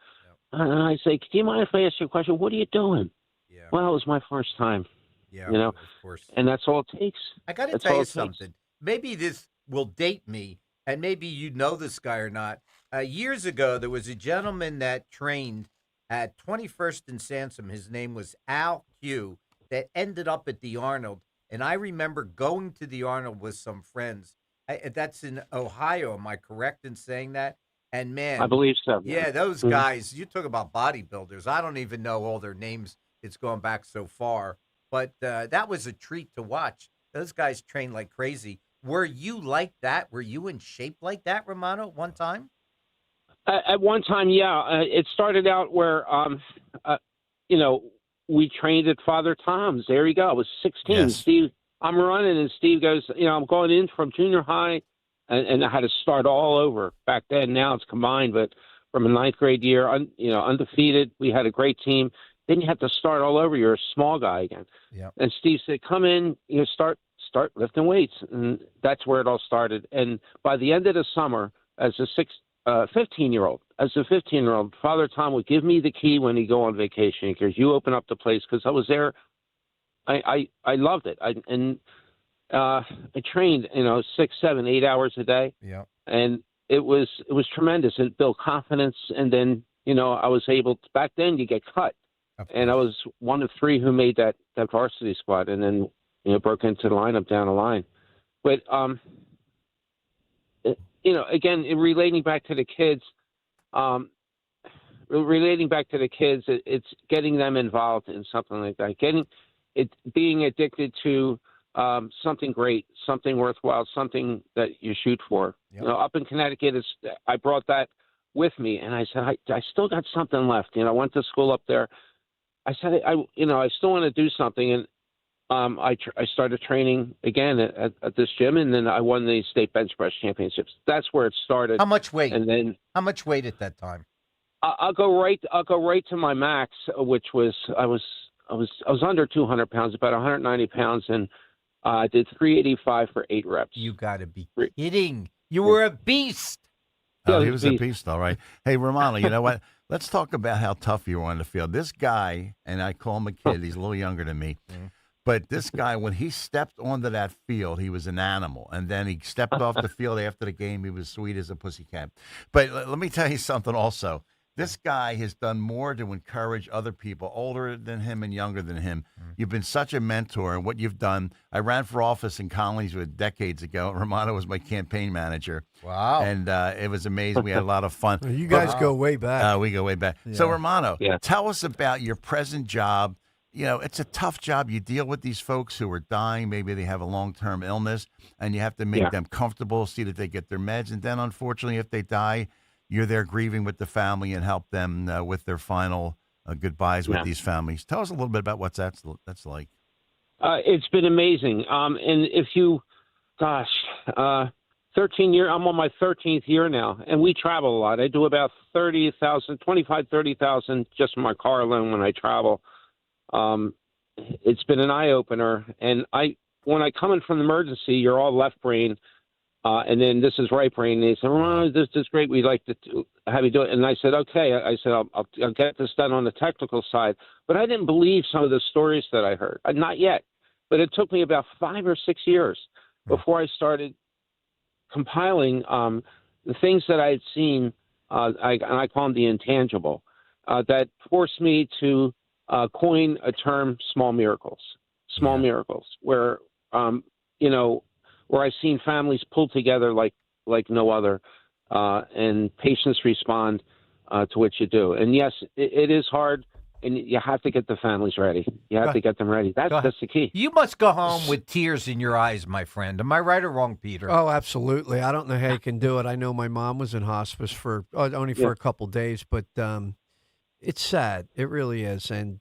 And I say, do you mind if I ask you a question? What are you doing? Yeah. Well, it was my first time. Yeah, of course. And that's all it takes. I got to tell you something. Maybe this will date me, and maybe you know this guy or not. Years ago, there was a gentleman that trained at 21st and Sansom. His name was Al Q, that ended up at the Arnold. And I remember going to the Arnold with some friends. That's in Ohio. Am I correct in saying that? And, man. I believe so. Yeah, those guys, you talk about bodybuilders. I don't even know all their names. It's gone back so far. But that was a treat to watch. Those guys train like crazy. Were you like that? Were you in shape like that, Romano, at one time? At one time, yeah. It started out where, we trained at Father Tom's. There you go. I was 16. Yes. Steve, I'm running, and Steve goes, I'm going in from junior high, and I had to start all over. Back then, now it's combined, but from a ninth grade year, undefeated. We had a great team. Then you have to start all over. You're a small guy again. Yeah. And Steve said, come in, start lifting weights. And that's where it all started. And by the end of the summer, as a 15-year-old, Father Tom would give me the key when he'd go on vacation. Because you open up the place, because I was there. I loved it. I trained, 6, 7, 8 hours a day. Yeah. And it was tremendous. It built confidence. And then, I was able to, back then you get cut. And I was one of 3 who made that varsity squad, and then, broke into the lineup down the line. But, again, relating back to the kids, it's getting them involved in something like that. Being addicted to something great, something worthwhile, something that you shoot for. Yep. Up in Connecticut, I brought that with me, and I said, I still got something left. I went to school up there. I said, I still want to do something, and I started training again at this gym, and then I won the state bench press championships. That's where it started. How much weight? And then how much weight at that time? I'll go right to my max, which was I was under 200 pounds, about 190 pounds, and I did 385 for 8 reps. You got to be kidding! You were a beast. Oh, he was a beast, all right. Hey, Romano, you know what? Let's talk about how tough you were on the field. This guy, and I call him a kid, he's a little younger than me, but this guy, when he stepped onto that field, he was an animal. And then he stepped off the field after the game. He was sweet as a pussycat. But let me tell you something also. This guy has done more to encourage other people, older than him and younger than him. You've been such a mentor, and what you've done. I ran for office in Collingswood decades ago. Romano was my campaign manager. Wow. And it was amazing. We had a lot of fun. You guys go way back. We go way back. Yeah. So, Romano, tell us about your present job. It's a tough job. You deal with these folks who are dying. Maybe they have a long-term illness, and you have to make them comfortable, see that they get their meds. And then, unfortunately, if they die, you're there grieving with the family and help them with their final goodbyes with these families. Tell us a little bit about what that's like. It's been amazing. And if you, 13 years, I'm on my 13th year now, and we travel a lot. I do about 30,000 just in my car alone when I travel. It's been an eye-opener. And when I come in from the emergency, you're all left brain. And then this is right brain. And they said, "Oh, this is great. We'd like to have you do it." And I said, "Okay." I said, "I'll get this done on the technical side." But I didn't believe some of the stories that I heard. Not yet. But it took me about 5 or 6 years before I started compiling the things that I had seen. And I call them the intangible. That forced me to coin a term, small miracles. Small miracles, where where I've seen families pull together like no other, and patients respond to what you do. And yes, it is hard, and you have to get the families ready. You have to get them ready. That's the key. You must go home with tears in your eyes, my friend. Am I right or wrong, Peter? Oh, absolutely. I don't know how you can do it. I know my mom was in hospice for only for a couple days, but it's sad. It really is. And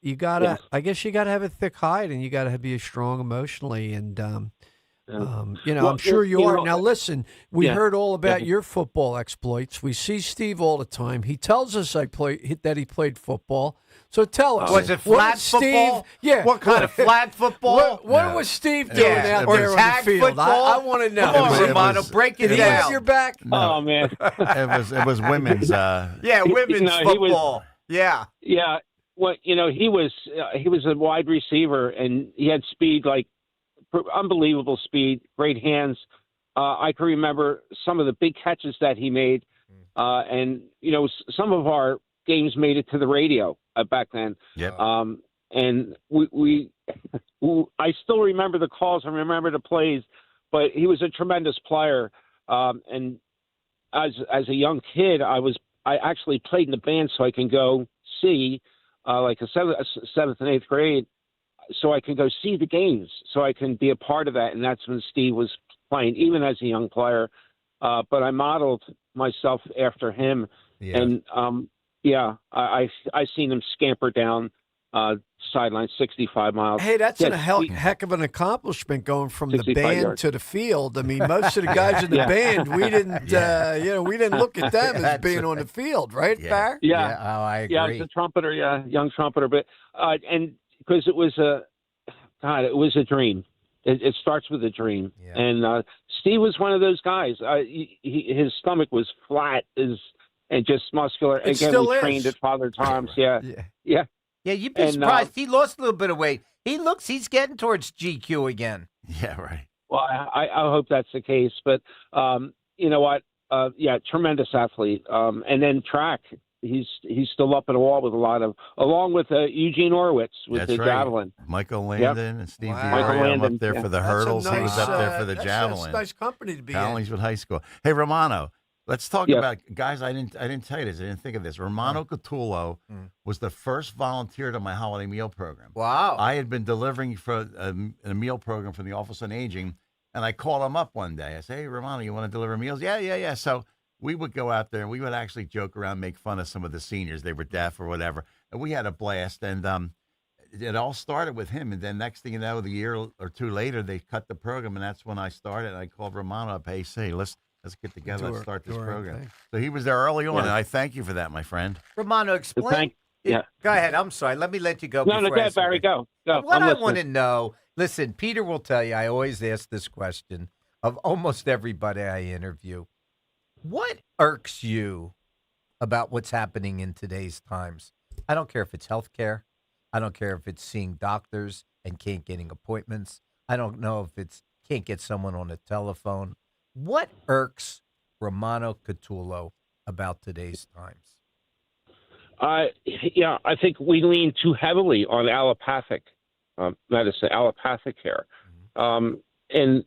you gotta, I guess you gotta have a thick hide, and you gotta be strong emotionally. And I'm sure you are. Now, listen, we heard all about your football exploits. We see Steve all the time. He tells us that he played football. So tell us. Was it flag football? Yeah. What kind of flag football? What was Steve doing out there on the field? I want to know. Come on, Romano, break it down. Did he have your back? No. Oh, man. it was women's. Women's football. Yeah. Well, he was a wide receiver, and he had speed, like unbelievable speed, great hands. I can remember some of the big catches that he made, and some of our games made it to the radio back then. Yep. And I still remember the calls. I remember the plays, but he was a tremendous player. And as a young kid, I actually played in the band so I can go see, like a seventh and eighth grade, so I can go see the games, so I can be a part of that. And that's when Steve was playing, even as a young player. But I modeled myself after him. Yeah. And, I seen him scamper down sideline 65 miles. Hey, that's a heck of an accomplishment, going from the band yards. to the field. I mean, most of the guys in the band, we didn't, we didn't look at them as being on the field, right, Bar? Yeah. Oh, I agree. Yeah, I was a trumpeter, young trumpeter, but and because it was a dream. It starts with a dream, and Steve was one of those guys. His stomach was flat, and just muscular. It Again, still we is. trained at Father Tom's. Yeah. Yeah, you'd be surprised. He lost a little bit of weight. He's getting towards GQ again. Yeah, right. Well, I hope that's the case. But you know what? Tremendous athlete. And then track. He's still up at the wall with along with Eugene Orwitz with That's the right. javelin. Michael Landon and Steve Michael DiMario Landon, up there for the That's hurdles. a He was up there for the that's javelin. nice company to be in. Collingswood High School. Hey, Romano, let's talk about guys. I didn't tell you this. I didn't think of this. Romano Catullo was the first volunteer to my holiday meal program. Wow. I had been delivering for a meal program from the Office on Aging, and I called him up one day. I said, "Hey, Romano, you want to deliver meals?" Yeah. So we would go out there and we would actually joke around, make fun of some of the seniors. They were deaf or whatever, and we had a blast. And it all started with him. And then next thing you know, the year or two later, they cut the program, and that's when I started. And I called Romano up. Hey, say, let's get together. Let's start this program. So he was there early on, and I thank you for that, my friend. Romano, explain. Go ahead. I'm sorry. Let me let you go. No, go ahead, Barry. Go. What I want to know, listen, Peter will tell you, I always ask this question of almost everybody I interview. What irks you about what's happening in today's times? I don't care if it's healthcare. I don't care if it's seeing doctors and can't getting appointments. I don't know if it's can't get someone on the telephone. What irks Romano Catullo about today's times? I think we lean too heavily on allopathic medicine, allopathic care. And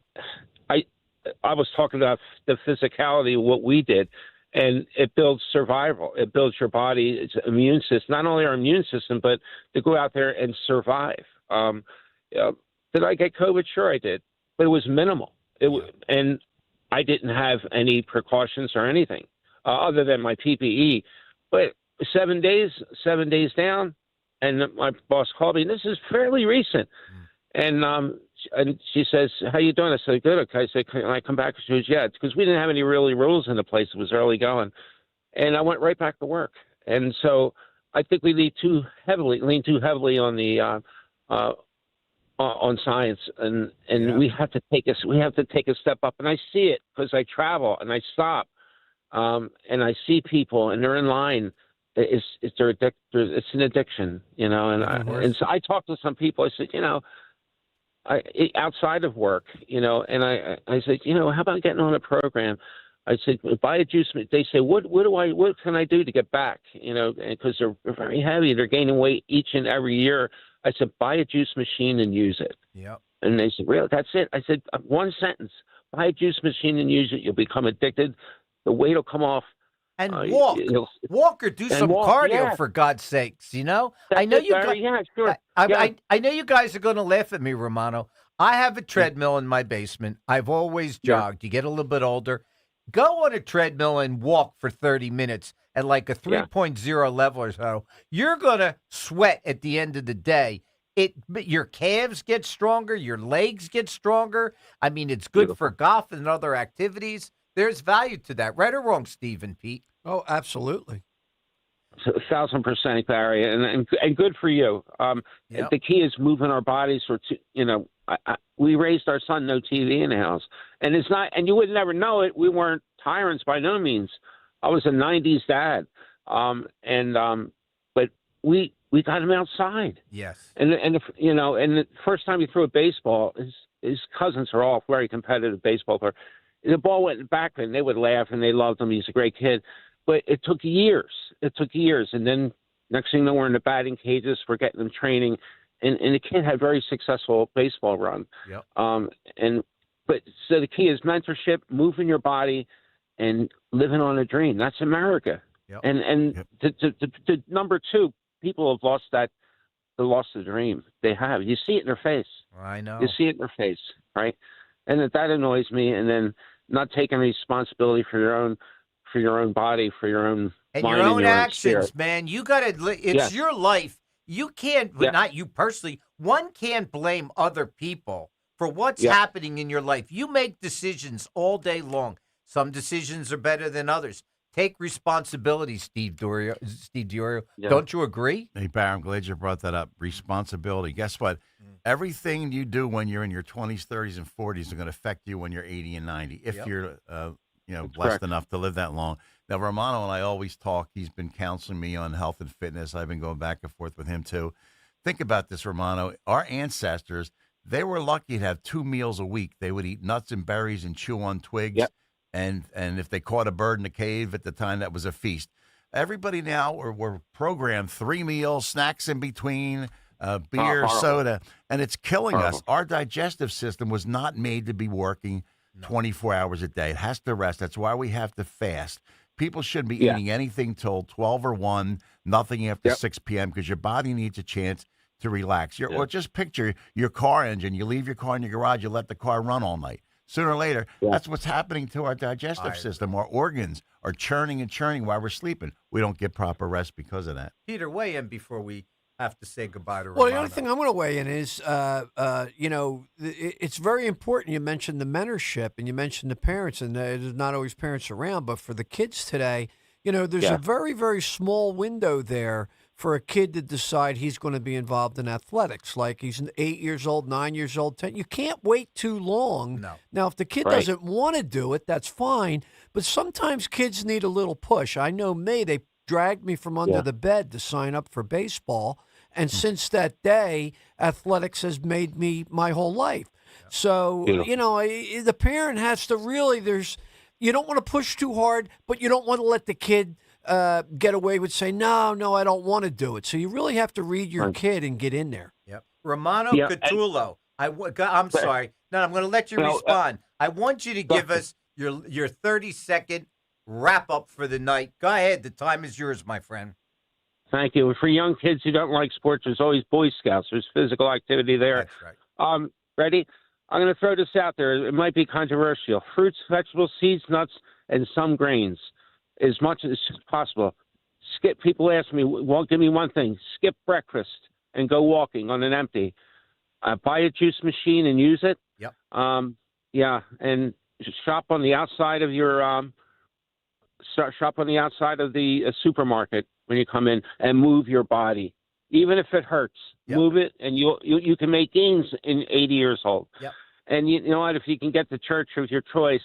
I was talking about the physicality of what we did, and it builds survival. It builds your body, its immune system, not only our immune system, but to go out there and survive. Did I get COVID? Sure I did, but it was minimal. And I didn't have any precautions or anything other than my PPE. But 7 days down, and my boss called me. This is fairly recent. And she says, "How you doing?" I said, "Good." Okay. I said, "Can I come back?" She goes, "Yeah," because we didn't have any really rules in the place. It was early going. And I went right back to work. And so I think we lean too heavily on the on science, and we have to take a step up. And I see it because I travel and I stop, and I see people and they're in line. It's an addiction, you know. And so I talk to some people. I said, you know, outside of work, you know, and I said, you know, how about getting on a program? I said, buy a juice. They say, what can I do to get back? You know, because they're very heavy. They're gaining weight each and every year. I said, buy a juice machine and use it. Yep. And they said, really? That's it? I said, one sentence, buy a juice machine and use it. You'll become addicted. The weight will come off. And walk or do some cardio, for God's sakes, you know? I know you guys, sure. I know you guys are going to laugh at me, Romano. I have a treadmill in my basement. I've always jogged. You get a little bit older. Go on a treadmill and walk for 30 minutes at like a 3.0 level or so. You're going to sweat at the end of the day. Your calves get stronger. Your legs get stronger. I mean, it's good for golf and other activities. There's value to that. Right or wrong, Steve and Pete? Oh, absolutely. 1,000%, Barry, and good for you. The key is moving our bodies. You know, we raised our son no TV in the house, and it's not. And you would never know it. We weren't tyrants by no means. I was a '90s dad, but we got him outside. Yes. And the first time he threw a baseball, his cousins are all very competitive baseball players. The ball went back, and they would laugh, and they loved him. He's a great kid. But it took years. And then next thing you know, we're in the batting cages. We're getting them training. And the kid had a very successful baseball run. Yep. So the key is mentorship, moving your body, and living on a dream. That's America. Yep. And to number two, people have lost the dream. They have. You see it in their face. I know. You see it in their face, right? And that annoys me. And then not taking responsibility for your own body, for your own and mind your own and your actions, own spirit. man. You got to. It's your life. You can't, not you personally. One can't blame other people for what's happening in your life. You make decisions all day long. Some decisions are better than others. Take responsibility, Steve Diorio. Yeah. Don't you agree? Hey, Barry, I'm glad you brought that up. Responsibility. Guess what? Everything you do when you're in your 20s, 30s, and 40s is going to affect you when you're 80 and 90, if you're blessed correct. enough to live that long. Now, Romano and I always talk. He's been counseling me on health and fitness. I've been going back and forth with him, too. Think about this, Romano. Our ancestors, they were lucky to have 2 meals a week. They would eat nuts and berries and chew on twigs. Yep. And if they caught a bird in the cave at the time, that was a feast. Everybody now, we're programmed 3 meals, snacks in between, beer, soda, and it's killing us. Our digestive system was not made to be working 24 hours a day. It has to rest. That's why we have to fast. People shouldn't be eating anything till 12 or 1, nothing after 6 p.m. because your body needs a chance to relax. Or just picture your car engine. You leave your car in your garage, you let the car run all night. Sooner or later, that's what's happening to our digestive system. Our organs are churning and churning while we're sleeping. We don't get proper rest because of that. Peter, weigh in before we have to say goodbye to Romano. Well, the only thing I'm going to weigh in is, it's very important. You mentioned the mentorship and you mentioned the parents, and there's not always parents around, but for the kids today, there's a very, very small window there for a kid to decide he's going to be involved in athletics. Like he's 8 years old, 9 years old, 10. You can't wait too long. No. Now, if the kid doesn't want to do it, that's fine. But sometimes kids need a little push. I know me, they dragged me from under the bed to sign up for baseball. And since that day, athletics has made me my whole life. So, the parent has to really, you don't want to push too hard, but you don't want to let the kid get away with saying, no, I don't want to do it. So you really have to read your kid and get in there. Yep. Romano Catullo. I'm sorry. No, I'm going to let you respond. I want you to give us your 30-second wrap-up for the night. Go ahead. The time is yours, my friend. Thank you. For young kids who don't like sports, there's always Boy Scouts. There's physical activity there. That's right. Ready? I'm going to throw this out there. It might be controversial. Fruits, vegetables, seeds, nuts, and some grains, as much as possible. People ask me, well, give me one thing. Skip breakfast and go walking on an empty. Buy a juice machine and use it. Yep. And shop on the outside of your shop on the outside of the supermarket when you come in, and move your body. even if it hurts. Move it, and you can make gains in 80 years old. Yep. And you know what? If you can get to church of your choice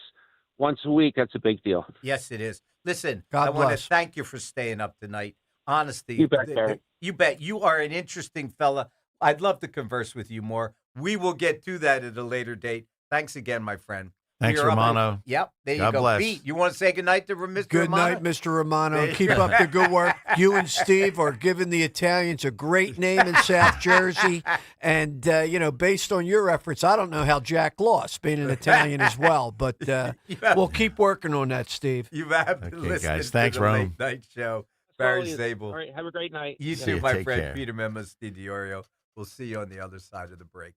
once a week, that's a big deal. Yes, it is. Listen, God I want to bless. thank you for staying up tonight. Honestly, You bet, Barry. you bet. You are an interesting fella. I'd love to converse with you more. We will get to that at a later date. Thanks again, my friend. Thanks, We are up Romano. Yep, there God you go. bless. Pete, you want to say goodnight to Mr. Good Romano? night, Mr. Romano. There you Keep go. up the good work. You and Steve are giving the Italians a great name in South Jersey. And, based on your efforts, I don't know how Jack lost, being an Italian as well. But we'll keep working on that, Steve. You have to Okay, listen guys. to Thanks, the Rome. Late Night Show. Barry All Sable. right, have a great night. You See too, you. my Take friend care. Peter Memas, Steve DiOrio. We'll see you on the other side of the break.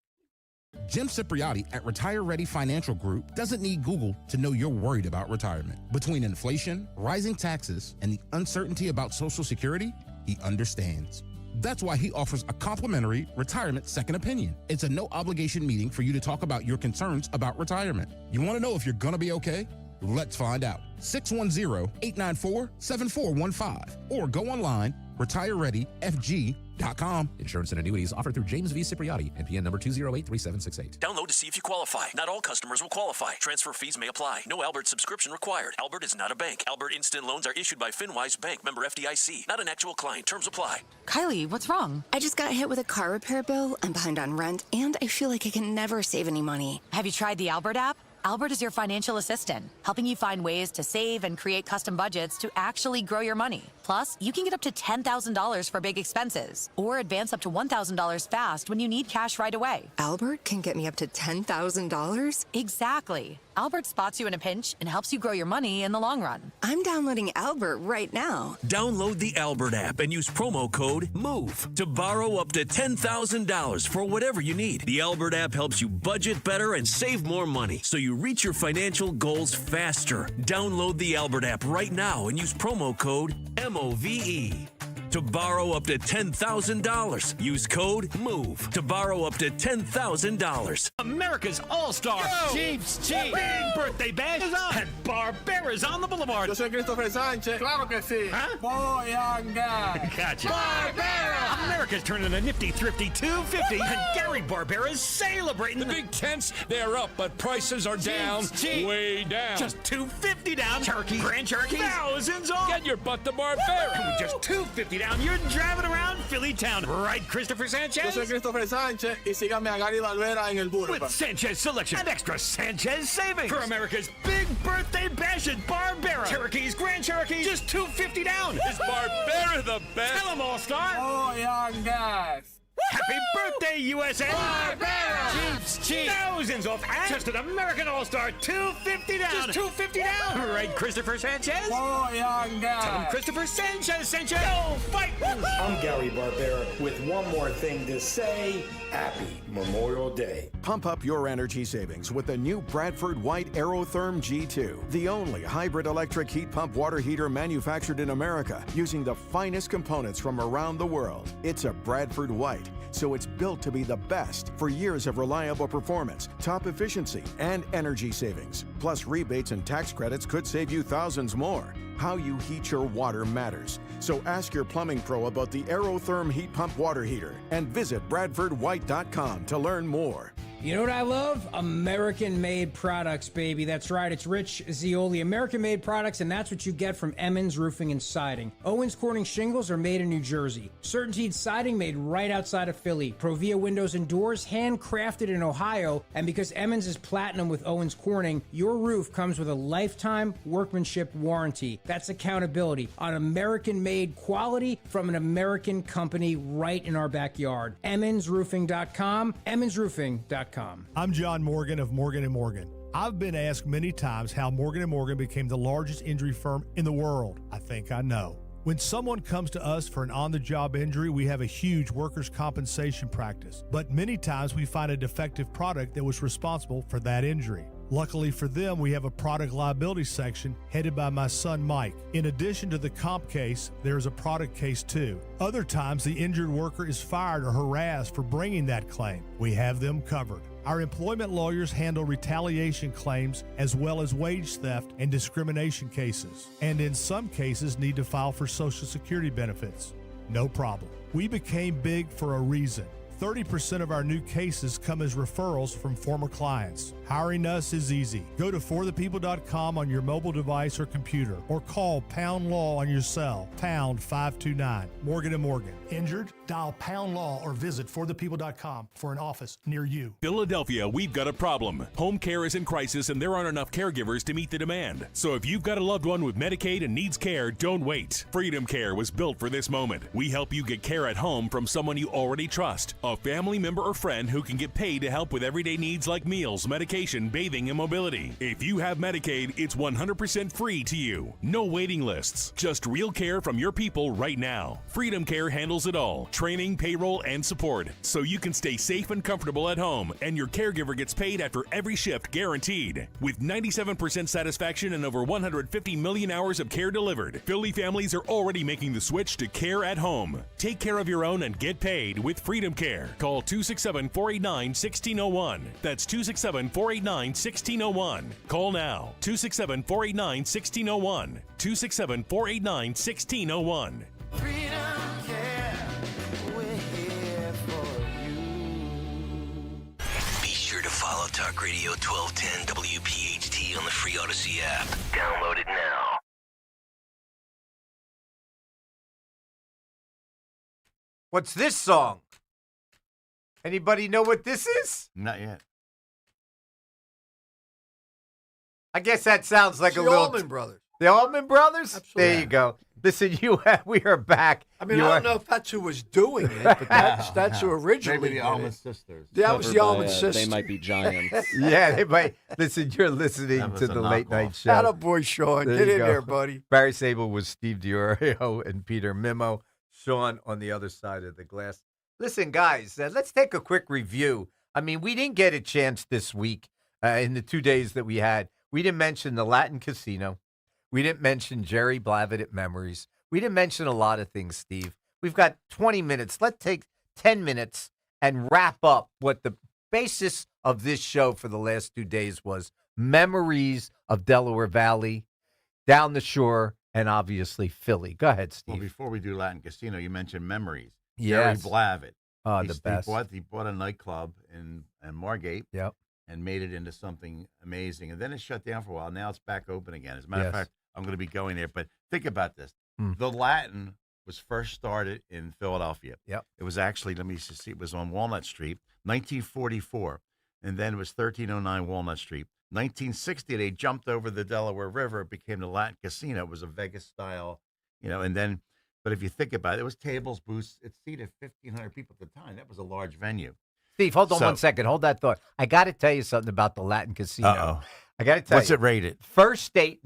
Jim Cipriotti at Retire Ready Financial Group doesn't need Google to know you're worried about retirement. Between inflation, rising taxes, and the uncertainty about Social Security, he understands. That's why he offers a complimentary retirement second opinion. It's a no-obligation meeting for you to talk about your concerns about retirement. You want to know if you're going to be okay? Let's find out. 610-894-7415 or go online, retirereadyfg.com. Insurance and annuities offered through James V. Cipriotti, NPN number 2083768. Download to see if you qualify. Not all customers will qualify. Transfer fees may apply. No Albert subscription required. Albert is not a bank. Albert Instant Loans are issued by FinWise Bank, member FDIC. Not an actual client. Terms apply. Kylie, what's wrong? I just got hit with a car repair bill. I'm behind on rent, and I feel like I can never save any money. Have you tried the Albert app? Albert is your financial assistant, helping you find ways to save and create custom budgets to actually grow your money. Plus, you can get up to $10,000 for big expenses or advance up to $1,000 fast when you need cash right away. Albert can get me up to $10,000? Exactly. Albert spots you in a pinch and helps you grow your money in the long run. I'm downloading Albert right now. Download the Albert app and use promo code MOVE to borrow up to $10,000 for whatever you need. The Albert app helps you budget better and save more money so you reach your financial goals faster. Download the Albert app right now and use promo code MOVE to borrow up to $10,000. Use code MOVE to borrow up to $10,000. America's All-Star Chiefs. Big birthday bash is on, and Barbera's on the boulevard. Yo soy Christopher Sánchez. Claro que sí. Huh? Boyanga. Gotcha. Barbera. America's turning a nifty, thrifty 250, and Gary Barbera's celebrating. The big tents, they're up, but prices are down. Cheap. Way down. Just $250 down. Turkey, Grand Cherokee, thousands off. Get your butt to Barbera. And with just $250 down, you're driving around Philly town. Right, Christopher Sanchez? Yo soy Christopher Sánchez y síganme a Gary Barbera en el Boulevard. With Sanchez selection and extra Sanchez savings. For America's big birthday bash at Barbera. Cherokees, Grand Cherokees, just $250 down. Is Barbera the best? Tell them, All-Star. Boyangas. Happy birthday, USA! Barbera! Chiefs, Chiefs! Thousands off and just an American All-Star, $250 down! Just $250 down! Right, Christopher Sanchez? Boyangas. Tell him Christopher Sanchez! Go fight! I'm Gary Barbera with one more thing to say. Happy Memorial Day. Pump up your energy savings with the new Bradford White Aerotherm G2, the only hybrid electric heat pump water heater manufactured in America using the finest components from around the world. It's a Bradford White, so it's built to be the best for years of reliable performance, top efficiency, and energy savings. Plus, rebates and tax credits could save you thousands more. How you heat your water matters. So ask your plumbing pro about the Aerotherm heat pump water heater and visit BradfordWhite.com to learn more. You know what I love? American-made products, baby. That's right. It's Rich Zioli. American-made products, and that's what you get from Emmons Roofing and Siding. Owens Corning shingles are made in New Jersey. Certainteed siding made right outside of Philly. Provia windows and doors handcrafted in Ohio. And because Emmons is platinum with Owens Corning, your roof comes with a lifetime workmanship warranty. That's accountability on American-made quality from an American company right in our backyard. EmmonsRoofing.com. EmmonsRoofing.com. I'm John Morgan of Morgan & Morgan. I've been asked many times how Morgan & Morgan became the largest injury firm in the world. I think I know. When someone comes to us for an on-the-job injury, we have a huge workers' compensation practice. But many times we find a defective product that was responsible for that injury. Luckily for them, we have a product liability section headed by my son Mike. In addition to the comp case, there is a product case too. Other times, the injured worker is fired or harassed for bringing that claim. We have them covered. Our employment lawyers handle retaliation claims as well as wage theft and discrimination cases, and in some cases need to file for Social Security benefits. No problem. We became big for a reason. 30% of our new cases come as referrals from former clients. Hiring us is easy. Go to forthepeople.com on your mobile device or computer, or call Pound Law on your cell, pound 529. Morgan & Morgan. Injured? Dial Pound Law or visit forthepeople.com for an office near you. Philadelphia, we've got a problem. Home care is in crisis and there aren't enough caregivers to meet the demand. So if you've got a loved one with Medicaid and needs care, don't wait. Freedom Care was built for this moment. We help you get care at home from someone you already trust, a family member or friend who can get paid to help with everyday needs like meals, medication, bathing, and mobility. If you have Medicaid, it's 100% free to you. No waiting lists, just real care from your people right now. Freedom Care handles it all. Training, payroll, and support, so you can stay safe and comfortable at home, and your caregiver gets paid after every shift guaranteed. With 97% satisfaction and over 150 million hours of care delivered, Philly families are already making the switch to care at home. Take care of your own and get paid with Freedom Care. Call 267-489-1601. That's 267-489-1601. Call now. 267-489-1601. 267-489-1601. Be sure to follow Talk Radio 1210 WPHT on the free Odyssey app. Download it now. What's this song? Anybody know what this is? Not yet. I guess that sounds like It's a the little. Allman Brothers. The Allman Brothers? Absolutely. There you go. Listen, we are back. I mean, I don't know if that's who was doing it, but that's who originally Maybe the did Allman it. Sisters. That was the Allman Sisters. They might be giants. Yeah, they might. Listen, you're listening That was to a the late night show. Attaboy, Sean. There Get you in go. there, buddy. Barry Sable with Steve DiOrio and Peter Mimo. Sean on the other side of the glass. Listen, guys, let's take a quick review. I mean, we didn't get a chance this week in the 2 days that we had. We didn't mention the Latin Casino. We didn't mention Jerry Blavitt at Memories. We didn't mention a lot of things, Steve. We've got 20 minutes. Let's take 10 minutes and wrap up what the basis of this show for the last 2 days was: memories of Delaware Valley, down the shore, and obviously Philly. Go ahead, Steve. Well, before we do Latin Casino, you mentioned Memories. Yes. Jerry Blavitt. The best. He bought a nightclub in Margate. Yep. And made it into something amazing. And then it shut down for a while. Now it's back open again. As a matter of fact, I'm going to be going there. But think about this. The Latin was first started in Philadelphia. Yep. It was actually, let me see, it was on Walnut Street, 1944. And then it was 1309 Walnut Street. 1960, they jumped over the Delaware River. It became the Latin Casino. It was a Vegas style, and then, but if you think about it, it was tables, booths. It seated 1,500 people at the time. That was a large venue. Steve, hold on 1 second. Hold that thought. I got to tell you something about the Latin Casino. Uh-oh. I got to tell you. What's it rated? First date.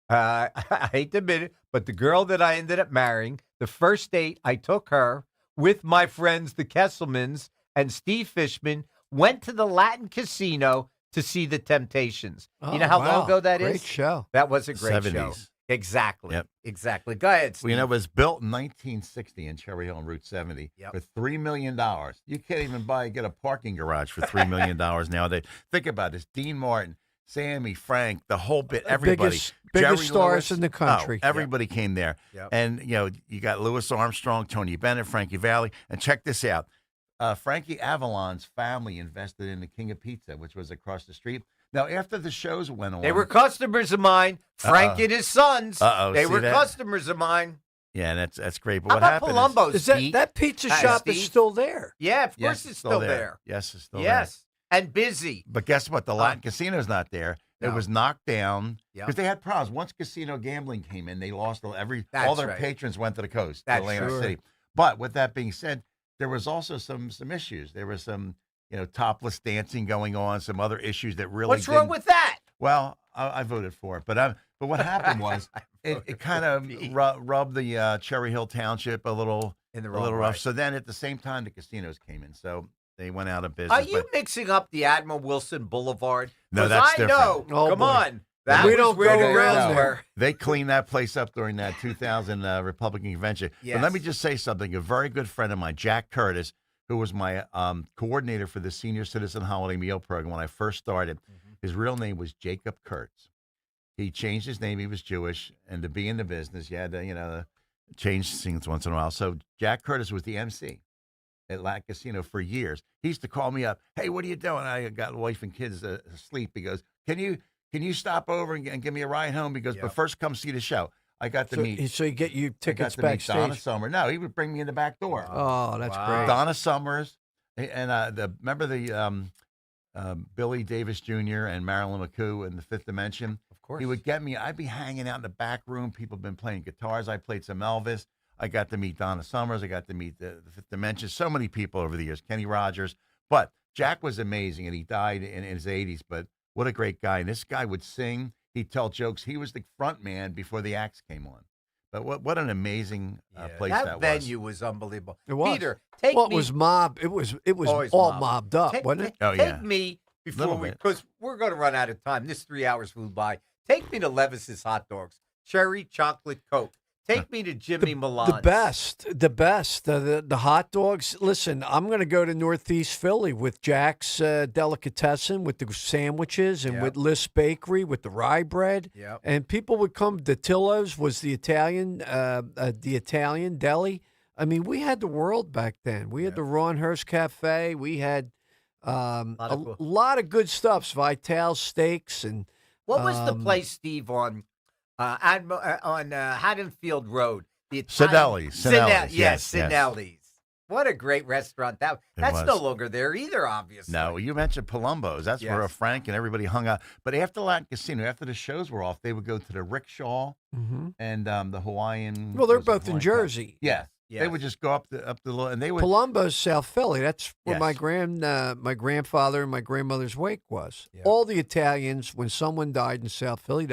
I hate to admit it, but the girl that I ended up marrying, the first date, I took her with my friends, the Kesselmans and Steve Fishman, went to the Latin Casino to see the Temptations. You know how long ago that is? Great show. That was a great 70s. show. Exactly. Yep. Exactly. Go ahead, Steve. Well, it was built in 1960 in Cherry Hill on Route 70 for $3 million. You can't even get a parking garage for $3 million nowadays. Think about this. Dean Martin, Sammy, Frank, the whole bit, everybody. Biggest stars Lewis, in the country. Everybody came there. Yep. And, you got Louis Armstrong, Tony Bennett, Frankie Valli. And check this out. Frankie Avalon's family invested in the King of Pizza, which was across the street. Now, after the shows went on. They were customers of mine. Frank and his sons. They were customers of mine. Yeah, that's great. But How what about happened Palumbo's, is Pete? that pizza shop Steve? is still there? Yeah, of Yes, course it's still there. Yes, it's still there. Yes, and busy. But guess what? The Latin Casino's not there. It was knocked down because they had problems. Once casino gambling came in, they lost all their patrons went to the coast, to Atlantic City. But with that being said, there was also some issues. There was some topless dancing going on, some other issues that really. What's wrong with that? Well, I voted for it, but what happened was it kind of rubbed the Cherry Hill Township a little rough. So then at the same time, the casinos came in, so they went out of business. Are you mixing up the Admiral Wilson Boulevard? No, that's different. Come on. That we was don't where go the around girls there. were. They cleaned that place up during that 2000 Republican convention. Yes. But let me just say something. A very good friend of mine, Jack Curtis, who was my coordinator for the Senior Citizen Holiday Meal Program when I first started, his real name was Jacob Kurtz. He changed his name. He was Jewish. And to be in the business, you had to, change scenes once in a while. So Jack Curtis was the MC at Lac Casino for years. He used to call me up. Hey, what are you doing? I got wife and kids asleep. He goes, can you stop over and give me a ride home? Because but first come see the show. I got to meet. So you get you tickets backstage. Donna backstage. Summer. No, he would bring me in the back door. Oh, that's great. Donna Summers and remember the Billy Davis Jr. and Marilyn McCoo in the Fifth Dimension. Of course, he would get me. I'd be hanging out in the back room. People have been playing guitars. I played some Elvis. I got to meet Donna Summers. I got to meet the Fifth Dimension. So many people over the years. Kenny Rogers. But Jack was amazing, and he died in his 80s. But what a great guy! And this guy would sing. He'd tell jokes. He was the front man before the acts came on. But what an amazing place that was. That venue was unbelievable. It was. Peter, take me. It was mob. It was all mobbed up, wasn't it? Take me before because we're going to run out of time. This 3 hours flew by. Take me to Levis's Hot Dogs, cherry chocolate Coke. Take me to Jimmy Milan's. The best. The hot dogs. Listen, I'm going to go to Northeast Philly with Jack's Delicatessen, with the sandwiches, and with List Bakery, with the rye bread. Yep. And people would come. The Tillo's was the Italian deli. I mean, we had the world back then. We had the Ron Hurst Cafe. We had a lot of good stuff. Vital Steaks and what was the place, Steve, on Haddonfield Road? The Sinelli's. Yes, Sinelli's. What a great restaurant. That's no longer there either, obviously. No, you mentioned Palumbo's. That's where Frank and everybody hung out. But after Latin Casino, after the shows were off, they would go to the Rickshaw and the Hawaiian. Well, they're both in Jersey. Yes. They would just go up the and they would. Palumbo's South Philly. That's where my grandfather and my grandmother's wake was. Yeah. All the Italians, when someone died in South Philly,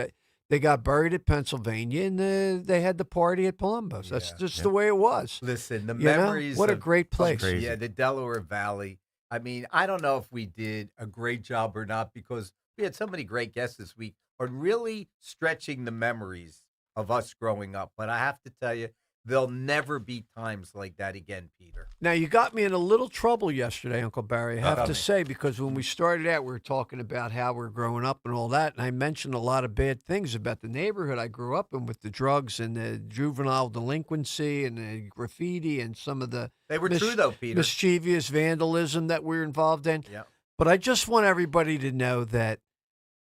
they got buried at Pennsylvania, and they had the party at Palumbo's. That's just the way it was. Listen, the memories. What a great place. Yeah, the Delaware Valley. I mean, I don't know if we did a great job or not because we had so many great guests this week on really stretching the memories of us growing up. But I have to tell you, there'll never be times like that again, Peter. Now, you got me in a little trouble yesterday, Uncle Barry, I have to say, because when we started out, we were talking about how we're growing up and all that, and I mentioned a lot of bad things about the neighborhood I grew up in with the drugs and the juvenile delinquency and the graffiti and some of the They were true, though, Peter. mischievous vandalism that we're involved in. Yep. But I just want everybody to know that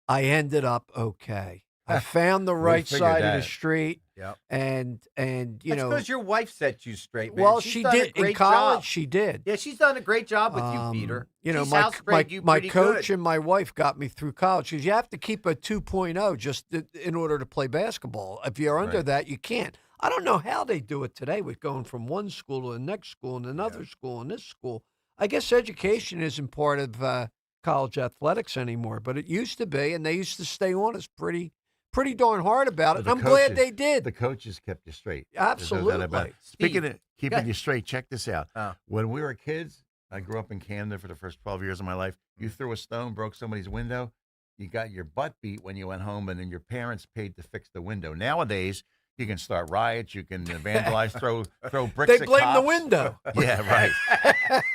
I ended up okay. I found the right side of the street. Yep. And you That's know, because your wife set you straight, man. well, She's she done a did in great college. job. She did. Yeah, she's done a great job with you, Peter. You know, She's my house-sprayed you my pretty coach good. and my wife got me through college because you have to keep a 2.0 just in order to play basketball. If you're under that, you can't. I don't know how they do it today with going from one school to the next school and another school and this school. I guess education isn't part of college athletics anymore, but it used to be, and they used to stay on us pretty darn hard about it. And I'm glad they did. The coaches kept you straight. Absolutely. Speaking of keeping you straight, check this out. When we were kids, I grew up in Canada for the first 12 years of my life. You threw a stone, broke somebody's window, you got your butt beat when you went home, and then your parents paid to fix the window. Nowadays, you can start riots, you can vandalize, throw bricks They at blame cops. the window. Yeah, right.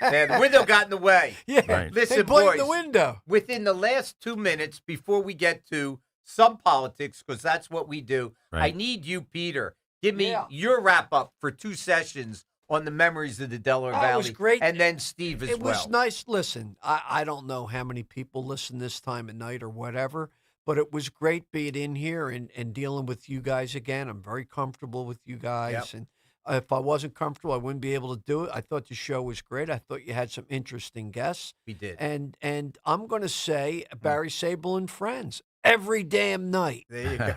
Yeah, the window got in the way. Yeah, Right. Listen, they blame boys, the window. within the last 2 minutes before we get to some politics, because that's what we do, Right. I need you, Peter. Give me your wrap-up for 2 sessions on the memories of the Delaware Valley. It was great. And then Steve as It well. was nice. Listen, I don't know how many people listen this time of night or whatever, but it was great being in here and dealing with you guys again. I'm very comfortable with you guys. Yep. And if I wasn't comfortable, I wouldn't be able to do it. I thought the show was great. I thought you had some interesting guests. We did. And I'm going to say Barry Sable and Friends every damn night. There you go.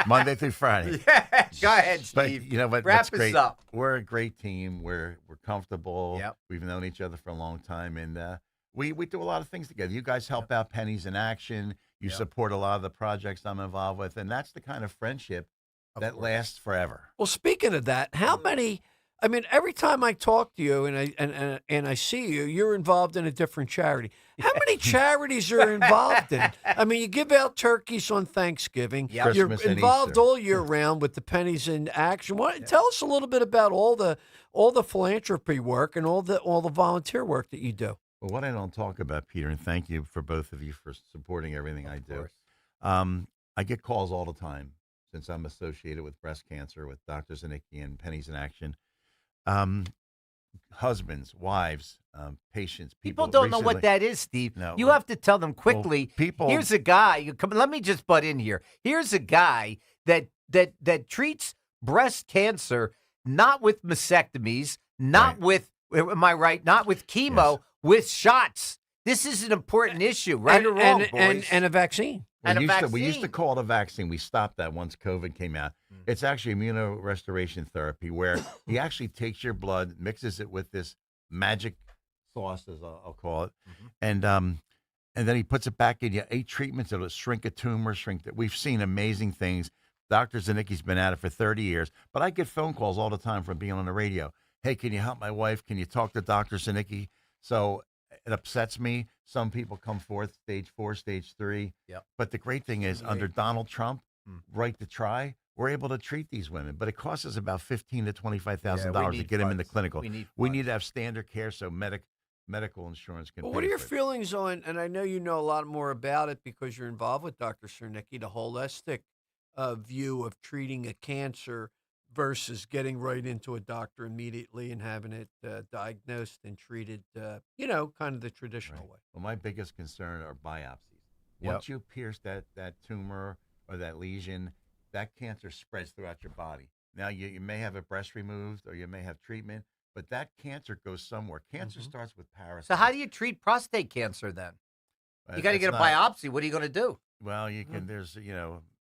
Monday through Friday. Yeah. Go ahead, But Steve. you know what? Wrap what's us great? up. We're a great team. We're comfortable. Yep. We've known each other for a long time, and we do a lot of things together. You guys help out Pennies in Action. You support a lot of the projects I'm involved with, and that's the kind of friendship that lasts forever. Well, speaking of that, how many? I mean, every time I talk to you and I see you, you're involved in a different charity. How many charities are involved in? I mean, you give out turkeys on Thanksgiving. Yep. You're Christmas and involved Easter. all year round with the Pennies in Action. Tell us a little bit about all the philanthropy work and all the volunteer work that you do. Well, what I don't talk about, Peter, and thank you for both of you for supporting everything I do. course. I get calls all the time since I'm associated with breast cancer with Dr. Zanicki and Pennies in Action. Husbands, wives, patients, People don't know what that is, Steve. No, you have to tell them quickly. Here's a guy. Let me just butt in here. Here's a guy that treats breast cancer not with mastectomies, not with, am I right? Not with chemo, with shots. This is an important issue, right or wrong, boys? And a vaccine. We used to call it a vaccine. We stopped that once COVID came out. It's actually immunorestoration therapy, where he actually takes your blood, mixes it with this magic sauce, as I'll call it, and then he puts it back in you. 8 treatments. It'll shrink a tumor, shrink that. We've seen amazing things. Dr. Zanicki's been at it for 30 years, but I get phone calls all the time from being on the radio. Hey, can you help my wife? Can you talk to Dr. Zanicki? So it upsets me. Some people come forth, stage 4, stage 3. Yep. But the great thing is, under Donald Trump, right to try, we're able to treat these women. But it costs us about $15,000 to $25,000 to get them in the clinical. We need to have standard care so medical insurance can pay. What are your feelings on, and I know you know a lot more about it because you're involved with Dr. Zanicki, the holistic view of treating a cancer versus getting right into a doctor immediately and having it diagnosed and treated, kind of the traditional way. Well, my biggest concern are biopsies. Once you pierce that tumor or that lesion, that cancer spreads throughout your body. Now, you may have a breast removed or you may have treatment, but that cancer goes somewhere. Cancer starts with parasites. So how do you treat prostate cancer then? You got to get a biopsy. What are you going to do? Well, you can. There's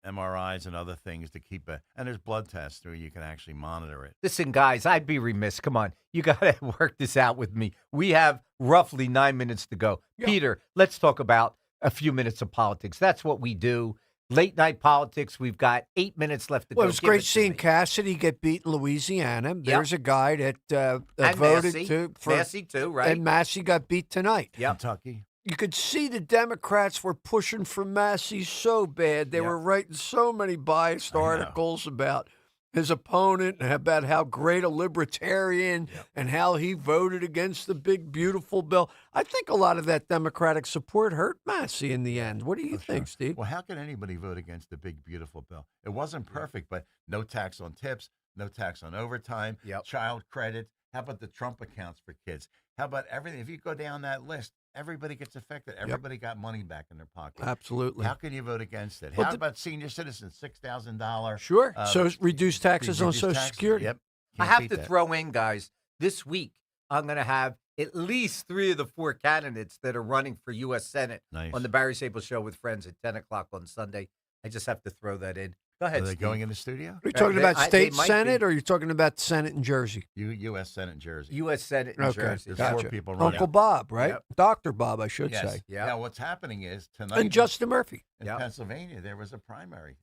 MRIs and other things to keep it, and there's blood tests where you can actually monitor it. Listen, guys, I'd be remiss. Come on, you got to work this out with me. We have roughly 9 minutes to go. Yeah. Peter, let's talk about a few minutes of politics. That's what we do. Late night politics. We've got 8 minutes left to go. Well, it was great seeing Cassidy get beat in Louisiana. There's a guy that voted for Massey too, right? And Massey got beat tonight. Kentucky. You could see the Democrats were pushing for Massey so bad. They were writing so many biased articles about his opponent and about how great a libertarian and how he voted against the big, beautiful bill. I think a lot of that Democratic support hurt Massey in the end. What do you think, Steve? Well, how can anybody vote against the big, beautiful bill? It wasn't perfect, but no tax on tips, no tax on overtime, child credit. How about the Trump accounts for kids? How about everything? If you go down that list, everybody gets affected. Everybody got money back in their pocket. Absolutely. How can you vote against it? How about senior citizens, $6,000? Sure. So reduce taxes on Social Security. Yep. I have to throw in, guys, this week I'm going to have at least 3 of the 4 candidates that are running for U.S. Senate on the Barry Sable Show with friends at 10 o'clock on Sunday. I just have to throw that in. Go ahead, Are they Steve. going in the studio? Are you talking about state Senate or are you talking about Senate in Jersey? U.S. Senate in Jersey. U.S. Senate in Jersey. There's 4 people running. Uncle Bob, right? Yep. Dr. Bob, I should say. Yeah. Now, what's happening is tonight. And Justin Murphy. In Pennsylvania, there was a primary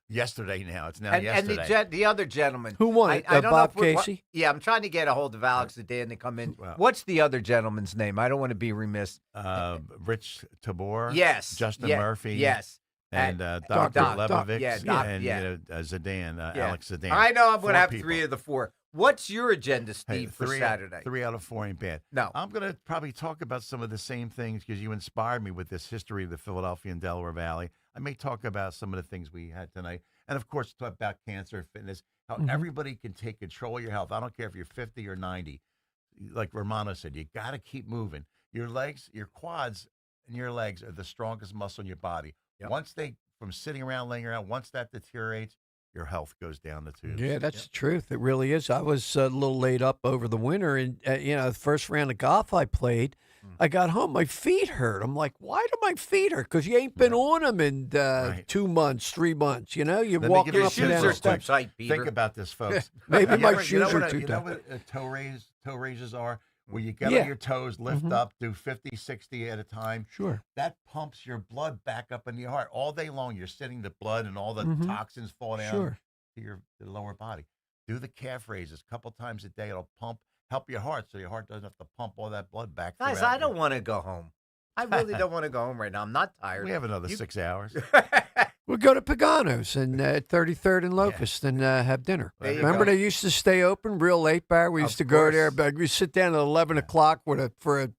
yesterday now. It's now yesterday. And the other gentleman. Who won it? I don't Bob know if Casey? I'm trying to get a hold of Alex and Dan to come in. Wow. What's the other gentleman's name? I don't want to be remiss. Rich Tabor. Yes. Justin Murphy. Yes. And Dr. Leibovitz and Zidane, Alex Zidane. I know I'm going to have 3 of the 4. What's your agenda, Steve, for Saturday? 3 out of 4 ain't bad. No. I'm going to probably talk about some of the same things because you inspired me with this history of the Philadelphia and Delaware Valley. I may talk about some of the things we had tonight. And, of course, talk about cancer, fitness, how everybody can take control of your health. I don't care if you're 50 or 90. Like Romano said, you got to keep moving. Your legs, your quads and your legs are the strongest muscle in your body. Yep. Once from sitting around, laying around, once that deteriorates, your health goes down the tubes. Yeah, that's the truth. It really is. I was a little laid up over the winter, and the first round of golf I played, I got home, my feet hurt. I'm like, why do my feet hurt? Because you ain't been on them in 2 months, 3 months. You're walking up and down the steps. Tight, Peter. Think about this, folks. Maybe my shoes are too tight. You know what toe raises are? Where you get on your toes, lift up, do 50, 60 at a time. Sure. That pumps your blood back up into your heart. All day long, you're sitting the blood and all the toxins fall down to your lower body. Do the calf raises a couple times a day. It'll help your heart so your heart doesn't have to pump all that blood back. Guys, I don't want to go home. I really don't want to go home right now. I'm not tired. We have another 6 hours. We'll go to Pagano's and 33rd and Locust and have dinner. Remember they used to stay open real late, Barry? We used to go there, but we sit down at 11 o'clock for a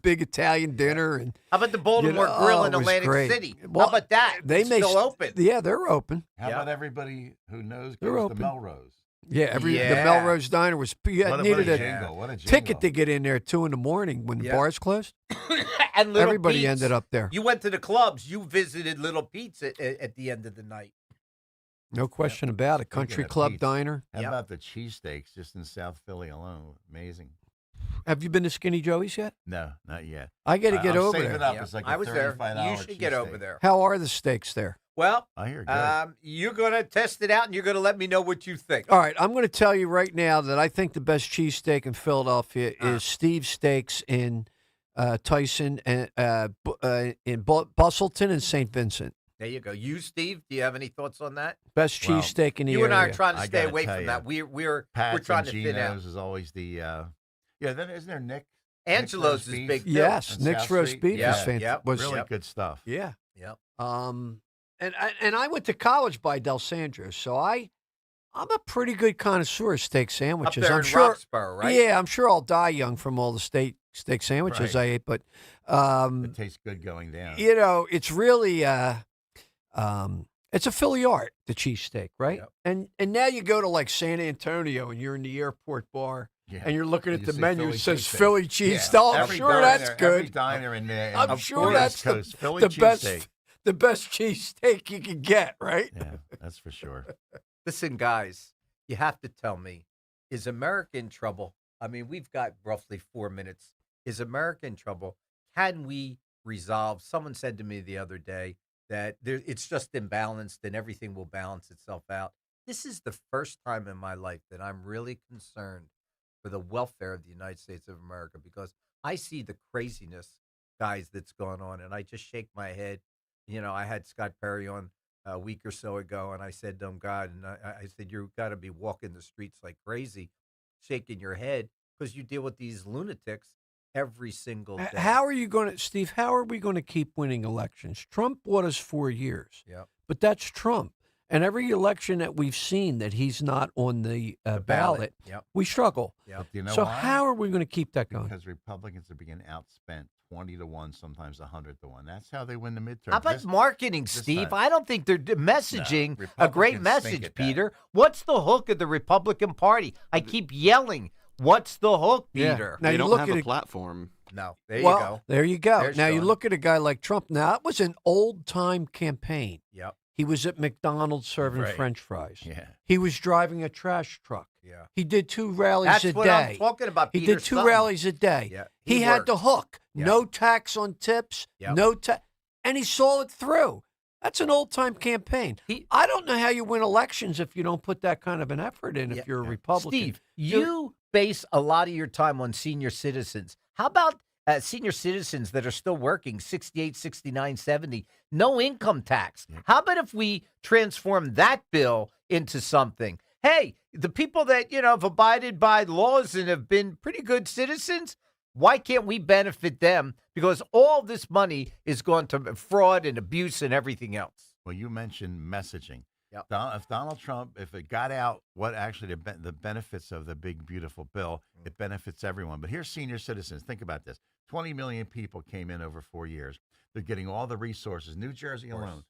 big Italian dinner. And how about the Baltimore Grill in Atlantic City? Well, how about that? It's still open. Yeah, they're open. How about everybody who knows They're goes open. to Melrose? Yeah, the Melrose Diner was. You needed a ticket to get in there at 2 a.m. when the bars closed. And Little everybody Pete's. ended up there. You went to the clubs. You visited Little Pete's at the end of the night. No question about it. Country Club Diner. How about the cheesesteaks just in South Philly alone? Amazing. Have you been to Skinny Joey's yet? No, not yet. I got to get over there. It up. It's like I was there. You should get over cheesesteak. there. How are the steaks there? Well, I hear good. you're going to test it out, and you're going to let me know what you think. All right, I'm going to tell you right now that I think the best cheesesteak in Philadelphia is Steve's Steaks in Tyson and in Bustleton and St. Vincent. There you go. You, Steve, do you have any thoughts on that? Best cheesesteak in the area. You and I are trying to stay away from that. We're trying to fit out. Is always the then isn't there Nick? Angelo's is big too. Yes, on Nick's South roast Street? beef Yeah, is fantastic. was really good stuff. Yeah. Yep. And I went to college by Del Sandro, so I'm a pretty good connoisseur of steak sandwiches. Up there I'm in sure, Roxborough, right? Yeah, I'm sure I'll die young from all the steak sandwiches I ate, but it tastes good going down. It's really it's a Philly art, the cheesesteak, right? Yep. And now you go to like San Antonio and you're in the airport bar. Yeah. And you're looking at the menu. It says cheesesteak. Philly cheese. Yeah. Oh, I'm Every sure diner, that's good. Every diner in there. I'm sure that's the best cheesesteak you can get, right? Yeah, that's for sure. Listen, guys, you have to tell me, is America in trouble? I mean, we've got roughly 4 minutes. Is America in trouble? Can we resolve? Someone said to me the other day that it's just imbalanced and everything will balance itself out. This is the first time in my life that I'm really concerned for the welfare of the United States of America, because I see the craziness, guys, that's going on, and I just shake my head. I had Scott Perry on a week or so ago, and I said to him, God, and I said, you've got to be walking the streets like crazy, shaking your head, because you deal with these lunatics every single day. How are you going to, Steve, how are we going to keep winning elections? Trump bought us 4 years. Yep. But that's Trump. And every election that we've seen that he's not on the ballot, Yep. we struggle. Yep. You know So why? how are we going to keep that going? Because Republicans are being outspent 20-1, sometimes 100-1. That's how they win the midterm. How about marketing, Steve? I don't think they're messaging a great Republicans message, stink at Peter. What's the hook of the Republican Party? I keep yelling, what's the hook, Peter? Now They you don't look have at a it- platform. No, there you well, go. There you go. There's now you Sean. look at a guy like Trump. Now that was an old-time campaign. Yep. He was at McDonald's serving Right. French fries. Yeah. He was driving a trash truck. Yeah. He did 2 rallies That's a what day. I'm talking about, He Peter. did 2 Something. rallies a day. Yeah, He he had worked. the hook. Yeah. No tax on tips. Yep. No tax. And he saw it through. That's an old-time campaign. I don't know how you win elections if you don't put that kind of an effort in if you're a Republican. Steve, you base a lot of your time on senior citizens. How about senior citizens that are still working, 68, 69, 70, no income tax? How about if we transform that bill into something? Hey, the people that, have abided by laws and have been pretty good citizens, why can't we benefit them? Because all this money is going to fraud and abuse and everything else. Well, you mentioned messaging. Yep. If Donald Trump, if it got out what actually the benefits of the big, beautiful bill, it benefits everyone. But here's senior citizens. Think about this. 20 million people came in over 4 years. They're getting all the resources. New Jersey alone,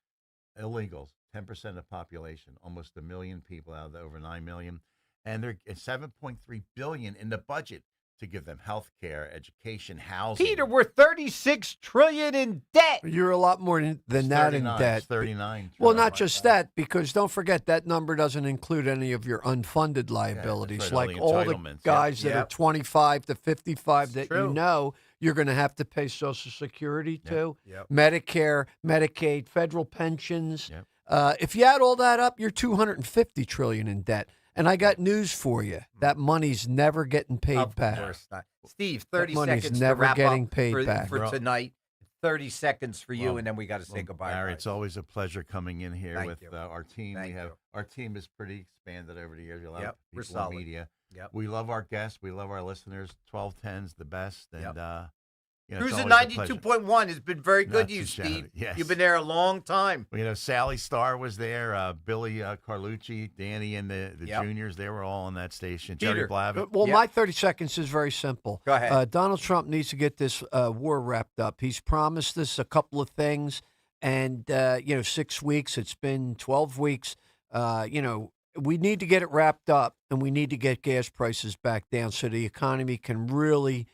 illegals, 10% of the population, almost 1 million people out of the over 9 million. And they're at $7.3 billion in the budget to give them health care, education, housing. Peter, we're $36 trillion in debt. You're a lot more than that in debt. It's 39. Well, not just that, because don't forget that number doesn't include any of your unfunded liabilities, right, like all all the the entitlements. guys that are 25 to 55 that true. you know you're going to have to pay Social Security to, Yep. Medicare, Medicaid, federal pensions. Yep. If you add all that up, you're $250 trillion in debt. And I got news for you: that money's never getting paid back. Of course not. Steve, That 30 money's seconds never to wrap getting up paid for, back. for tonight. 30 seconds for you, Well, and then we got to say goodbye. Barry, guys. it's always a pleasure coming in here Thank with you. our team. Thank we have you. Our team is pretty expanded over the years. We have a lot Yep, of we're people in solid. media. Yep. We love our guests. We love our listeners. 1210's the best, and Yep. Cruising 92.1 has been very good to you, Steve. Yes. You've been there a long time. Well, Sally Starr was there, Billy Carlucci, Danny, and the juniors. They were all on that station. Jerry Blavitt. Well, my 30 seconds is very simple. Go ahead. Donald Trump needs to get this war wrapped up. He's promised us a couple of things, and 6 weeks. It's been 12 weeks. We need to get it wrapped up, and we need to get gas prices back down so the economy can really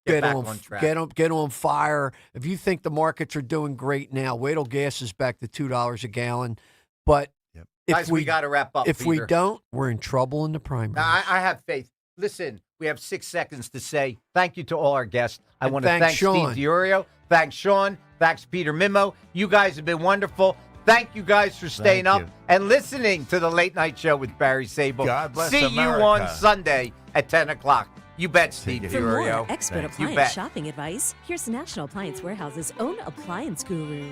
get on fire. If you think the markets are doing great now, wait till gas is back to $2 a gallon. But Guys, we got to wrap up. If Peter. we don't, we're in trouble in the primaries. I have faith. Listen, we have 6 seconds to say thank you to all our guests. I want to thank thank Sean. Steve DiOrio. Thanks, Sean. Thanks, Peter Mimo. You guys have been wonderful. Thank you guys for staying up and listening to the Late Night Show with Barry Sable. God bless See America. you on Sunday at 10 o'clock. You bet, Steve For DiOrio. more expert appliance shopping advice, here's National Appliance Warehouse's own appliance guru.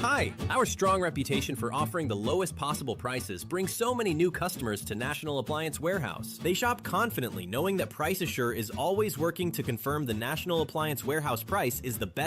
Hi, our strong reputation for offering the lowest possible prices brings so many new customers to National Appliance Warehouse. They shop confidently knowing that Price Assure is always working to confirm the National Appliance Warehouse price is the best